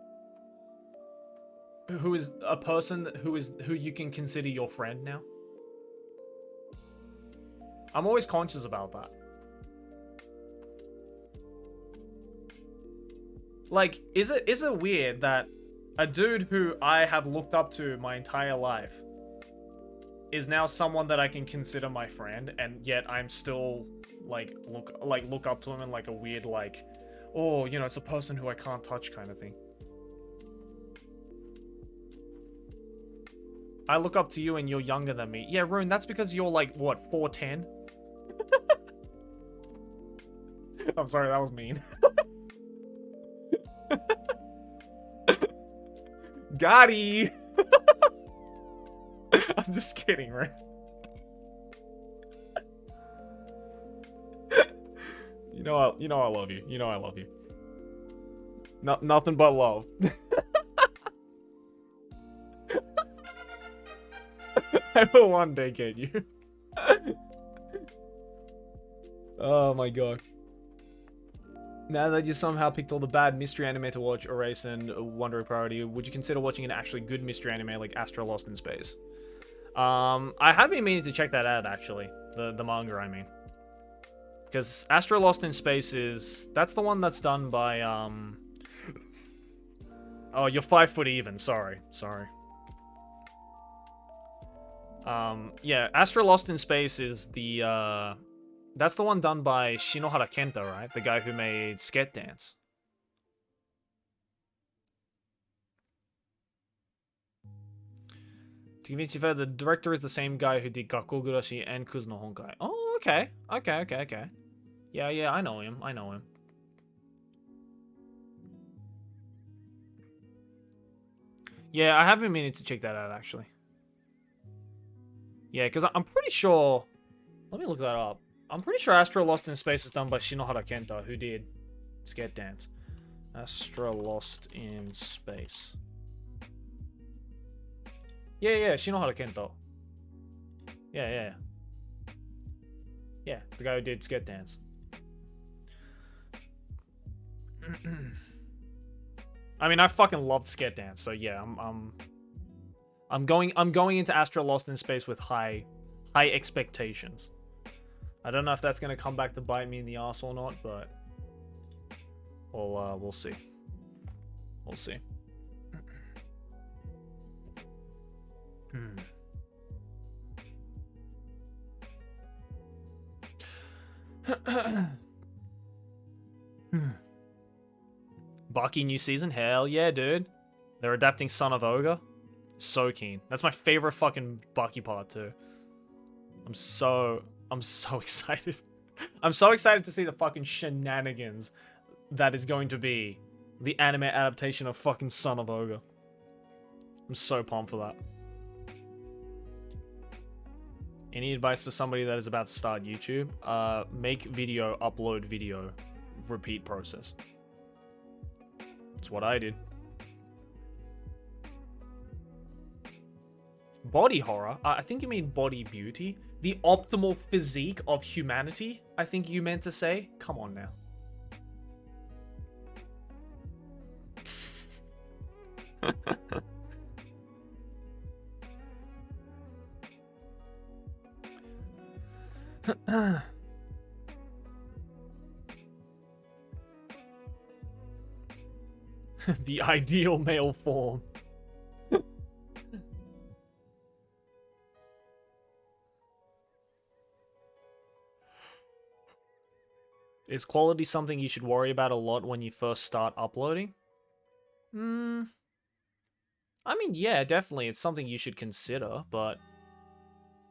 who is a person who you can consider your friend now? I'm always conscious about that. Like, is it weird that a dude who I have looked up to my entire life is now someone that I can consider my friend, and yet I'm still like look up to him in like a weird, like, oh, you know, it's a person who I can't touch kind of thing. I look up to you and you're younger than me. Yeah, Rune, that's because you're like, what, 4'10"? I'm sorry, that was mean. Gotti! I'm just kidding, right? You know I love you. You know I love you. Nothing but love. I will one day get you. Oh my god. Now that you somehow picked all the bad mystery anime to watch, Erase and Wonder a Priority, would you consider watching an actually good mystery anime like Astro Lost in Space? I have been meaning to check that out, actually. The manga, I mean. Because Astro Lost in Space that's the one that's done by, oh, you're 5 foot even, sorry. Yeah, Astro Lost in Space is the, that's the one done by Shinohara Kenta, right? The guy who made Skit Dance. To convince you further, the director is the same guy who did Gakkou and Kuzu no Honkai. Oh, okay. Okay. Yeah, I know him. Yeah, I have been meaning to check that out, actually. Yeah, because I'm pretty sure... Let me look that up. I'm pretty sure Astro Lost in Space is done by Shinohara Kenta, who did Skit Dance. Astro Lost in Space. Yeah, Shinohara Kenta. Yeah. Yeah, it's the guy who did Skit Dance. I mean, I fucking loved Skit Dance, so yeah, I'm going into Astro Lost in Space with high expectations. I don't know if that's gonna come back to bite me in the ass or not, but we'll see. We'll see. Bucky new season? Hell yeah, dude. They're adapting Son of Ogre. So keen. That's my favorite fucking Bucky part too. I'm so excited. I'm so excited to see the fucking shenanigans that is going to be the anime adaptation of fucking Son of Ogre. I'm so pumped for that. Any advice for somebody that is about to start YouTube? Make video, upload video, repeat process. That's what I did. Body horror? I think you mean body beauty. The optimal physique of humanity, I think you meant to say. Come on now. The ideal male form. Is quality something you should worry about a lot when you first start uploading? I mean, yeah, definitely. It's something you should consider, but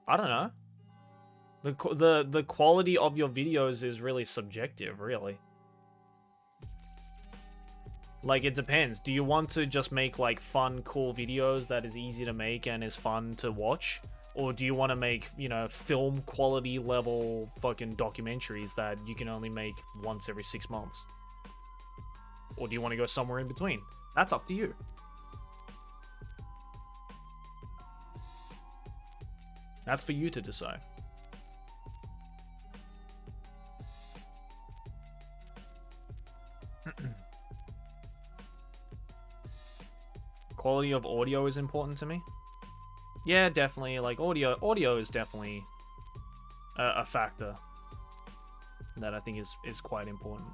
I don't know. The quality of your videos is really subjective, really. Like, it depends. Do you want to just make, like, fun, cool videos that is easy to make and is fun to watch? Or do you want to make, you know, film quality level fucking documentaries that you can only make once every 6 months? Or do you want to go somewhere in between? That's up to you. That's for you to decide. Quality of audio is important to me. Yeah, definitely. Like, audio is definitely a factor that I think is quite important.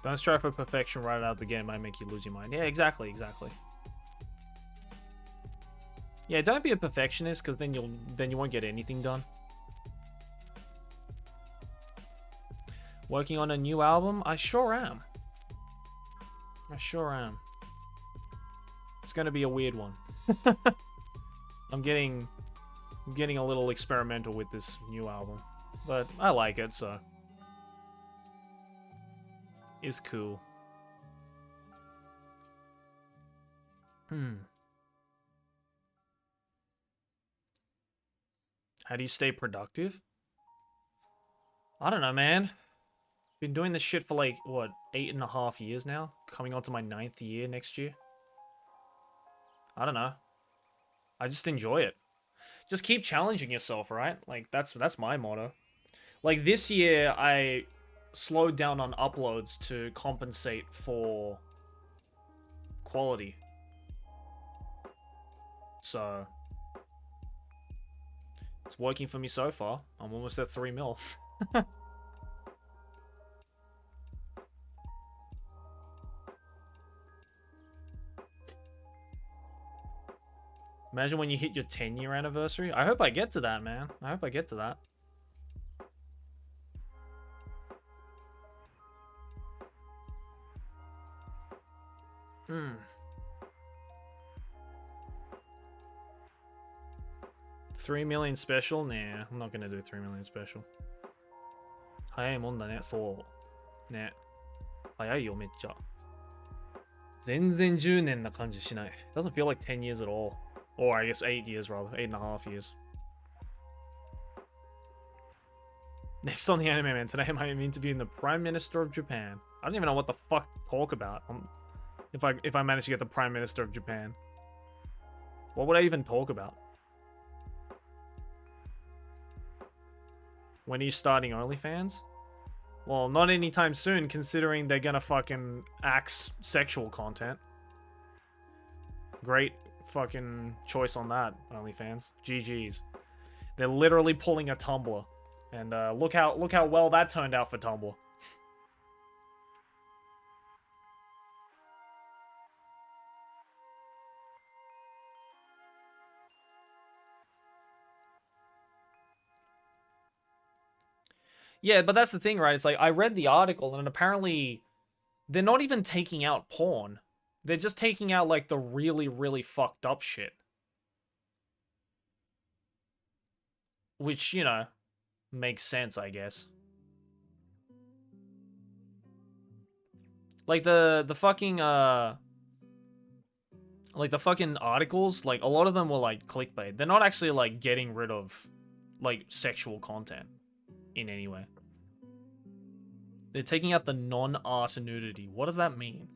Don't strive for perfection right out of the game. Might make you lose your mind. Yeah, exactly. Yeah, don't be a perfectionist, because then you won't get anything done. Working on a new album? I sure am. It's gonna be a weird one. I'm getting a little experimental with this new album, but I like it, so it's cool. How do you stay productive? I don't know, man. Been doing this shit for like, what, 8.5 years now? Coming on to my 9th year next year. I don't know. I just enjoy it. Just keep challenging yourself, right? Like, that's my motto. Like, this year, I slowed down on uploads to compensate for quality. So, it's working for me so far. I'm almost at 3 mil. Imagine when you hit your 10-year anniversary. I hope I get to that, man. I hope I get to that. Hmm. 3 million special? Nah, I'm not gonna do 3 million special. 早いもんだね、そうね。早いよ、めっちゃ。全然10年な感じしない。Doesn't feel like 10 years at all. Or I guess 8 years rather. 8.5 years. Next on the anime man, today I'm interviewing the Prime Minister of Japan. I don't even know what the fuck to talk about. If I manage to get the Prime Minister of Japan. What would I even talk about? When are you starting OnlyFans? Well, not anytime soon, considering they're gonna fucking axe sexual content. Great fucking choice on that, OnlyFans. GG's. They're literally pulling a Tumblr And look how well that turned out for Tumblr. Yeah, but that's the thing, right? It's like I read the article and apparently they're not even taking out porn. They're just taking out like the really, really fucked up shit. Which, you know, makes sense, I guess. Like the fucking like the fucking articles, like a lot of them were like clickbait. They're not actually like getting rid of like sexual content in any way. They're taking out the non-art nudity. What does that mean?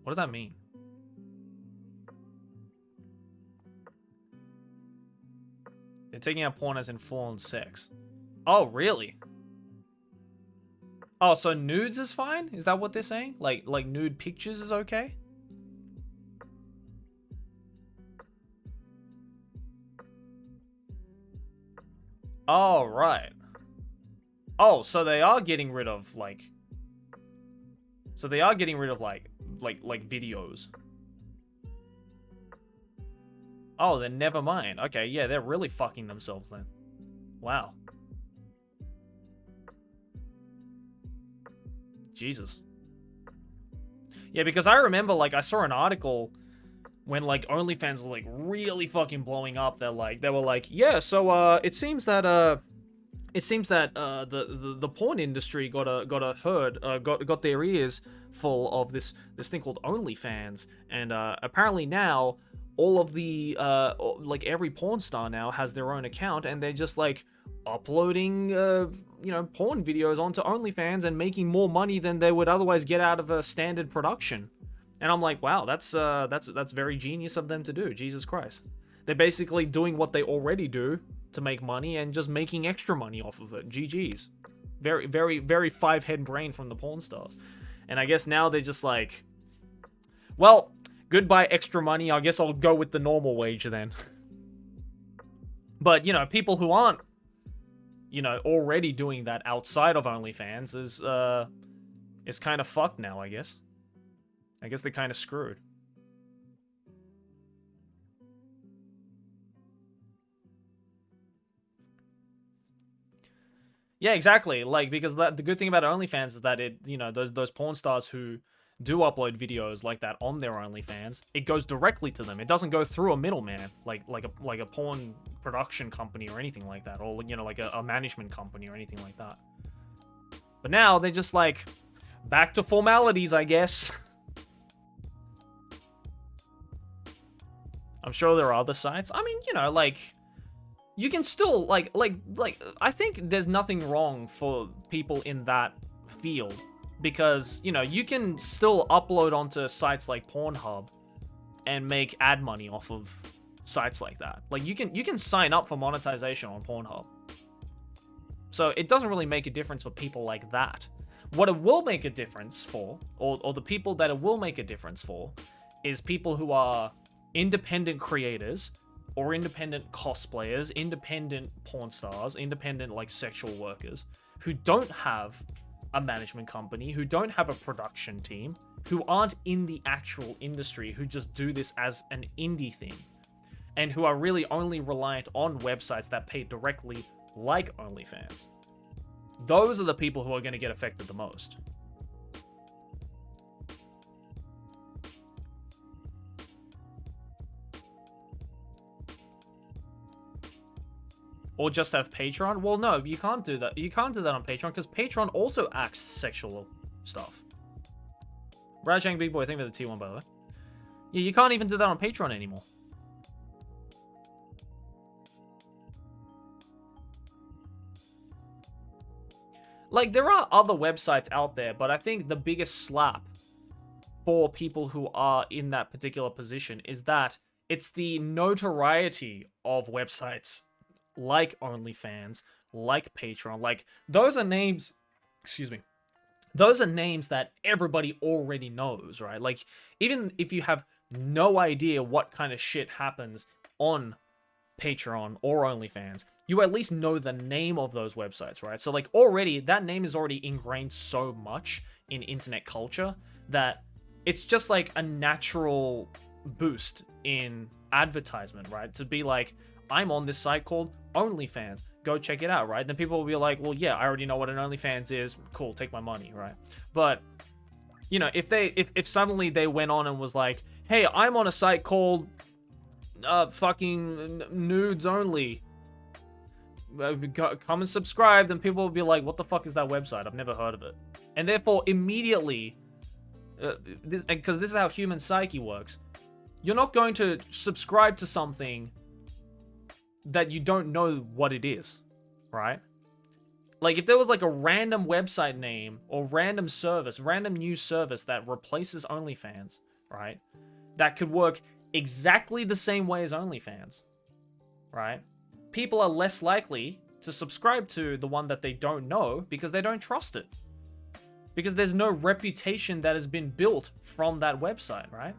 What does that mean? They're taking out porn as in full-on sex. Oh, really? Oh, so nudes is fine? Is that what they're saying? Like nude pictures is okay? Oh, right. Oh, so they are getting rid of like videos. Oh, then never mind. Okay, yeah, they're really fucking themselves then. Wow. Jesus. Yeah, because I remember, like, I saw an article when, like, OnlyFans was, like, really fucking blowing up. They were like, yeah, so, it seems that the porn industry got their ears full of this thing called OnlyFans, and apparently now all of the like every porn star now has their own account, and they're just like uploading porn videos onto OnlyFans and making more money than they would otherwise get out of a standard production. And I'm like, wow, that's very genius of them to do. Jesus Christ. They're basically doing what they already do to make money and just making extra money off of it. GG's. Very, very, very five-head brain from the porn stars. And I guess now they're just like, well, goodbye extra money. I guess I'll go with the normal wage then. But, people who aren't, already doing that outside of OnlyFans is kind of fucked now, I guess. I guess they're kind of screwed. Yeah, exactly. Like, because the good thing about OnlyFans is that it, those porn stars who do upload videos like that on their OnlyFans, it goes directly to them. It doesn't go through a middleman, like a porn production company or anything like that, or like a management company or anything like that. But now they're just like back to formalities, I guess. I'm sure there are other sites. I mean, you can still like I think there's nothing wrong for people in that field, because you can still upload onto sites like Pornhub and make ad money off of sites like that. Like you can sign up for monetization on Pornhub. So it doesn't really make a difference for people like that. What it will make a difference for, or the people that it will make a difference for, is people who are independent creators or independent cosplayers, independent porn stars, independent like sexual workers who don't have a management company, who don't have a production team, who aren't in the actual industry, who just do this as an indie thing, and who are really only reliant on websites that pay directly like OnlyFans. Those are the people who are going to get affected the most. Or just have Patreon? Well, no, you can't do that. You can't do that on Patreon, because Patreon also acts sexual stuff. Rajang Big Boy, thank you for the T1, by the way. Yeah, you can't even do that on Patreon anymore. Like, there are other websites out there, but I think the biggest slap for people who are in that particular position is that it's the notoriety of websites like OnlyFans, like Patreon. Like, those are names, excuse me, those are names that everybody already knows, right? Like, even if you have no idea what kind of shit happens on Patreon or OnlyFans, you at least know the name of those websites, right? So, like, already, that name is already ingrained so much in internet culture that it's just like a natural boost in advertisement, right? To be like, I'm on this site called OnlyFans. Go check it out, right? Then people will be like, well, yeah, I already know what an OnlyFans is. Cool, take my money, right? But, you know, if suddenly they went on and was like, hey, I'm on a site called fucking nudes only, come and subscribe, then people will be like, what the fuck is that website? I've never heard of it. And therefore, immediately, because this is how human psyche works, you're not going to subscribe to something that you don't know what it is, right? Like, if there was like a random website name or random service, random news service that replaces OnlyFans, right? That could work exactly the same way as OnlyFans, right? People are less likely to subscribe to the one that they don't know because they don't trust it. Because there's no reputation that has been built from that website, right?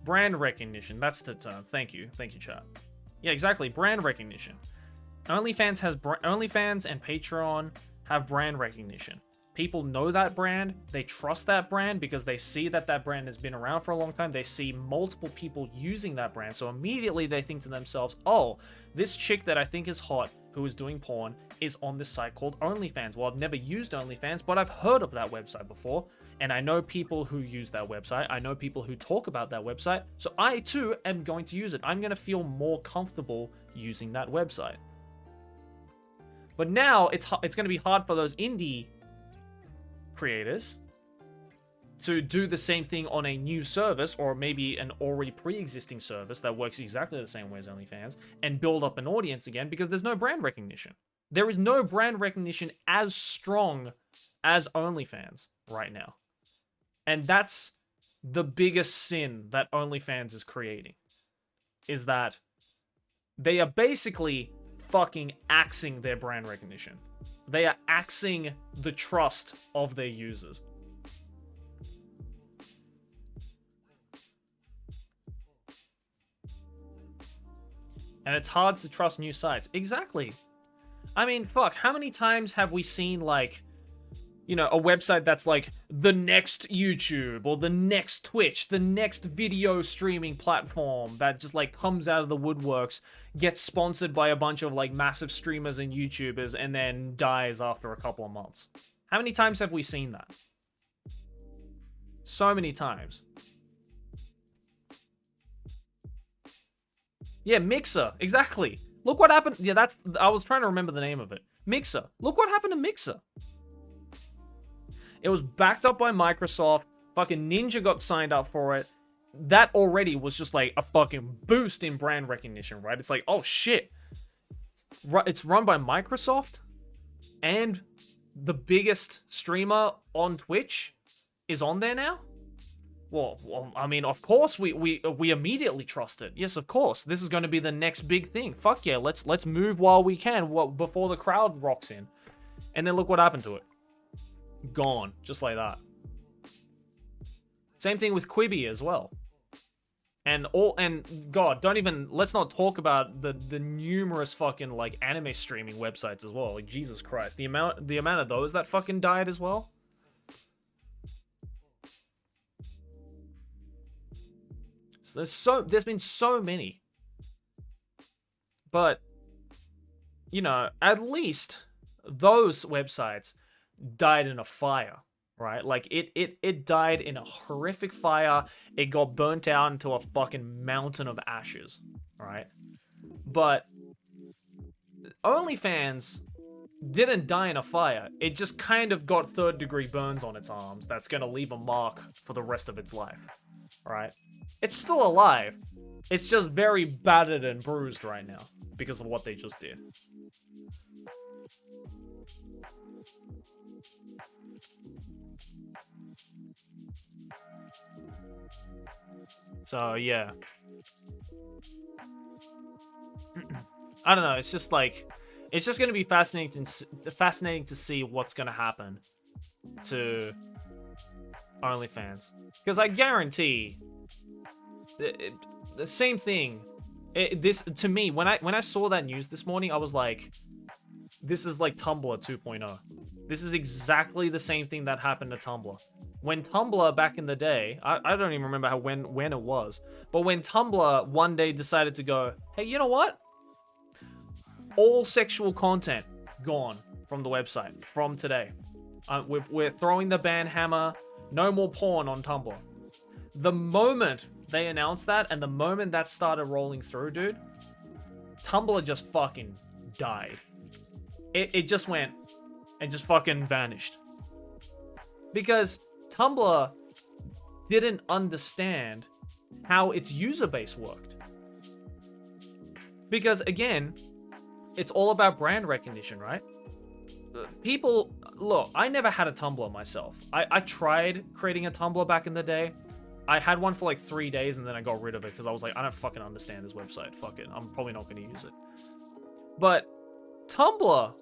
Brand recognition, that's the term. Thank you, chat. Yeah, exactly. Brand recognition. OnlyFans and Patreon have brand recognition. People know that brand. They trust that brand because they see that that brand has been around for a long time. They see multiple people using that brand. So immediately they think to themselves, oh, this chick that I think is hot who is doing porn is on this site called OnlyFans. Well, I've never used OnlyFans, but I've heard of that website before. And I know people who use that website. I know people who talk about that website. So I too am going to use it. I'm going to feel more comfortable using that website. But now it's going to be hard for those indie creators to do the same thing on a new service, or maybe an already pre-existing service that works exactly the same way as OnlyFans, and build up an audience again, because there's no brand recognition. There is no brand recognition as strong as OnlyFans right now. And that's the biggest sin that OnlyFans is creating, is that they are basically fucking axing their brand recognition. They are axing the trust of their users. And it's hard to trust new sites. Exactly. I mean, fuck, how many times have we seen, like, you know, a website that's like the next YouTube or the next Twitch, the next video streaming platform that just like comes out of the woodworks, gets sponsored by a bunch of like massive streamers and YouTubers, and then dies after a couple of months? How many times have we seen that? So many times. Yeah, Mixer, exactly. Look what happened. Yeah, I was trying to remember the name of it. Mixer. Look what happened to Mixer. It was backed up by Microsoft. Fucking Ninja got signed up for it. That already was just like a fucking boost in brand recognition, right? It's like, oh shit. It's run by Microsoft, and the biggest streamer on Twitch is on there now? Well, I mean, of course we immediately trust it. Yes, of course. This is going to be the next big thing. Fuck yeah, let's move while we can, before the crowd rocks in. And then look what happened to it. Gone, just like that. Same thing with Quibi as well. And God, let's not talk about the numerous fucking like anime streaming websites as well. Like, Jesus Christ, the amount of those that fucking died as well. So there's been so many. But, you know, at least those websites died in a fire, right? Like, it died in a horrific fire. It got burnt out into a fucking mountain of ashes, right? But OnlyFans didn't die in a fire. It just kind of got third-degree burns on its arms that's gonna leave a mark for the rest of its life, right? It's still alive. It's just very battered and bruised right now because of what they just did. So, yeah. I don't know, it's just like, It's just going to be fascinating to see what's going to happen to OnlyFans. Because I guarantee the same thing. This to me, when I saw that news this morning, I was like, this is like Tumblr 2.0. This is exactly the same thing that happened to Tumblr. When Tumblr back in the day, I don't even remember when it was, but when Tumblr one day decided to go, hey, you know what? All sexual content gone from the website from today. We're throwing the ban hammer. No more porn on Tumblr. The moment they announced that and the moment that started rolling through, dude, Tumblr just fucking died. It just went and just fucking vanished. Because Tumblr didn't understand how its user base worked. Because again, it's all about brand recognition, right? People, look, I never had a Tumblr myself. I tried creating a Tumblr back in the day. I had one for like 3 days and then I got rid of it because I was like, I don't fucking understand this website. Fuck it. I'm probably not going to use it. But Tumblr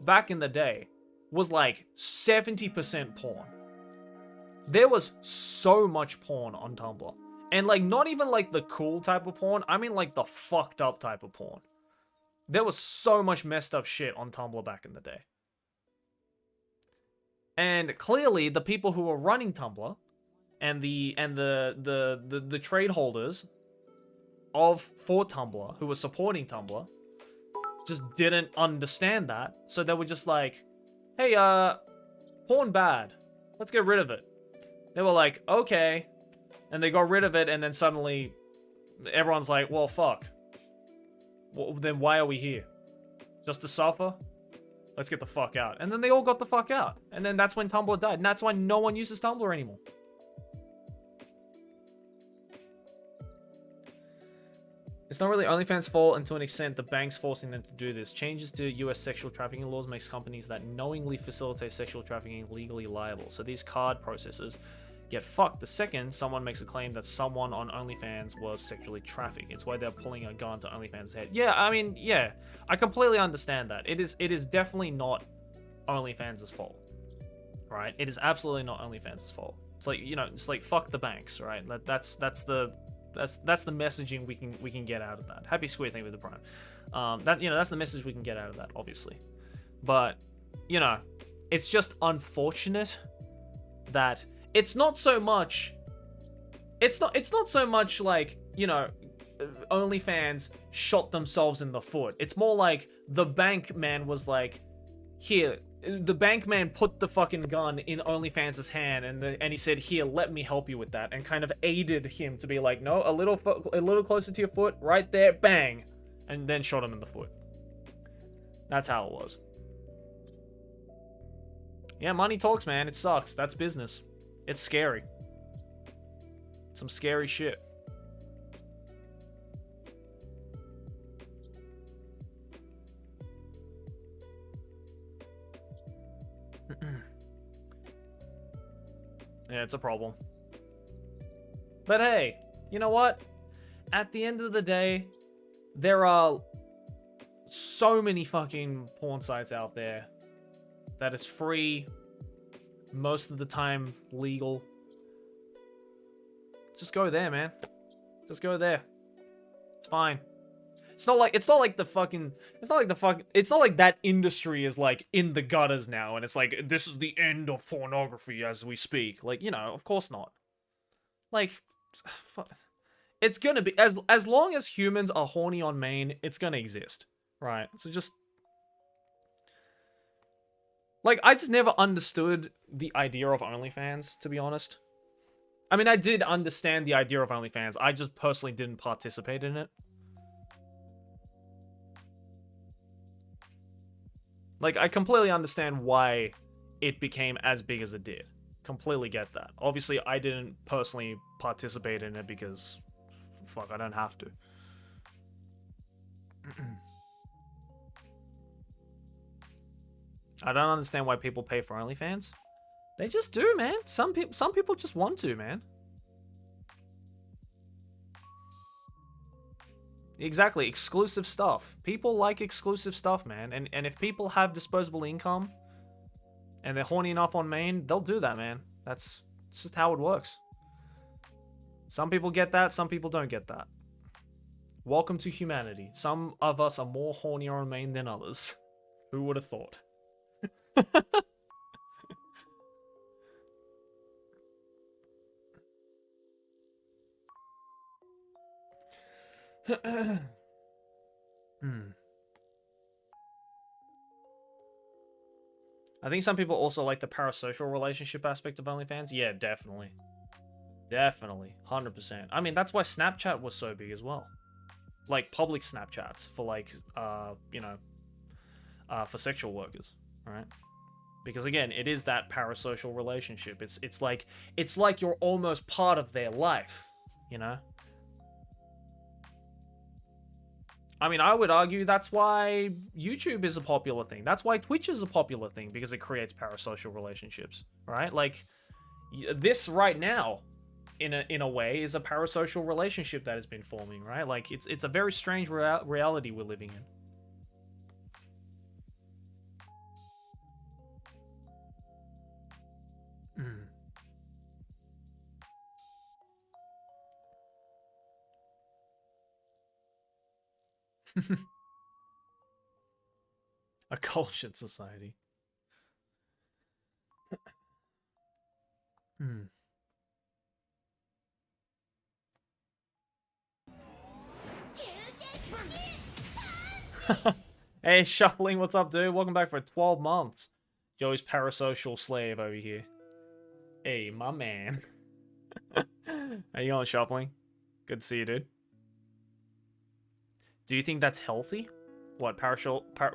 back in the day was like 70% porn. There was so much porn on Tumblr. And like, not even like the cool type of porn. I mean like the fucked up type of porn. There was so much messed up shit on Tumblr back in the day. And clearly the people who were running Tumblr and the trade holders for Tumblr who were supporting Tumblr just didn't understand that. So they were just like, hey, porn bad. Let's get rid of it. They were like, okay. And they got rid of it, and then suddenly everyone's like, well, fuck. Well, then why are we here? Just to suffer? Let's get the fuck out. And then they all got the fuck out. And then that's when Tumblr died. And that's why no one uses Tumblr anymore. It's not really OnlyFans' fault, and to an extent, the banks forcing them to do this. Changes to US sexual trafficking laws makes companies that knowingly facilitate sexual trafficking legally liable. So these card processors get fucked the second someone makes a claim that someone on OnlyFans was sexually trafficked. It's why they're pulling a gun to OnlyFans' head. Yeah, I mean, yeah, I completely understand that. It is definitely not OnlyFans' fault, right? It is absolutely not OnlyFans' fault. It's like, you know, it's like fuck the banks, right? That's the messaging we can get out of that. Happy Squid, thank you for the prime. That's the message we can get out of that, obviously. But, you know, it's just unfortunate that it's not so much like, you know, OnlyFans shot themselves in the foot. It's more like the bank man was like, here, the bank man put the fucking gun in OnlyFans' hand and he said, here, let me help you with that, and kind of aided him to be like, no, a little closer to your foot, right there, bang, and then shot him in the foot. That's how it was. Yeah, money talks, man. It sucks. That's business. It's scary. Some scary shit. Yeah, it's a problem. But hey, you know what? At the end of the day, there are so many fucking porn sites out there that is free, most of the time legal. Just go there, man. Just go there. It's fine. It's not like that industry is like in the gutters now and it's like this is the end of pornography as we speak. Like, you know, of course not. Like, it's gonna be as long as humans are horny on main, it's gonna exist, right? So just like, I just never understood the idea of OnlyFans, to be honest. I mean, I did understand the idea of OnlyFans. I just personally didn't participate in it. Like, I completely understand why it became as big as it did. Completely get that. Obviously, I didn't personally participate in it because, fuck, I don't have to. I don't understand why people pay for OnlyFans. They just do, man. Some people just want to, man. Exactly, exclusive stuff. People like exclusive stuff, man. And if people have disposable income and they're horny enough on main, they'll do that, man. That's just how it works. Some people get that, some people don't get that. Welcome to humanity. Some of us are more horny on main than others. Who would have thought? I think some people also like the parasocial relationship aspect of OnlyFans. Yeah, definitely. Definitely. 100%. I mean, that's why Snapchat was so big as well. Like, public Snapchats for, like, for sexual workers, right? Because, again, it is that parasocial relationship. It's like you're almost part of their life, you know? I mean, I would argue that's why YouTube is a popular thing. That's why Twitch is a popular thing, because it creates parasocial relationships, right? Like, this right now, in a way, is a parasocial relationship that has been forming, right? Like, it's a very strange reality we're living in. A cultured society. Hey, Shuffling, what's up, dude? Welcome back for 12 months. Joey's parasocial slave over here. Hey, my man. How you going, Shuffling? Good to see you, dude. Do you think that's healthy? What, fuck, I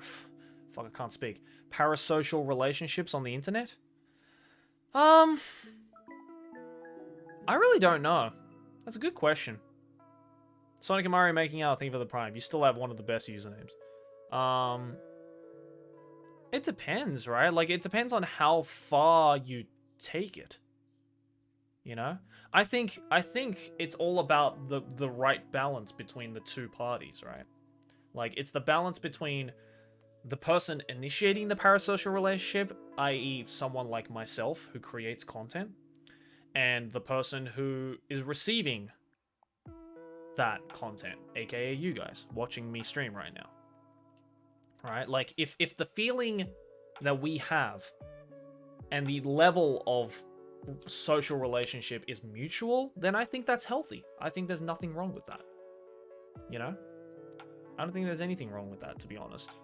can't speak. Parasocial relationships on the internet? I really don't know. That's a good question. Sonic and Mario making out, thank you for the Prime. You still have one of the best usernames. It depends, right? Like, it depends on how far you take it. You know? I think it's all about the right balance between the two parties, right? Like, it's the balance between the person initiating the parasocial relationship, i.e. someone like myself who creates content, and the person who is receiving that content, aka you guys watching me stream right now. Right? Like, if the feeling that we have and the level of social relationship is mutual, then I think that's healthy. I think there's nothing wrong with that. You know? I don't think there's anything wrong with that, to be honest.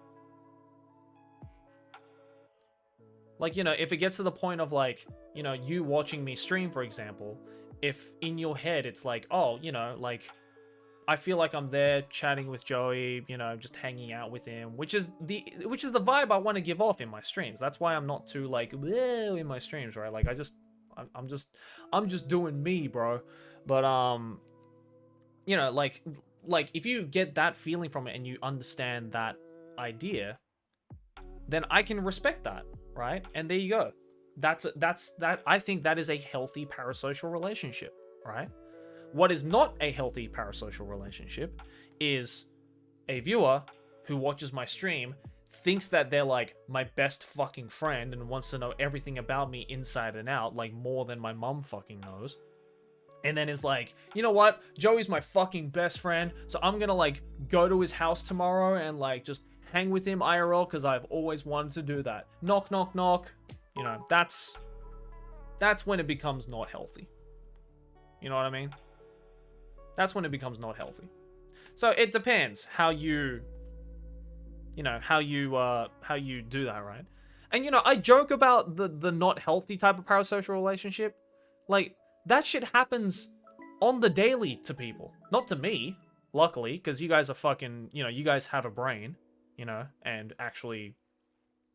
Like, you know, if it gets to the point of, like, you know, you watching me stream, for example, if in your head it's like, oh, you know, like, I feel like I'm there chatting with Joey, you know, just hanging out with him, which is the vibe I want to give off in my streams. That's why I'm not too, like, whoa in my streams, right? Like, I'm just doing me, bro. But you know, like if you get that feeling from it and you understand that idea, then I can respect that, right? And there you go. That's that. I think that is a healthy parasocial relationship, right? What is not a healthy parasocial relationship is a viewer who watches my stream, thinks that they're like my best fucking friend and wants to know everything about me inside and out, like more than my mum fucking knows. And then is like, you know what? Joey's my fucking best friend, so I'm gonna like go to his house tomorrow and like just hang with him IRL because I've always wanted to do that. Knock, knock, knock. You know, that's when it becomes not healthy. You know what I mean? That's when it becomes not healthy. So it depends how you do that, right? And you know, I joke about the not healthy type of parasocial relationship. Like, that shit happens on the daily to people. Not to me, luckily, because you guys are fucking, you know, you guys have a brain, you know, and actually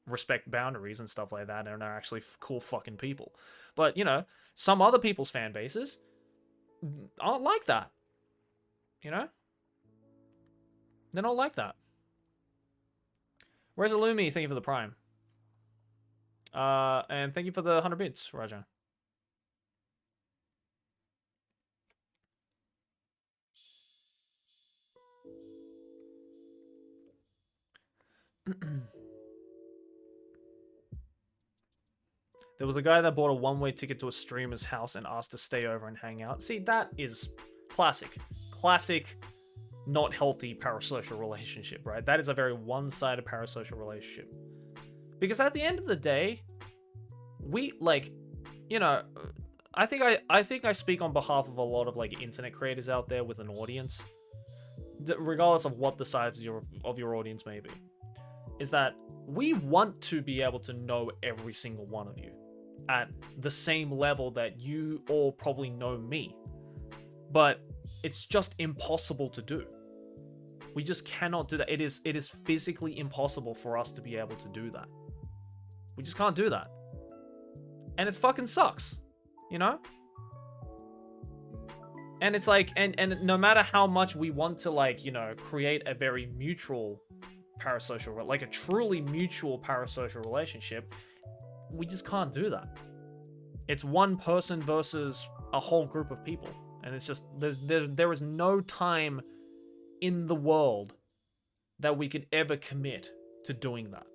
respect boundaries and stuff like that, and are actually cool fucking people. But, you know, some other people's fan bases aren't like that. You know? They're not like that. Where's Illumi? Thank you for the Prime. And thank you for the 100 bits, Raja. There was a guy that bought a one-way ticket to a streamer's house and asked to stay over and hang out. See, that is classic. Classic, not healthy parasocial relationship, right? That is a very one-sided parasocial relationship. Because at the end of the day, we, like, you know, I think I speak on behalf of a lot of, like, internet creators out there with an audience, regardless of what the size of your audience may be, is that we want to be able to know every single one of you at the same level that you all probably know me. But it's just impossible to do. We just cannot do that. It is physically impossible for us to be able to do that. We just can't do that. And it fucking sucks, you know? And it's like, and no matter how much we want to, like, you know, create a very mutual parasocial, like a truly mutual parasocial relationship, we just can't do that. It's one person versus a whole group of people. And it's just, there is no time in the world that we could ever commit to doing that.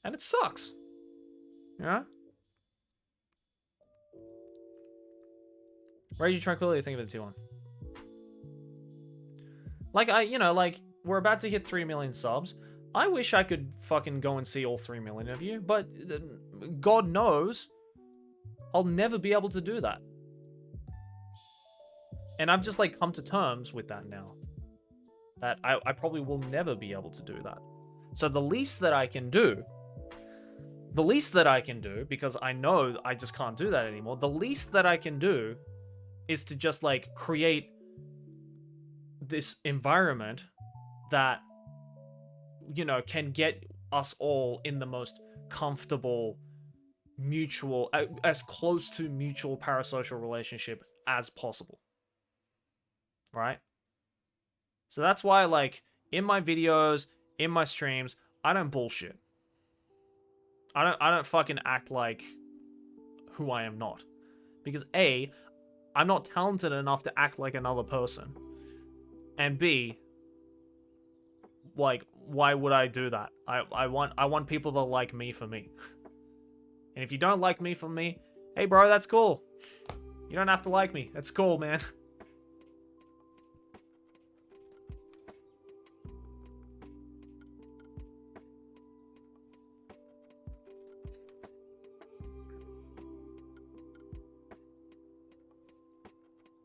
And it sucks. Yeah? Raging Tranquility, think of it, T1. Like, like, we're about to hit 3 million subs. I wish I could fucking go and see all 3 million of you, but God knows I'll never be able to do that. And I've just, like, come to terms with that now. That I probably will never be able to do that. So the least that I can do, because I know I just can't do that anymore, the least that I can do is to just, like, create this environment that, you know, can get us all in the most comfortable, mutual, as close to mutual parasocial relationship as possible. Right? So that's why, like, in my videos, in my streams, I don't bullshit. I don't fucking act like who I am not. Because A, I'm not talented enough to act like another person. And B, like, why would I do that? I want people to like me for me. And if you don't like me for me, hey bro, that's cool. You don't have to like me. That's cool, man.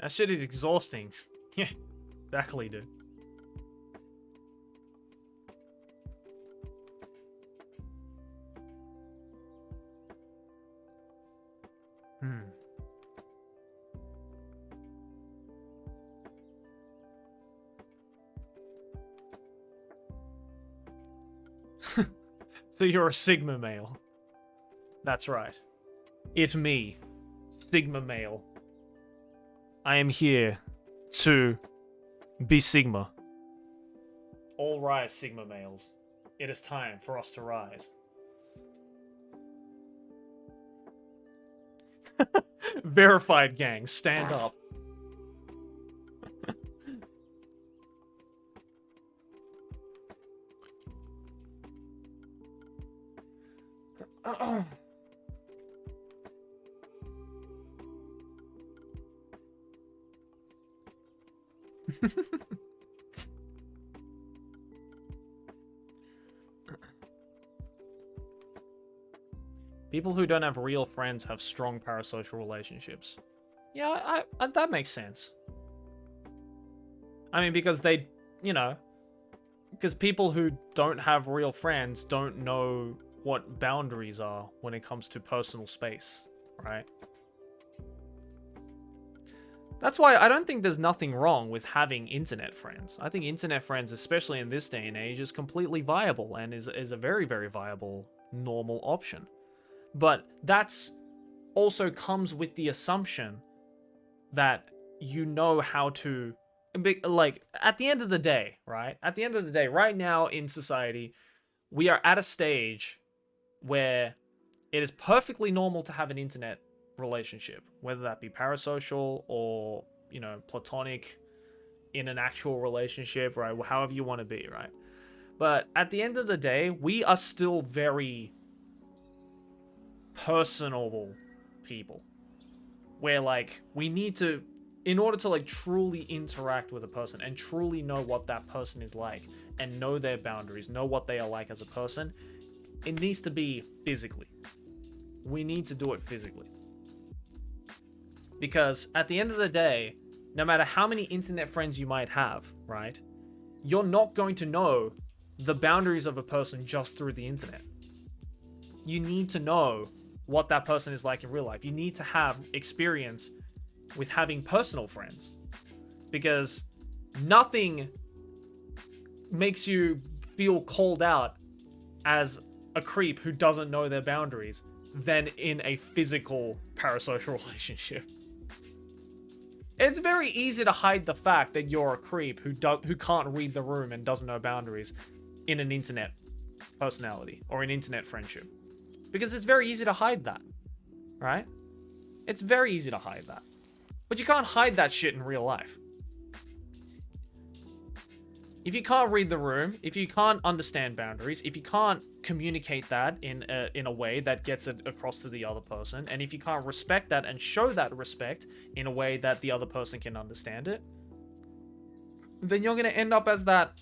That shit is exhausting. Yeah, exactly, dude. So you're a Sigma male. That's right. It's me, Sigma male. I am here to be Sigma. All rise, Sigma males. It is time for us to rise. Verified gang, stand up. People who don't have real friends have strong parasocial relationships. Yeah, I that makes sense. I mean, because they, you know, because people who don't have real friends don't know what boundaries are when it comes to personal space, right? That's why I don't think there's nothing wrong with having internet friends. I think internet friends, especially in this day and age, is completely viable and is a very, very viable normal option. But that's also comes with the assumption that you know how to, like, at the end of the day, right? At the end of the day, right now in society, we are at a stage where it is perfectly normal to have an internet relationship, whether that be parasocial or, you know, platonic, in an actual relationship, right? However you want to be, right? But at the end of the day, we are still very personable people. Where, like, we need to, in order to, like, truly interact with a person and truly know what that person is like and know their boundaries, know what they are like as a person, it needs to be physically. We need to do it physically. Because at the end of the day, no matter how many internet friends you might have, right, you're not going to know the boundaries of a person just through the internet. You need to know what that person is like in real life. You need to have experience with having personal friends, because nothing makes you feel called out as a creep who doesn't know their boundaries than in a physical parasocial relationship. It's very easy to hide the fact that you're a creep who can't read the room and doesn't know boundaries in an internet personality or an internet friendship. Because it's very easy to hide that, right? It's very easy to hide that. But you can't hide that shit in real life. If you can't read the room, if you can't understand boundaries, if you can't communicate that in a way that gets it across to the other person, and if you can't respect that and show that respect in a way that the other person can understand it, then you're going to end up as that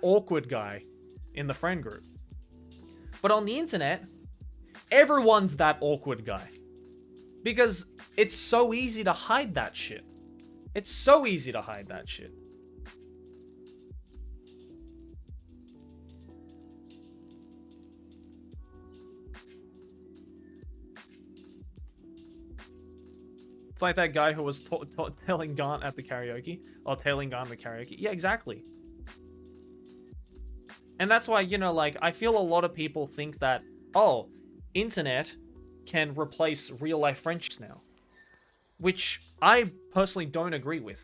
awkward guy in the friend group. But on the internet, everyone's that awkward guy. Because it's so easy to hide that shit. It's so easy to hide that shit. It's like that guy who was telling Gant at the karaoke. Or tailing Gant at the karaoke. Yeah, exactly. And that's why, you know, like, I feel a lot of people think that, oh, internet can replace real life friendships now. Which I personally don't agree with.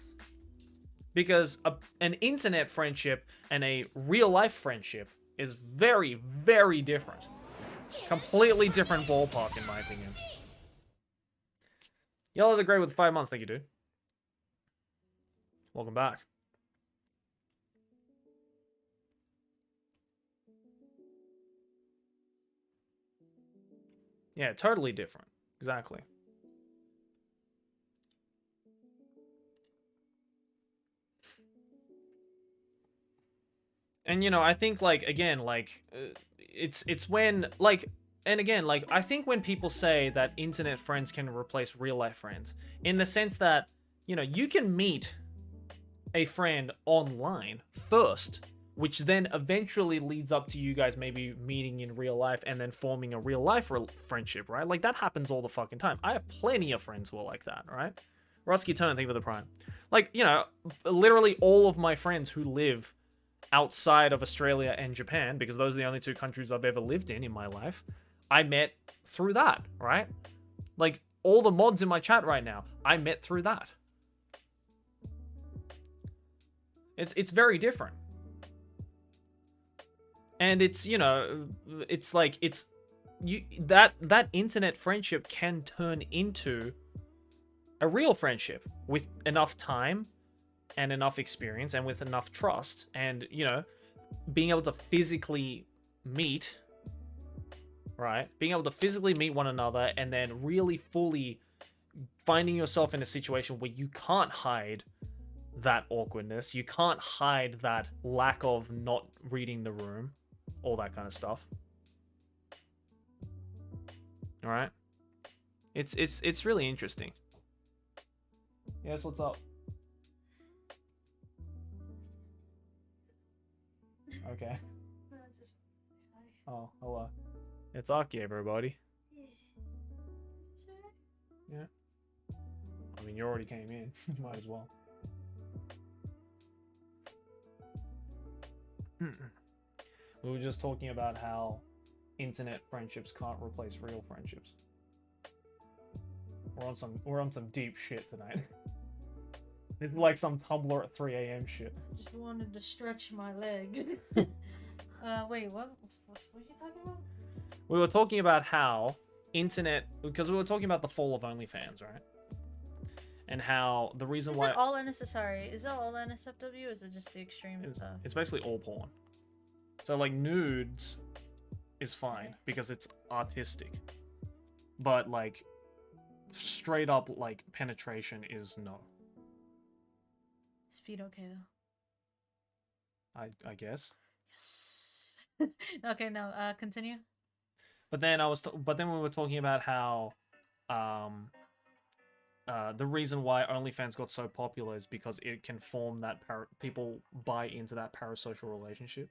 Because an internet friendship and a real life friendship is very, very different. Completely different ballpark, in my opinion. Yellow the Grey with 5 months, thank you, dude. Welcome back. Yeah, totally different. Exactly. And, you know, I think, like, again, like, it's when, like, and again, like, I think when people say that internet friends can replace real life friends, in the sense that, you know, you can meet a friend online first, which then eventually leads up to you guys maybe meeting in real life and then forming a real life friendship, right? Like, that happens all the fucking time. I have plenty of friends who are like that, right? Rusky Turn, thank you for the prime. Like, you know, literally all of my friends who live outside of Australia and Japan, because those are the only two countries I've ever lived in my life, I met through that, right? Like, all the mods in my chat right now, I met through that. It's very different. And it's, you know, it's like, it's, that internet friendship can turn into a real friendship with enough time and enough experience and with enough trust and, you know, being able to physically meet, right? Being able to physically meet one another and then really fully finding yourself in a situation where you can't hide that awkwardness. You can't hide that lack of not reading the room, all that kind of stuff. All right? It's really interesting. Yes, what's up? Okay. Oh, hello. It's Aki, everybody. Yeah. I mean, you already came in. You might as well. We were just talking about how internet friendships can't replace real friendships. We're on some deep shit tonight. This is like some Tumblr at 3 a.m. shit. Just wanted to stretch my leg. Wait, what are you talking about? We were talking about how internet, because we were talking about the fall of OnlyFans, right? and how the reason Is why it all NSFW? Is it all NSFW? Or is it just the extreme stuff? it's basically all porn. So like nudes is fine because it's artistic, but like straight up like penetration is no. Is feet okay though? I guess. Yes. Okay, no. Continue. But then but then we were talking about how the reason why OnlyFans got so popular is because it can form that people buy into that parasocial relationship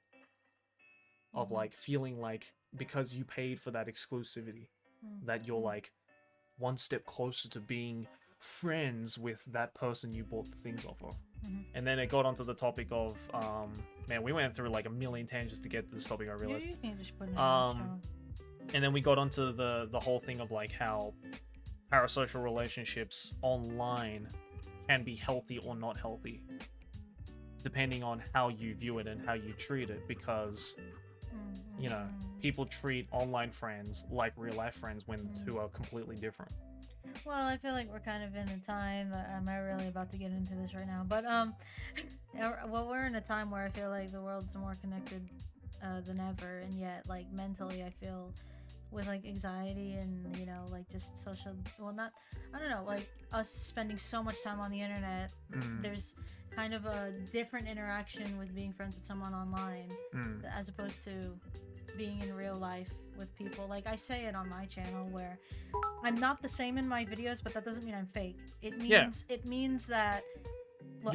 of like feeling like because you paid for that exclusivity that you're like one step closer to being friends with that person you bought the things off of. And then it got onto the topic of man, we went through like a million tangents to get to this topic, I realized. You can just put it in the channel. And then we got onto the whole thing of like how parasocial relationships online can be healthy or not healthy depending on how you view it and how you treat it, because you know, people treat online friends like real life friends when the two are completely different. Well, I feel like we're kind of in a time. I'm not really about to get into this right now, but well, we're in a time where I feel like the world's more connected than ever, and yet, like mentally, I feel with like anxiety and you know, like just social. Well, not. I don't know. Like us spending so much time on the internet, there's kind of a different interaction with being friends with someone online as opposed to being in real life with people. Like I say it on my channel where I'm not the same in my videos, but that doesn't mean I'm fake. It means that look,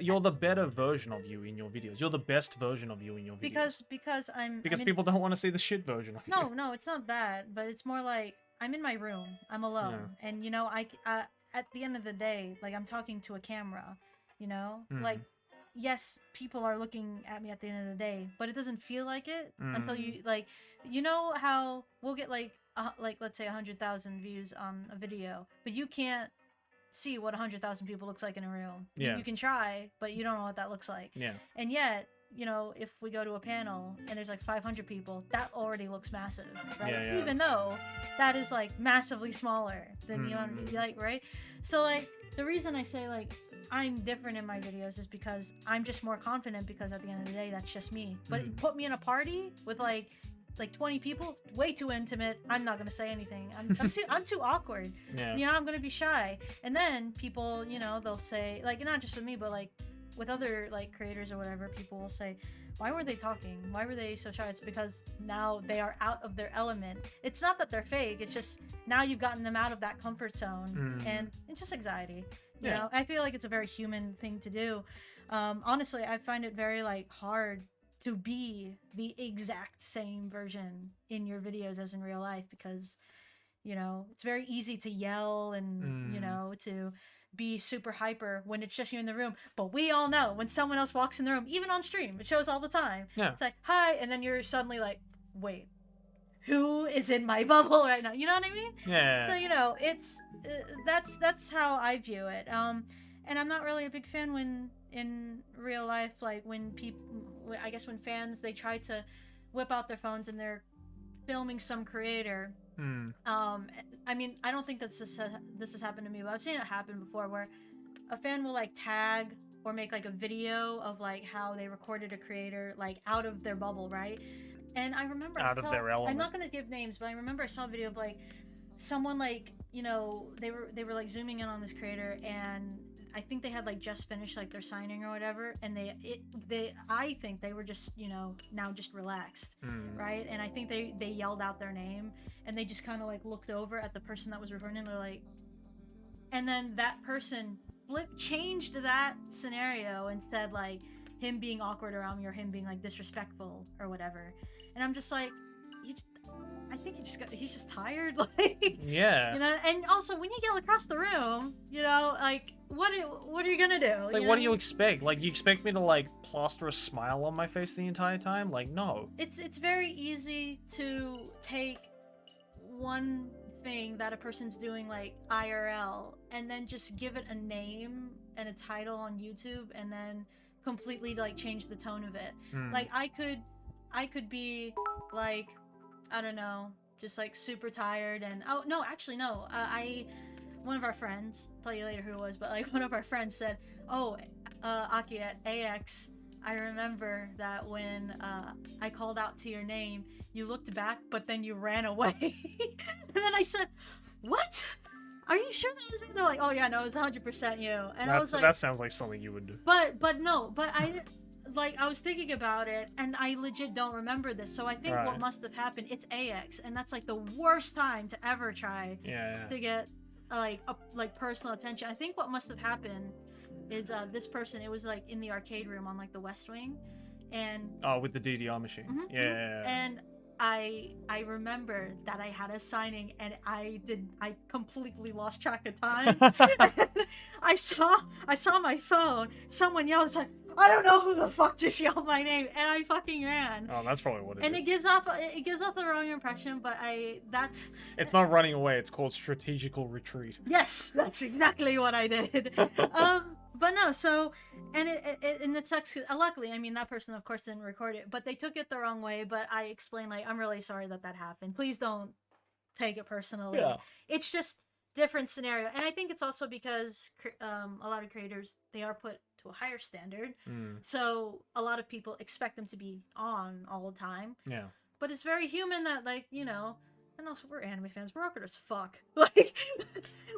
you're the better version of you in your videos. You're the best version of you in your videos. Because people don't want to see the shit version of you. No, it's not that, but it's more like I'm in my room. I'm alone. And you know, I at the end of the day, like I'm talking to a camera, you know? Like yes, people are looking at me at the end of the day, but it doesn't feel like it until you like, you know how we'll get like let's say 100,000 views on a video, but you can't see what 100,000 people looks like in a room. Yeah. You can try, but you don't know what that looks like. Yeah. And yet, you know, if we go to a panel and there's like 500 people, that already looks massive, right? Yeah. Even though that is like massively smaller than you know what I mean? Like, right? So like the reason I say like I'm different in my videos is because I'm just more confident, because at the end of the day, that's just me. But it put me in a party with like 20 people, way too intimate. I'm not gonna say anything. I'm too awkward. Yeah. You know, I'm gonna be shy. And then people, you know, they'll say like, not just with me, but like with other like creators or whatever, people will say, why weren't they talking? Why were they so shy? It's because now they are out of their element. It's not that they're fake. It's just now you've gotten them out of that comfort zone, and it's just anxiety. You know, I feel like it's a very human thing to do. Honestly, I find it very like hard to be the exact same version in your videos as in real life, because you know it's very easy to yell and you know to be super hyper when it's just you in the room. But we all know when someone else walks in the room, even on stream, it shows all the time. It's like hi, and then you're suddenly like, wait, who is in my bubble right now? You know what I mean? Yeah. So you know, it's that's how I view it. And I'm not really a big fan when in real life, like when people, I guess when fans, they try to whip out their phones and they're filming some creator. I mean, I don't think that this has happened to me, but I've seen it happen before where a fan will like tag or make like a video of like how they recorded a creator like out of their bubble, right? And I remember Out of their element. I'm not gonna give names, but I remember I saw a video of like someone like, you know, they were like zooming in on this creator, and I think they had like just finished like their signing or whatever, and I think they were just, you know, now just relaxed, right? And I think they yelled out their name, and they just kind of like looked over at the person that was recording, and they're like, and then that person changed that scenario and said like him being awkward around me or him being like disrespectful or whatever, and I'm just like, I think he's just tired, like, yeah, you know. And also when you yell across the room, you know, like what are you gonna do? Like, what do you expect? Like, you expect me to like plaster a smile on my face the entire time? Like, no. It's very easy to take one thing that a person's doing like IRL and then just give it a name and a title on YouTube and then completely like change the tone of it. Like I could be like, I don't know, just like super tired and oh no, actually no, one of our friends, I'll tell you later who it was, but like one of our friends said, "Oh, Aki, at AX, I remember that when I called out to your name, you looked back, but then you ran away." And then I said, "What? Are you sure that was me?" They're like, "Oh yeah, no, it was 100% you." And I was like, that sounds like something you would do. But I was thinking about it, and I legit don't remember this. So I think what must have happened, it's AX, and that's like the worst time to ever try to get like personal attention. I think what must have happened is this person, it was like in the arcade room on like the West Wing, and with the DDR machine. And I remember that I had a signing, and I completely lost track of time. I saw my phone, someone yelled, like, "I don't know who the fuck just yelled my name," and I fucking ran. Oh, that's probably what it is. And it gives off the wrong impression, but it's not running away, it's called strategical retreat. Yes, that's exactly what I did. But no, so, and it sucks, 'cause, luckily, I mean, that person, of course, didn't record it, but they took it the wrong way, but I explained, like, I'm really sorry that happened. Please don't take it personally. Yeah. It's just different scenario. And I think it's also because a lot of creators, they are put to a higher standard. So a lot of people expect them to be on all the time. Yeah. But it's very human that, like, you know, and also we're anime fans, we're awkward as fuck. Like,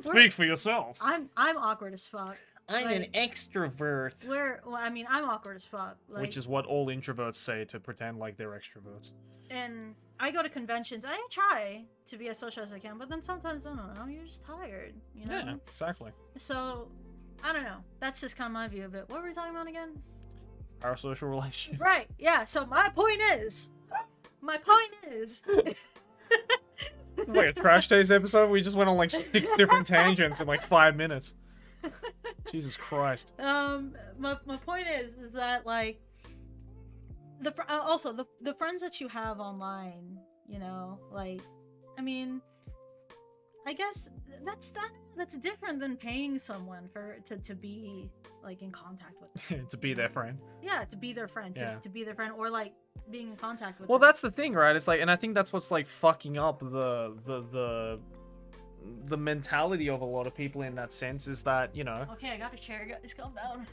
speak for yourself. I'm awkward as fuck. I'm an extrovert. I'm awkward as fuck. Like, which is what all introverts say to pretend like they're extroverts. And I go to conventions, and I try to be as social as I can, but then sometimes, I don't know, you're just tired, you know? Yeah, exactly. So, I don't know. That's just kind of my view of it. What were we talking about again? Parasocial relationship. Right, yeah, so my point is... It's like a Trash Taste episode. We just went on like 6 different tangents in like 5 minutes. Jesus Christ. My point is that, like, the friends that you have online, you know, like, I mean, I guess that's different than paying someone to be, like, in contact with them. To be their friend. Yeah, to be their friend. To be their friend, or like being in contact with well, them. that's the thing, right? It's like, and I think that's what's like fucking up the mentality of a lot of people in that sense, is that, you know. Okay, I got a chair, guys, calm down.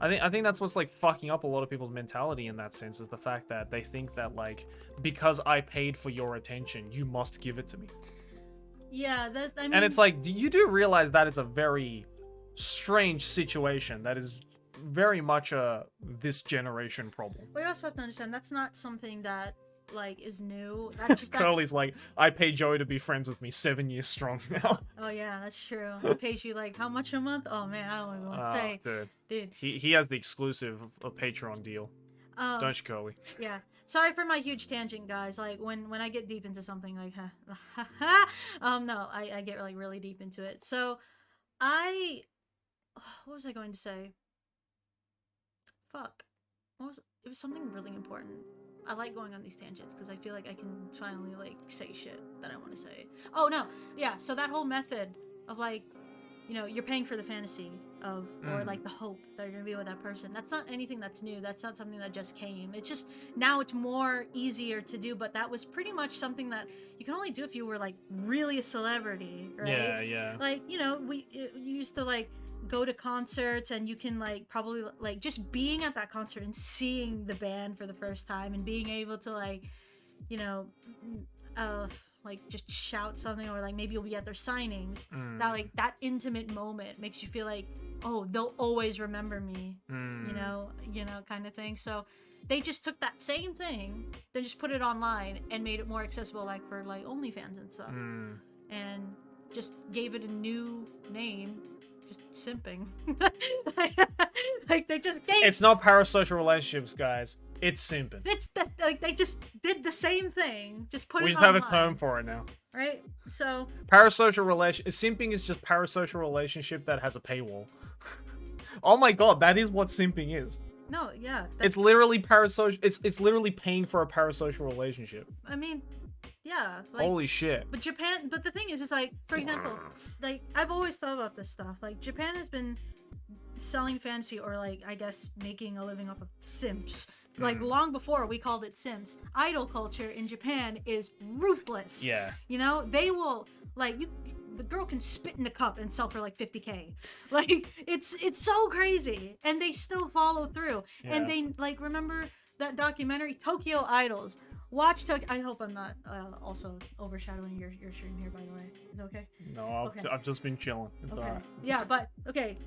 I think that's what's like fucking up a lot of people's mentality in that sense, is the fact that they think that, like, because I paid for your attention, you must give it to me. Yeah, I mean, and it's like, you do realize that is a very strange situation. That is very much a this generation problem. But you also have to understand, that's not something that, like, is new. That's just Curly's like, I pay Joey to be friends with me 7 years strong now. Oh yeah, that's true. He pays you like how much a month? Oh man, I don't even want to say. Dude. He has the exclusive Patreon deal. Don't you, Curly? Yeah. Sorry for my huge tangent, guys. Like, when I get deep into something, like, no, I get like really deep into it. So, what was I going to say? Fuck. It was something really important. I like going on these tangents because I feel like I can finally, like, say shit that I want to say. Oh, no. Yeah, so that whole method of, like, you know, you're paying for the fantasy of, or, like, the hope that you're going to be with that person. That's not anything that's new. That's not something that just came. It's just, now it's more easier to do, but that was pretty much something that you can only do if you were, like, really a celebrity, right? Yeah, yeah. Like, you know, you used to, like, go to concerts, and you can, like, probably, like, just being at that concert and seeing the band for the first time and being able to, like, you know, like, just shout something, or like maybe you'll be at their signings. That, like, that intimate moment makes you feel like, oh, they'll always remember me, you know, kind of thing. So they just took that same thing, then just put it online and made it more accessible, like, for, like, OnlyFans and stuff, and just gave it a new name. Just simping. Like, they just gave... It's not parasocial relationships, guys. It's simping. Like, they just did the same thing. Just put it We just online, have a term for it now. right? So Parasocial simping is just parasocial relationship that has a paywall. Oh my god, that is what simping is. no, yeah. It's literally parasocial. It's literally paying for a parasocial relationship. I mean, yeah. Like, Holy shit. But Japan. But the thing is like, for example, like, I've always thought about this stuff. Like, Japan has been selling fantasy, or, like, I guess making a living off of simps. Like, long before we called it Sims. Idol culture in Japan is ruthless. Yeah. You know, they will, like, the girl can spit in a cup and sell for like 50K. Like it's so crazy, and they still follow through. And they like, remember that documentary Tokyo Idols? Watch Tokyo. I hope I'm not also overshadowing your stream here, by the way. Is it okay? No, I've just been chilling. It's Okay. alright. Yeah, but okay.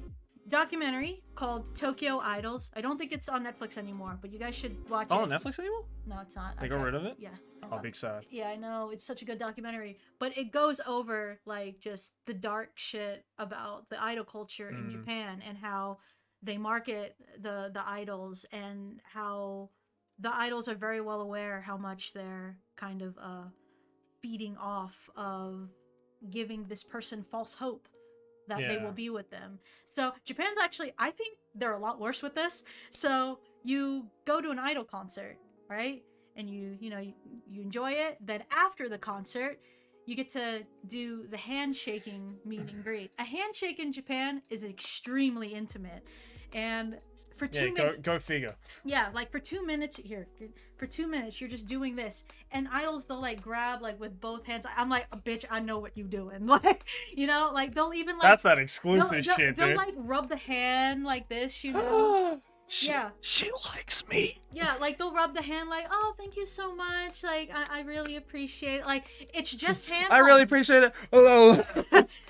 Documentary called Tokyo Idols. I don't think it's on Netflix anymore, but you guys should watch It's not it. on Netflix anymore? No, it's not. They got rid of it? Yeah. Oh, big sad. Yeah, I know. It's such a good documentary. But it goes over like just the dark shit about the idol culture in Japan, and how they market the idols, and how the idols are very well aware how much they're kind of feeding off of giving this person false hope that they will be with them. So Japan's actually, I think they're a lot worse with this. So you go to an idol concert, right? And you enjoy it. Then after the concert, you get to do the handshaking meet and greet. A handshake in Japan is extremely intimate. And for 2 minutes, go figure. yeah, like for 2 minutes for 2 minutes, you're just doing this, and idols, they'll like grab like with both hands. I'm like, bitch, I know what you doing. Like, like they'll even like, That's that exclusive shit, they'll dude. like rub the hand like this, Yeah. She likes me. Yeah, like they'll rub the hand like, oh, thank you so much. Like, I really appreciate it. Like, it's just hand. I really appreciate it. Hello.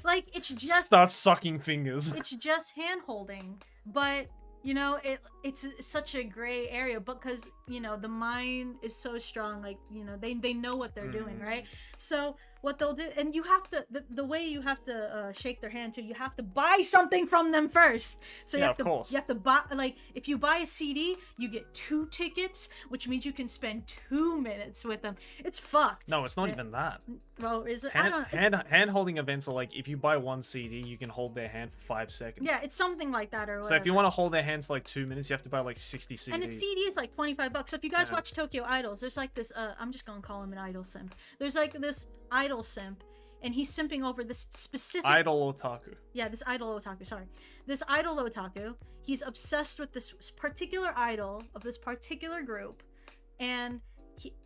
Like, it's just Start sucking fingers. it's just hand holding, but it's such a gray area, because the mind is so strong, like they know what they're doing, right? So what they'll do, and you have to, the way you have to shake their hand too, you have to buy something from them first. So you Yeah, have to of course. you have to buy, like, if you buy a CD, you get 2 tickets, which means you can spend 2 minutes with them. It's fucked. No, it's not even that. Well, is it? I don't know. Hand holding events are like, if you buy one CD, you can hold their hand for 5 seconds. Yeah, it's something like that, or So whatever. if you want to hold their hands for like 2 minutes, you have to buy like 60 CDs. And a CD is like $25. So if you guys Yeah. watch Tokyo Idols, there's like this, I'm just gonna call him an idol simp. There's like this idol simp, and he's simping over this specific Idol otaku. Yeah, this idol otaku, sorry. This idol otaku, he's obsessed with this particular idol of this particular group, and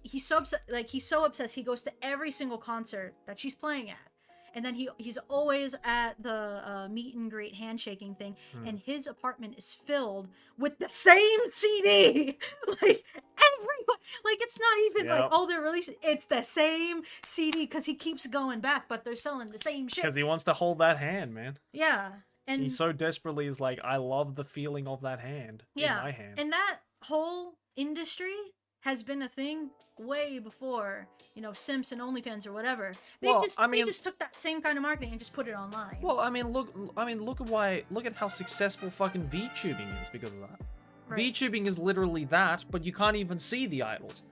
he's so obsessed, he goes to every single concert that she's playing at. And then he's always at the meet and greet handshaking thing, and his apartment is filled with the same CD. Like, everyone, like, it's not even like, oh, they're releasing, it's the same CD, because he keeps going back, but they're selling the same shit. Because he wants to hold that hand, man. Yeah. And He so desperately is like, I love the feeling of that hand in my hand. And that whole industry has been a thing way before, Simps and OnlyFans or whatever. They just took that same kind of marketing and just put it online. Well, look at how successful fucking VTubing is because of that. Right. VTubing is literally that, but you can't even see the idols.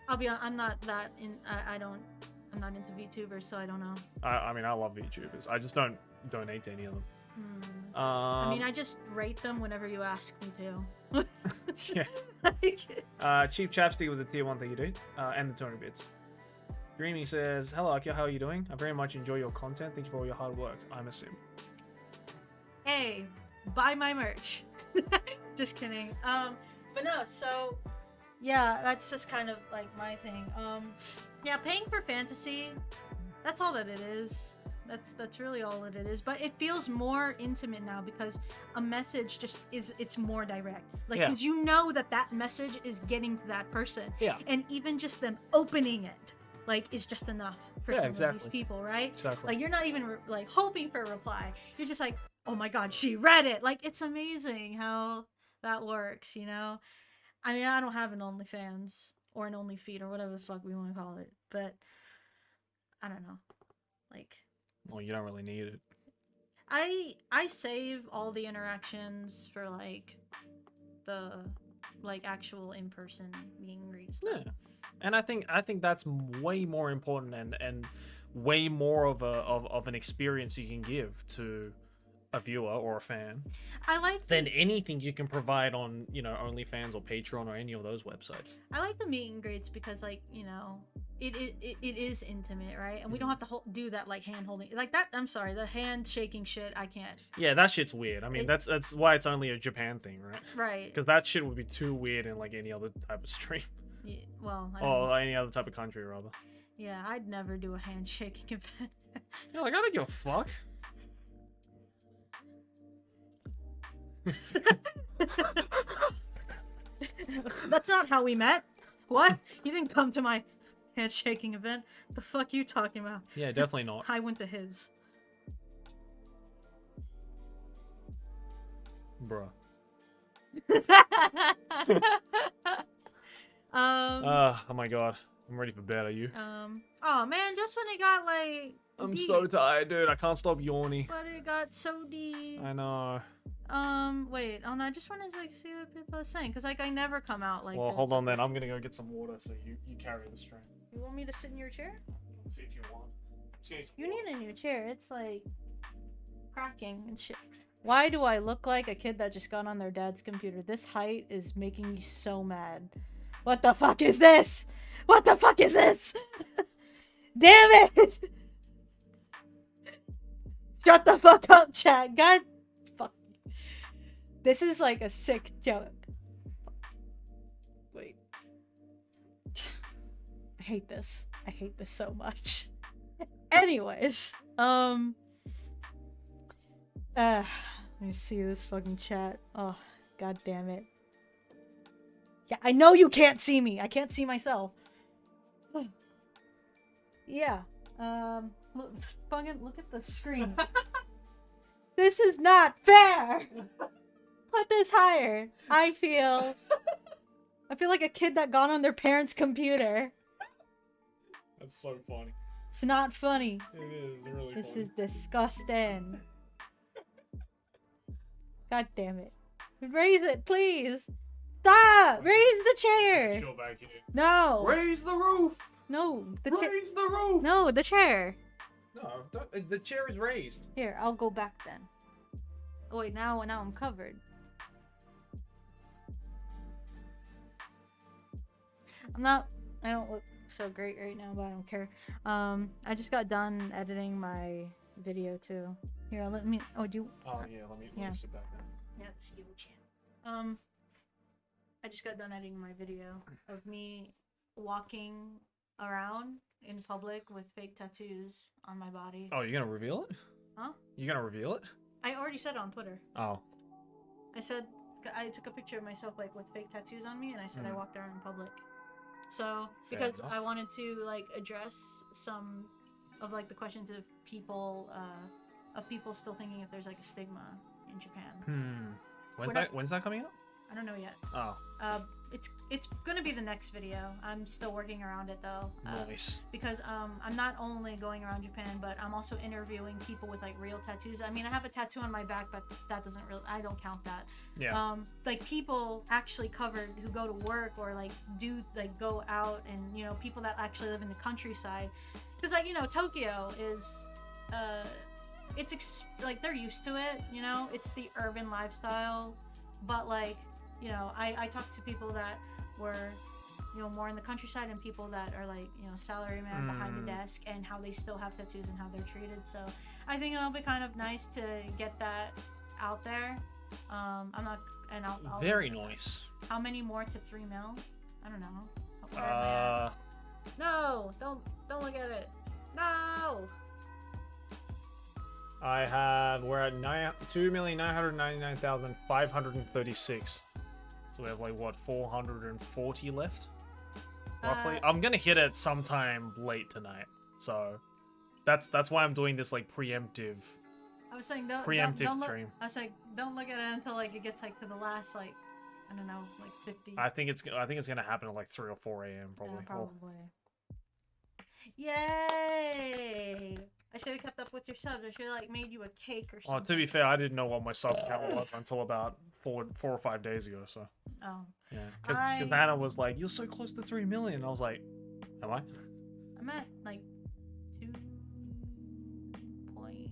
I'll be honest, I'm not that in. I'm not into VTubers, so I don't know. I love VTubers. I just don't donate to any of them. I just rate them whenever you ask me to. Yeah. Cheap Chapstick with the tier 1, thank you, dude. And the 200 bits. Dreamy says, hello, Akio, how are you doing? I very much enjoy your content. Thank you for all your hard work. I'm a sim. Hey, buy my merch. Just kidding. But no, so yeah, that's just kind of like my thing. Yeah, paying for fantasy, that's all that it is. That's really all that it is. But it feels more intimate now, because a message it's more direct. Like, because you know that message is getting to that person. Yeah. And even just them opening it, like, is just enough for some of these people, right? Exactly. Like, you're not even like hoping for a reply. You're just like, oh my god, she read it. Like, it's amazing how that works, I mean, I don't have an OnlyFans or an OnlyFeed or whatever the fuck we want to call it, but I don't know. Like, well, you don't really need it. I save all the interactions for like the actual in-person meet and greet stuff. Yeah. And I think that's way more important and way more of an experience you can give to a viewer or a fan than anything you can provide on OnlyFans or Patreon or any of those websites. I like the meet and greets because it is intimate, right? And we don't have to do that like hand holding, like that. I'm sorry, the hand shaking shit. I can't. Yeah, that shit's weird. I mean, that's why it's only a Japan thing, right? Right. Because that shit would be too weird in like any other type of stream. Yeah, well, Or any other type of country, rather. Yeah, I'd never do a handshaking event. You're like, I don't give a fuck. That's not how we met. What? You didn't come to my handshaking event. The fuck you talking about? Yeah, definitely not. I went to his. Bruh. Oh my god. I'm ready for bed, are you? Oh man, just when it got like I'm deep, so tired, dude. I can't stop yawning. but it got so deep. I know. Wait. Oh no, I just want to like see what people are saying, cause like I never come out like. Well, this. hold on then. I'm gonna go get some water so you carry the stream. You want me to sit in your chair? If you want. You need a new chair. It's like cracking and shit. Why do I look like a kid that just got on their dad's computer? This height is making me so mad. What the fuck is this? What the fuck is this? Damn it! Shut the fuck up, chat. God fuck. This is like a sick joke. Wait. I hate this. I hate this so much. Anyways, let me see this fucking chat. Oh, god damn it. Yeah, I know you can't see me. I can't see myself. Yeah. Look at the screen. This is not fair. Put this higher. I feel like a kid that got on their parents' computer. That's so funny. It's not funny. It is really This funny. is disgusting. God damn it. Raise it, please. Stop! Raise the chair. Chill back here. No. Raise the roof. No. The chair. Raise the roof. No, the chair. No, the chair is raised. Here, I'll go back then. Oh wait, now I'm covered. I don't look so great right now, but I don't care. I just got done editing my video too. Here, let me. Oh, do you? Oh yeah, let me sit back now. Yeah, just give it a chance. I just got done editing my video of me walking around in public with fake tattoos on my body. Oh, you're gonna reveal it? Huh? You gonna reveal it? I already said it on Twitter. Oh. I said I took a picture of myself like with fake tattoos on me, and I said I walked around in public. So Fair because enough. I wanted to like address some of like the questions of people still thinking if there's like a stigma in Japan. When's that coming out? I don't know yet. Oh. It's gonna be the next video. I'm still working around it though. Nice. Because I'm not only going around Japan, but I'm also interviewing people with like real tattoos. I mean, I have a tattoo on my back, but that doesn't really. I don't count that. Yeah. Like people actually covered who go to work or like do like go out, and you know people that actually live in the countryside. Because like Tokyo is, like they're used to it. It's the urban lifestyle, but like. I talked to people that were, more in the countryside and people that are like, salaryman behind the desk and how they still have tattoos and how they're treated. So I think it'll be kind of nice to get that out there. I'm not, and I'll Very nice. How many more to 3 mil? I don't know. Where am I at? No, don't look at it. No. We're at 2,999,536. So we have like what 440 left, roughly. I'm gonna hit it sometime late tonight, so that's why I'm doing this like preemptive. I was saying don't stream. I was like don't look at it until like it gets like to the last like I don't know like 50. I think it's gonna happen at like 3 or 4 a.m. probably. Yeah, probably. Yay! I should have kept up with your subs. I should have like made you a cake or something. Well, to be fair, I didn't know what my sub count was until about 4 or 5 days ago. So. Oh. Yeah, because Hannah was like, "You're so close to 3 million." I was like, "Am I?" I'm at like 2.8.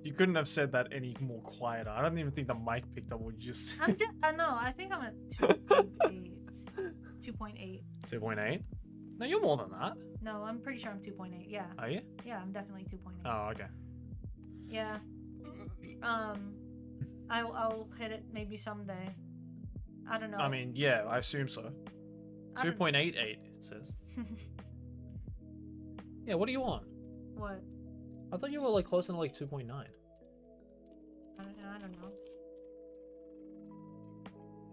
You couldn't have said that any more quieter. I don't even think the mic picked up what you just said. I'm just, no, I think I'm at 2.8. 2.8. 2.8? No, you're more than that. No, I'm pretty sure I'm 2.8. Yeah. Are you? Yeah, I'm definitely 2.8. Oh, okay. Yeah. I'll hit it maybe someday. I don't know. I mean, yeah, I assume so. I don't- 2.88 it says. Yeah, what do you want? What? I thought you were like closer to like 2.9. I don't know.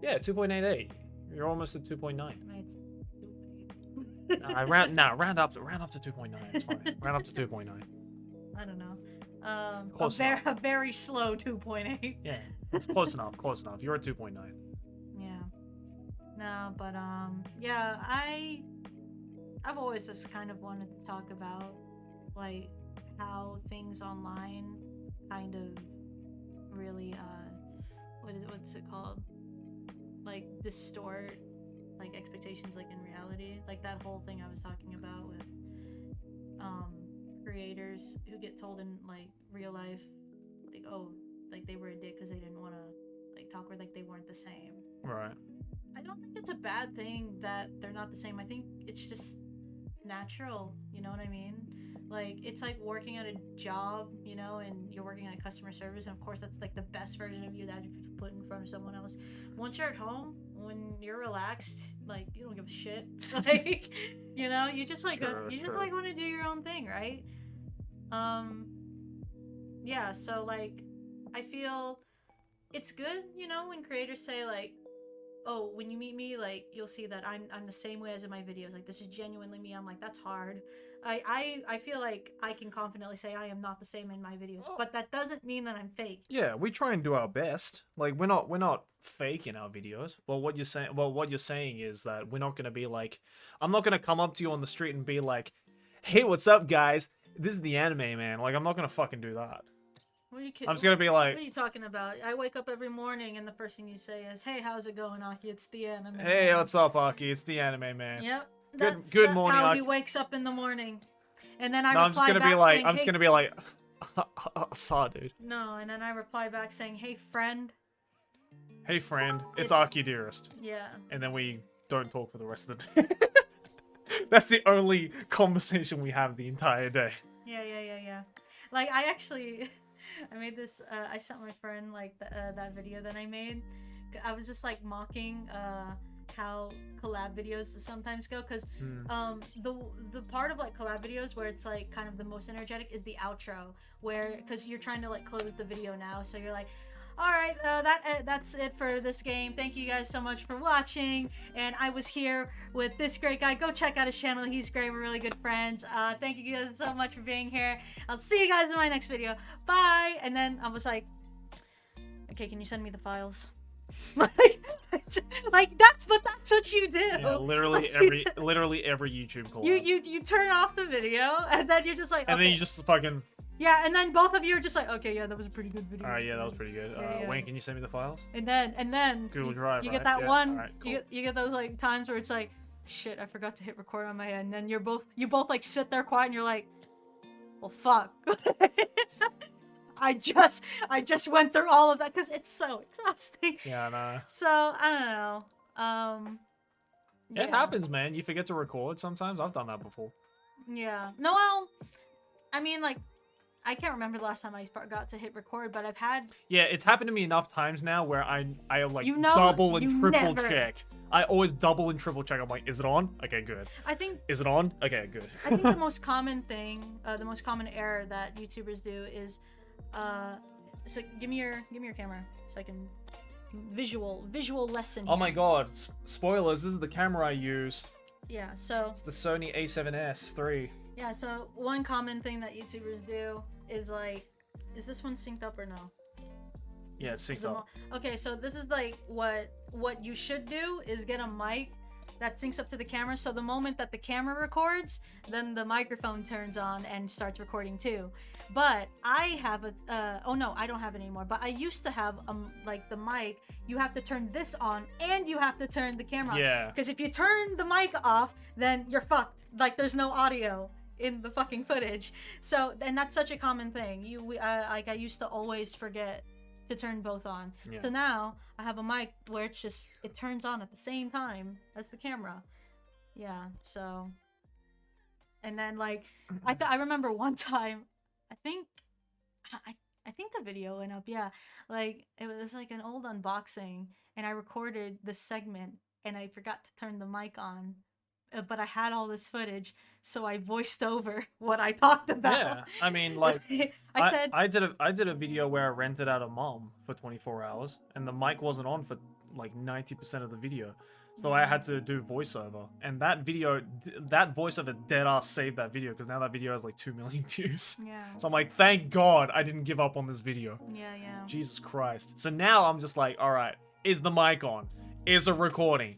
Yeah, 2.88. You're almost at 2.9. It's Round up to 2.9. It's fine. Round up to 2.9. I don't know. Close a very slow 2.8. Yeah, it's close enough. Close enough. You're at 2.9. Yeah. No, but yeah, I've always just kind of wanted to talk about like how things online kind of really what's it called? Like distort like expectations like in reality. Like that whole thing I was talking about with creators who get told in like real life like, oh, like they were a dick because they didn't want to like talk, or like they weren't the same. Right. I don't think it's a bad thing that they're not the same. I think it's just natural, you know what I mean? Like it's like working at a job, you know, and you're working at customer service, and of course that's like the best version of you that you put in front of someone else. Once you're at home, when you're relaxed, like you don't give a shit. Like, you know, you just like just like want to do your own thing, right? Yeah, so like I feel it's good, you know, when creators say like, oh, when you meet me, like you'll see that I'm the same way as in my videos. Like this is genuinely me. I'm like, that's hard. I feel like I can confidently say I am not the same in my videos, but that doesn't mean that I'm fake. Yeah, we try and do our best. Like we're not fake in our videos. Well, what you're saying is that we're not gonna be like, I'm not gonna come up to you on the street and be like, hey, what's up, guys? This is the anime man. Like I'm not gonna fucking do that. What are you kidding? I'm just gonna be like, what are you talking about? I wake up every morning and the first thing you say is, hey, how's it going, Aki? It's the anime. hey, man." what's up, Aki? It's the anime man. Yep. Good That's morning, how he Aki. wakes up in the morning. And then I No, reply I'm back just gonna be like, saw, dude. No, and then I reply back saying, hey, friend. Hey, friend, it's It's- Akidearest. Yeah. And then we don't talk for the rest of the day. That's the only conversation we have the entire day. Yeah. Like, I actually, I made this, I sent my friend, like, that video that I made. I was just, like, mocking, how collab videos sometimes go, because the part of like collab videos where it's like kind of the most energetic is the outro, where because you're trying to like close the video now, so you're like, all right, that's it for this game. Thank you guys so much for watching, and I was here with this great guy. Go check out his channel, he's great, we're really good friends. Thank you guys so much for being here. I'll see you guys in my next video, bye. And then I was like, okay, can you send me the files? like that's what you do. Yeah, literally every YouTube collab. You turn off the video and then you're just like, okay. And then you just fucking. Yeah, and then both of you are just like, okay, yeah, that was a pretty good video. Alright, yeah, that was pretty good. Yeah. Wayne, can you send me the files? And then Google Drive. you right? get that Yeah. one. Alright, cool. You get those like times where it's like, shit, I forgot to hit record on my end. And then you both like sit there quiet and you're like, well, fuck. I just went through all of that because it's so exhausting. Yeah, no. So I don't know. It happens, man. You forget to record sometimes. I've done that before. Yeah. No, well, I mean, like, I can't remember the last time I forgot to hit record, but I've had. Yeah, it's happened to me enough times now where I like You know, double and you triple never- check. I always double and triple check. I'm like, is it on? Okay, good. I think Is it on? Okay, good. I think the most common thing, the most common error that YouTubers do is, so give me your camera so I can visual lesson. Oh my here. god! Spoilers. This is the camera I use. Yeah. So It's the Sony A7S III. yeah. So one common thing that YouTubers do is like, is this one synced up or no? Yeah, it's synced up. Okay, so this is like what you should do is get a mic that syncs up to the camera, so the moment that the camera records, then the microphone turns on and starts recording too. But I have oh no, I don't have it anymore, but I used to have like the mic, you have to turn this on and you have to turn the camera on. Yeah. Because if you turn the mic off, then you're fucked. Like there's no audio in the fucking footage. So, and that's such a common thing. Like I used to always forget to turn both on. Yeah. So now I have a mic where it's just, it turns on at the same time as the camera. Yeah, so. And then like, I remember one time, I think think the video went up. Yeah, like it was like an old unboxing, and I recorded the segment, and I forgot to turn the mic on, but I had all this footage, so I voiced over what I talked about. Yeah, I mean, like, I said, I did a video where I rented out a mom for 24 hours, and the mic wasn't on for like 90% of the video, so I had to do voiceover, and that voiceover dead ass saved that video because now that video has like 2 million views. yeah, So I'm like, thank God I didn't give up on this video. yeah, yeah. Jesus Christ. So now I'm just like, all right, is the mic on? Is it recording?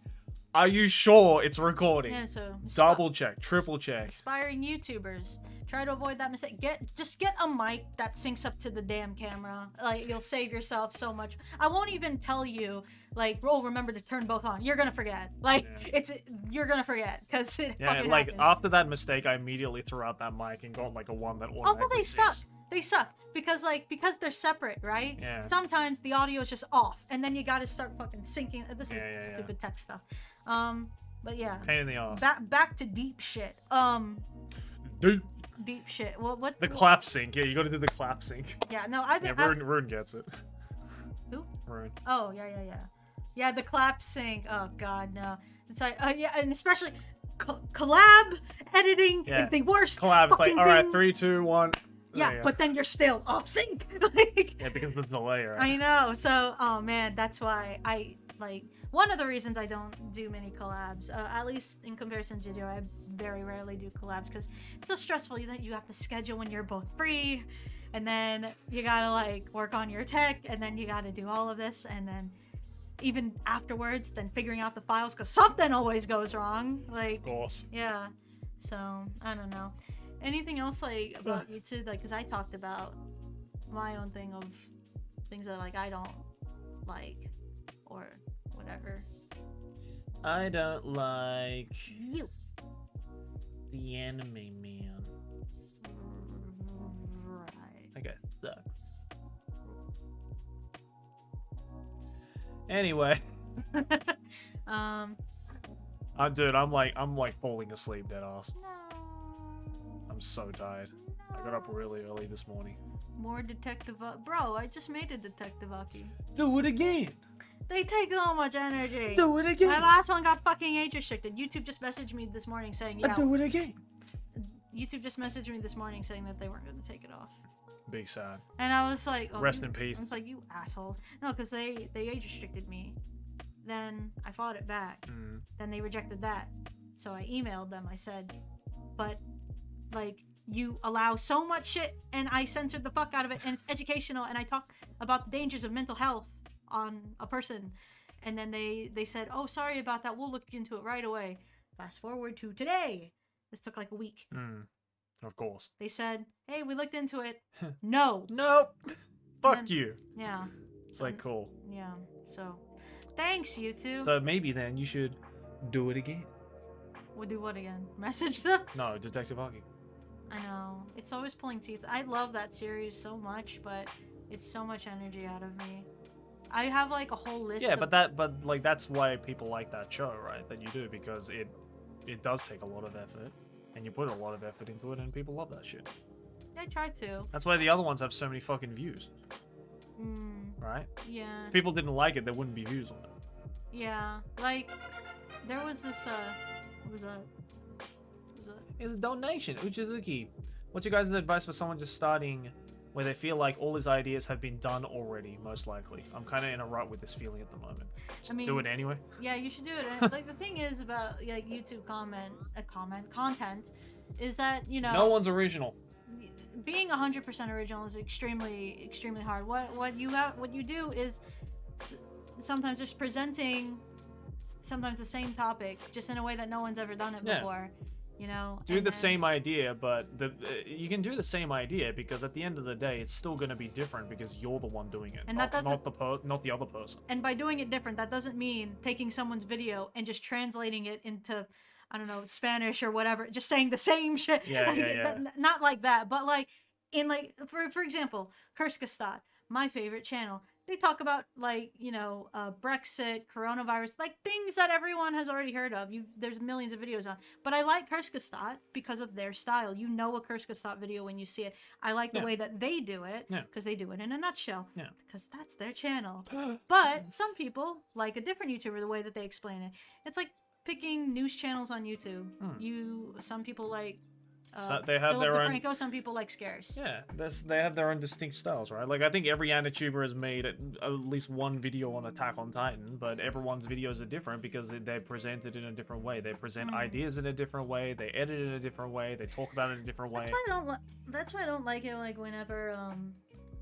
Are you sure it's recording? Yeah, so Double check, triple check. aspiring YouTubers, try to avoid that mistake. Just get a mic that syncs up to the damn camera. Like, you'll save yourself so much. I won't even tell you, like, oh, remember to turn both on. You're gonna forget. Like, you're gonna forget because it Yeah, fucking like happens. after that mistake, I immediately threw out that mic and got like a one that automatically Also, they suck. syncs. They suck because they're separate, right? Yeah. Sometimes the audio is just off, and then you gotta start fucking syncing. This is Yeah. stupid tech stuff. But yeah. Pain in the ass. Back to deep shit. Dude, Deep shit. What's the clap sync. Yeah, you gotta do the clap sync. Yeah, no, I've Yeah, been. Rune gets it. Who? Rune. Oh, yeah. Yeah, the clap sync. Oh god, no. It's like, yeah, and especially collab editing Yeah. is the worst. Collab, like, fucking alright, thing. 3, 2, 1. Yeah, There you go. but then you're still off sync. Like, Yeah, because of the delay, right? I know. So, oh man, that's why I like one of the reasons I don't do many collabs. At least in comparison to you, I very rarely do collabs because it's so stressful. You have to schedule when you're both free, and then you gotta like work on your tech, and then you gotta do all of this, and then even afterwards, then figuring out the files because something always goes wrong. Like, Of course. yeah. So I don't know. Anything else like about YouTube? Like, because I talked about my own thing of things that like I don't like or whatever. I don't like You. the anime, man. Right. That guy sucks. Anyway, dude, I'm like falling asleep, dead ass. No. I'm so tired. I got up really early this morning. More detective. Bro, I just made a detective Aki. Do it again. They take so much energy. Do it again. My last one got fucking age restricted. YouTube just messaged me this morning saying, yeah. Do it again. YouTube just messaged me this morning saying that they weren't going to take it off. Big sad. And I was like, oh, Rest in peace. I was like, you asshole. No, because they age restricted me. Then I fought it back. Mm. Then they rejected that. So I emailed them. I said, but like, you allow so much shit and I censored the fuck out of it and it's educational and I talk about the dangers of mental health on a person. And then they said, oh, sorry about that. We'll look into it right away. Fast forward to today. This took like a week. Mm. Of course. They said, hey, we looked into it. No. Nope. Fuck Then- you. Yeah. It's like cool. Yeah. So, thanks, YouTube. So maybe then you should do it again. We'll do what again? Message them? No, Detective Aki. I know. It's always pulling teeth. I love that series so much, but it's so much energy out of me. I have like a whole list Yeah, of... but like that's why people like that show, right? That you do because it does take a lot of effort, and you put a lot of effort into it, and people love that shit. I try to. That's why the other ones have so many fucking views, right? Yeah. If people didn't like it, there wouldn't be views on it. Yeah. Like, there was this, what was that? It's a donation, Uchizuki. What's your guys' advice for someone just starting where they feel like all his ideas have been done already, most likely? I'm kind of in a rut with this feeling at the moment. Just do it anyway. Yeah, you should do it. And, like, the thing is about like YouTube content is that, you know, No one's original. being 100% original is extremely hard. What you do is sometimes just presenting sometimes the same topic just in a way that no one's ever done it before. You know, Do the same idea, but you can do the same idea because at the end of the day, it's still going to be different because you're the one doing it, And not, that doesn't- not the other person. And by doing it different, that doesn't mean taking someone's video and just translating it into, I don't know, Spanish or whatever, just saying the same shit. Yeah, Like, yeah. Not like that, but like in like for example, Kurskastad, my favorite channel. they talk about like, Brexit, coronavirus, like things that everyone has already heard of. There's millions of videos on. But I like Kurskastat because of their style. You know a Kurskastat video when you see it. I like the way that they do it because they do it in a nutshell. Yeah. Because that's their channel. But some people like a different YouTuber, the way that they explain it. It's like picking news channels on YouTube. Some people like they have Philip their own. DeFranco, some people like Scarce. Yeah, they have their own distinct styles, right? Like I think every YouTuber has made at least one video on Attack on Titan, but everyone's videos are different because they present it in a different way. They present ideas in a different way. They edit it in a different way. They talk about it in a different way. That's why I don't like it. Like whenever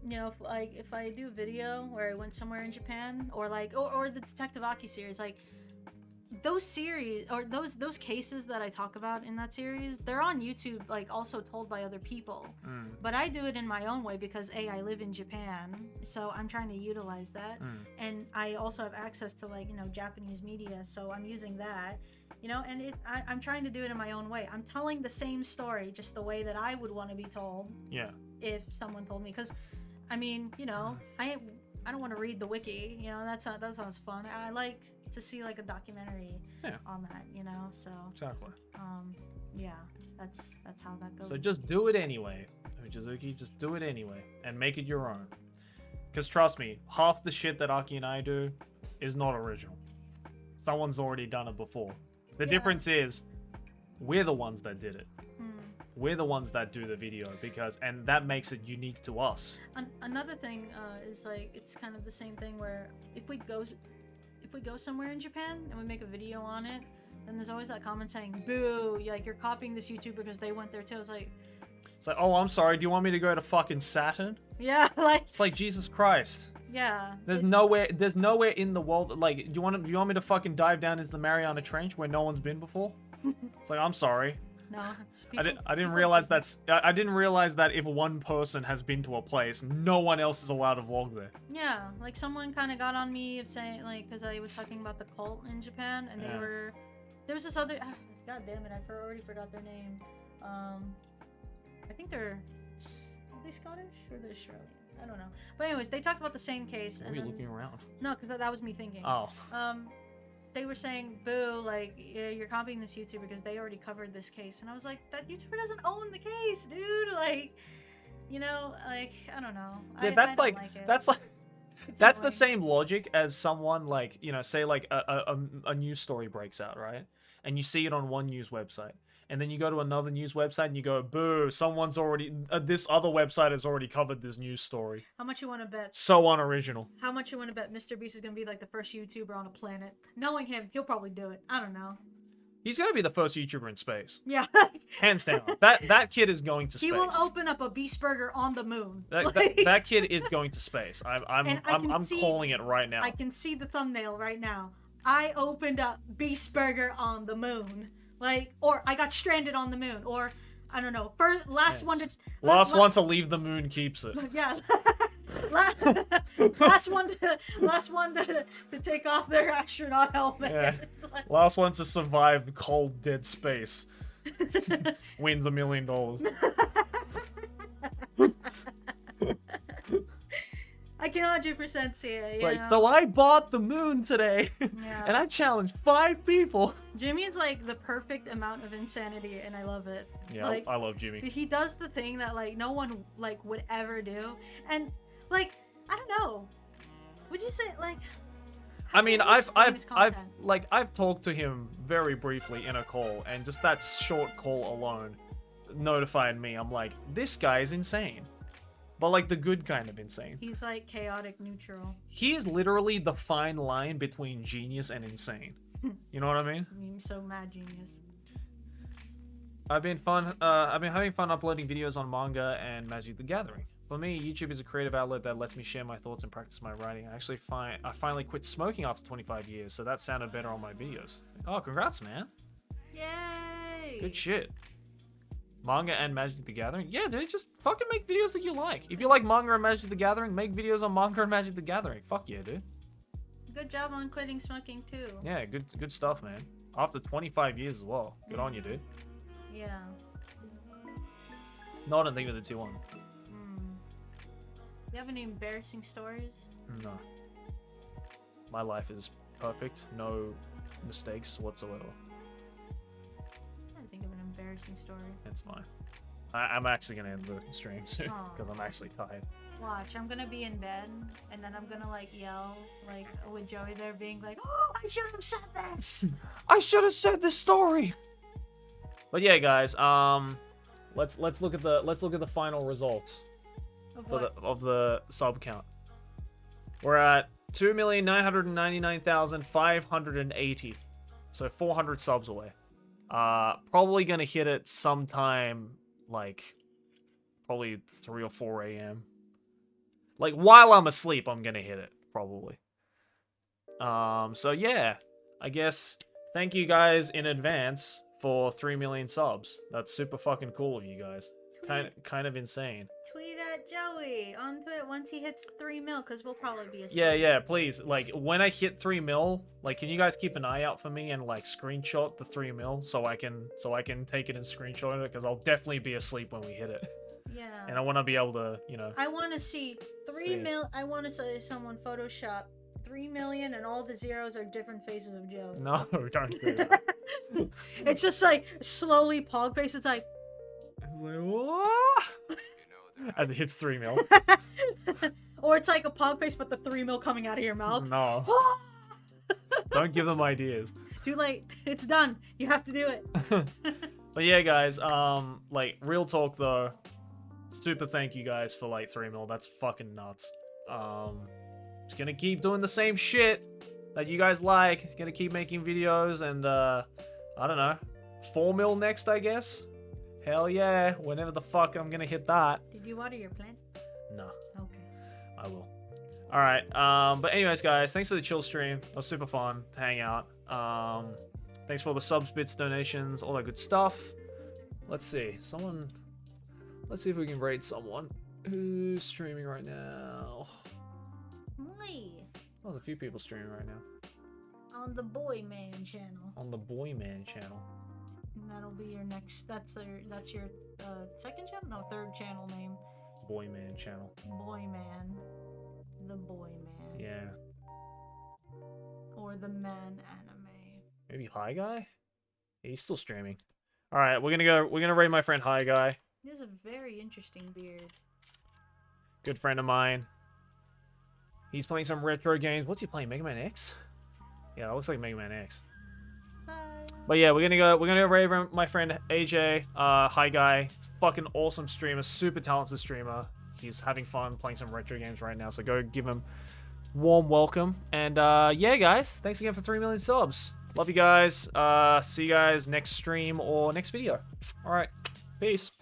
if I do a video where I went somewhere in Japan, or the Detective Aki series, like those series or those cases that I talk about in that series, they're on YouTube, like also told by other people. But I do it in my own way because I live in Japan, so I'm trying to utilize that, and I also have access to Japanese media, so I'm using that, and I'm trying to do it in my own way. I'm telling the same story just the way that I would want to be told. Yeah. If someone told me, because I mean, I don't want to read the wiki. That sounds fun. I like to see like a documentary on that. So exactly. Yeah, that's how that goes. So just do it anyway, Uchizuki. Just do it anyway and make it your own. Because trust me, half the shit that Aki and I do is not original. Someone's already done it before. The difference is we're the ones that did it. We're the ones that do the video and that makes it unique to us. Another thing is like it's kind of the same thing where if we go somewhere in Japan and we make a video on it, then there's always that comment saying, "Boo! Like you're copying this YouTuber because they went there too." It's like, oh, I'm sorry. Do you want me to go to fucking Saturn? Yeah, like it's like Jesus Christ. Yeah. There's nowhere in the world like do you want me to fucking dive down into the Mariana Trench where no one's been before? It's like I'm sorry. No, I didn't realize I didn't realize that if one person has been to a place, no one else is allowed to vlog there. Yeah, like someone kind of got on me of saying because I was talking about the cult in Japan, and there was this other. God damn it, I already forgot their name. I think are they Scottish or they're Australian? I don't know. But anyways, they talked about the same case. Why are you looking around? No, because that was me thinking. Oh. They were saying, "Boo! Like you're copying this YouTuber because they already covered this case," and I was like, "That YouTuber doesn't own the case, dude! Like, like I don't know." Yeah, that's the same logic as someone like say like a news story breaks out, right? And you see it on one news website, and then you go to another news website and you go, "Boo! Someone's already this other website has already covered this news story." How much you want to bet? So unoriginal. How much you want to bet Mr. Beast is gonna be like the first YouTuber on a planet? Knowing him, he'll probably do it. I don't know. He's gonna be the first YouTuber in space. Yeah. Hands down. That kid is going to space. He will open up a Beast Burger on the moon. That kid is going to space. I'm calling it right now. I can see the thumbnail right now. I opened up Beast Burger on the moon. Or I got stranded on the moon, or I don't know. Last one to leave the moon keeps it. Yeah. last one to take off their astronaut helmet. Yeah. Last one to survive cold, dead space. Wins $1 million. I can 100% see it. So I bought the moon today, and I challenged 5 people. Jimmy is like the perfect amount of insanity, and I love it. Yeah, I love Jimmy. He does the thing that no one would ever do, and I don't know. Would you say I mean, I've talked to him very briefly in a call, and just that short call alone notified me. I'm like, this guy is insane. But the good kind of insane. He's chaotic neutral. He is literally the fine line between genius and insane. You know what I mean? So mad genius. I've been having fun uploading videos on manga and Magic the Gathering. For me, YouTube is a creative outlet that lets me share my thoughts and practice my writing. I finally quit smoking after 25 years, so that sounded better on my videos. Oh, congrats, man. Yay! Good shit. Manga and Magic the Gathering? Yeah, dude, just fucking make videos that you like. If you like manga and Magic the Gathering, make videos on manga and Magic the Gathering. Fuck yeah, dude. Good job on quitting smoking, too. Yeah, good stuff, man. After 25 years as well. Good on you, dude. Yeah. Not a thing with the 2-1. You have any embarrassing stories? No. My life is perfect. No mistakes whatsoever. I can't think of an embarrassing story. It's fine. I'm actually gonna end the stream soon Aw. because I'm actually tired. Watch, I'm gonna be in bed, and then I'm gonna like yell, like with Joey there being like, "Oh, I should have said this." I should have said this story. But yeah, guys, let's look at the final results Of for what? of the sub count. We're at 2,999,580, so 400 subs away. Probably gonna hit it sometime like probably 3 or 4 a.m. Like while I'm asleep, I'm gonna hit it probably. So yeah, I guess thank you guys in advance for 3 million subs. That's super fucking cool of you guys. Kind of insane. Tweet at Joey onto it once he hits 3 mil, because we'll probably be asleep. Yeah, please. Like when I hit 3 mil, like can you guys keep an eye out for me and like screenshot the 3 mil so I can take it and screenshot it, because I'll definitely be asleep when we hit it. Yeah. And I want to be able to, you know. I want to see 3 mil. I want to see someone Photoshop 3 million and all the zeros are different faces of Joey. No, don't do that. It's just like slowly pog face. It's like. As it hits 3 mil. Or it's like a pog face, but the 3 mil coming out of your mouth. No. Don't give them ideas. Too late. It's done. You have to do it. But yeah, guys, like real talk though, super thank you guys for like 3 mil. That's fucking nuts. Just gonna keep doing the same shit that you guys like. Gonna keep making videos, and I don't know, 4 mil next, I guess. Hell yeah, whenever the fuck I'm gonna hit that. Did you water your plant? No, Okay. I will. All right. But anyways, guys, thanks for the chill stream. It was super fun to hang out. Thanks for all the subs, bits, donations, all that good stuff. Let's see. Let's see if we can rate someone who's streaming right now. Me. Oh, there's a few people streaming right now On the Boy Man channel. on the Boy Man channel. And that'll be your next. That's your second channel? No, third channel name. Boy Man channel. Boy Man. The Boy Man. Yeah. Or the Man Anime. Maybe Hi Guy? Yeah, he's still streaming. All right, we're gonna rate my friend Hi Guy. He has a very interesting beard. Good friend of mine. He's playing some retro games. What's he playing? Mega Man X? Yeah, it looks like Mega Man X. But yeah, we're gonna rate my friend AJ. Hi Guy. Fucking awesome streamer, super talented streamer. He's having fun playing some retro games right now, so go give him warm welcome. And yeah, guys, thanks again for 3 million subs. Love you guys. See you guys next stream or next video. All right, peace.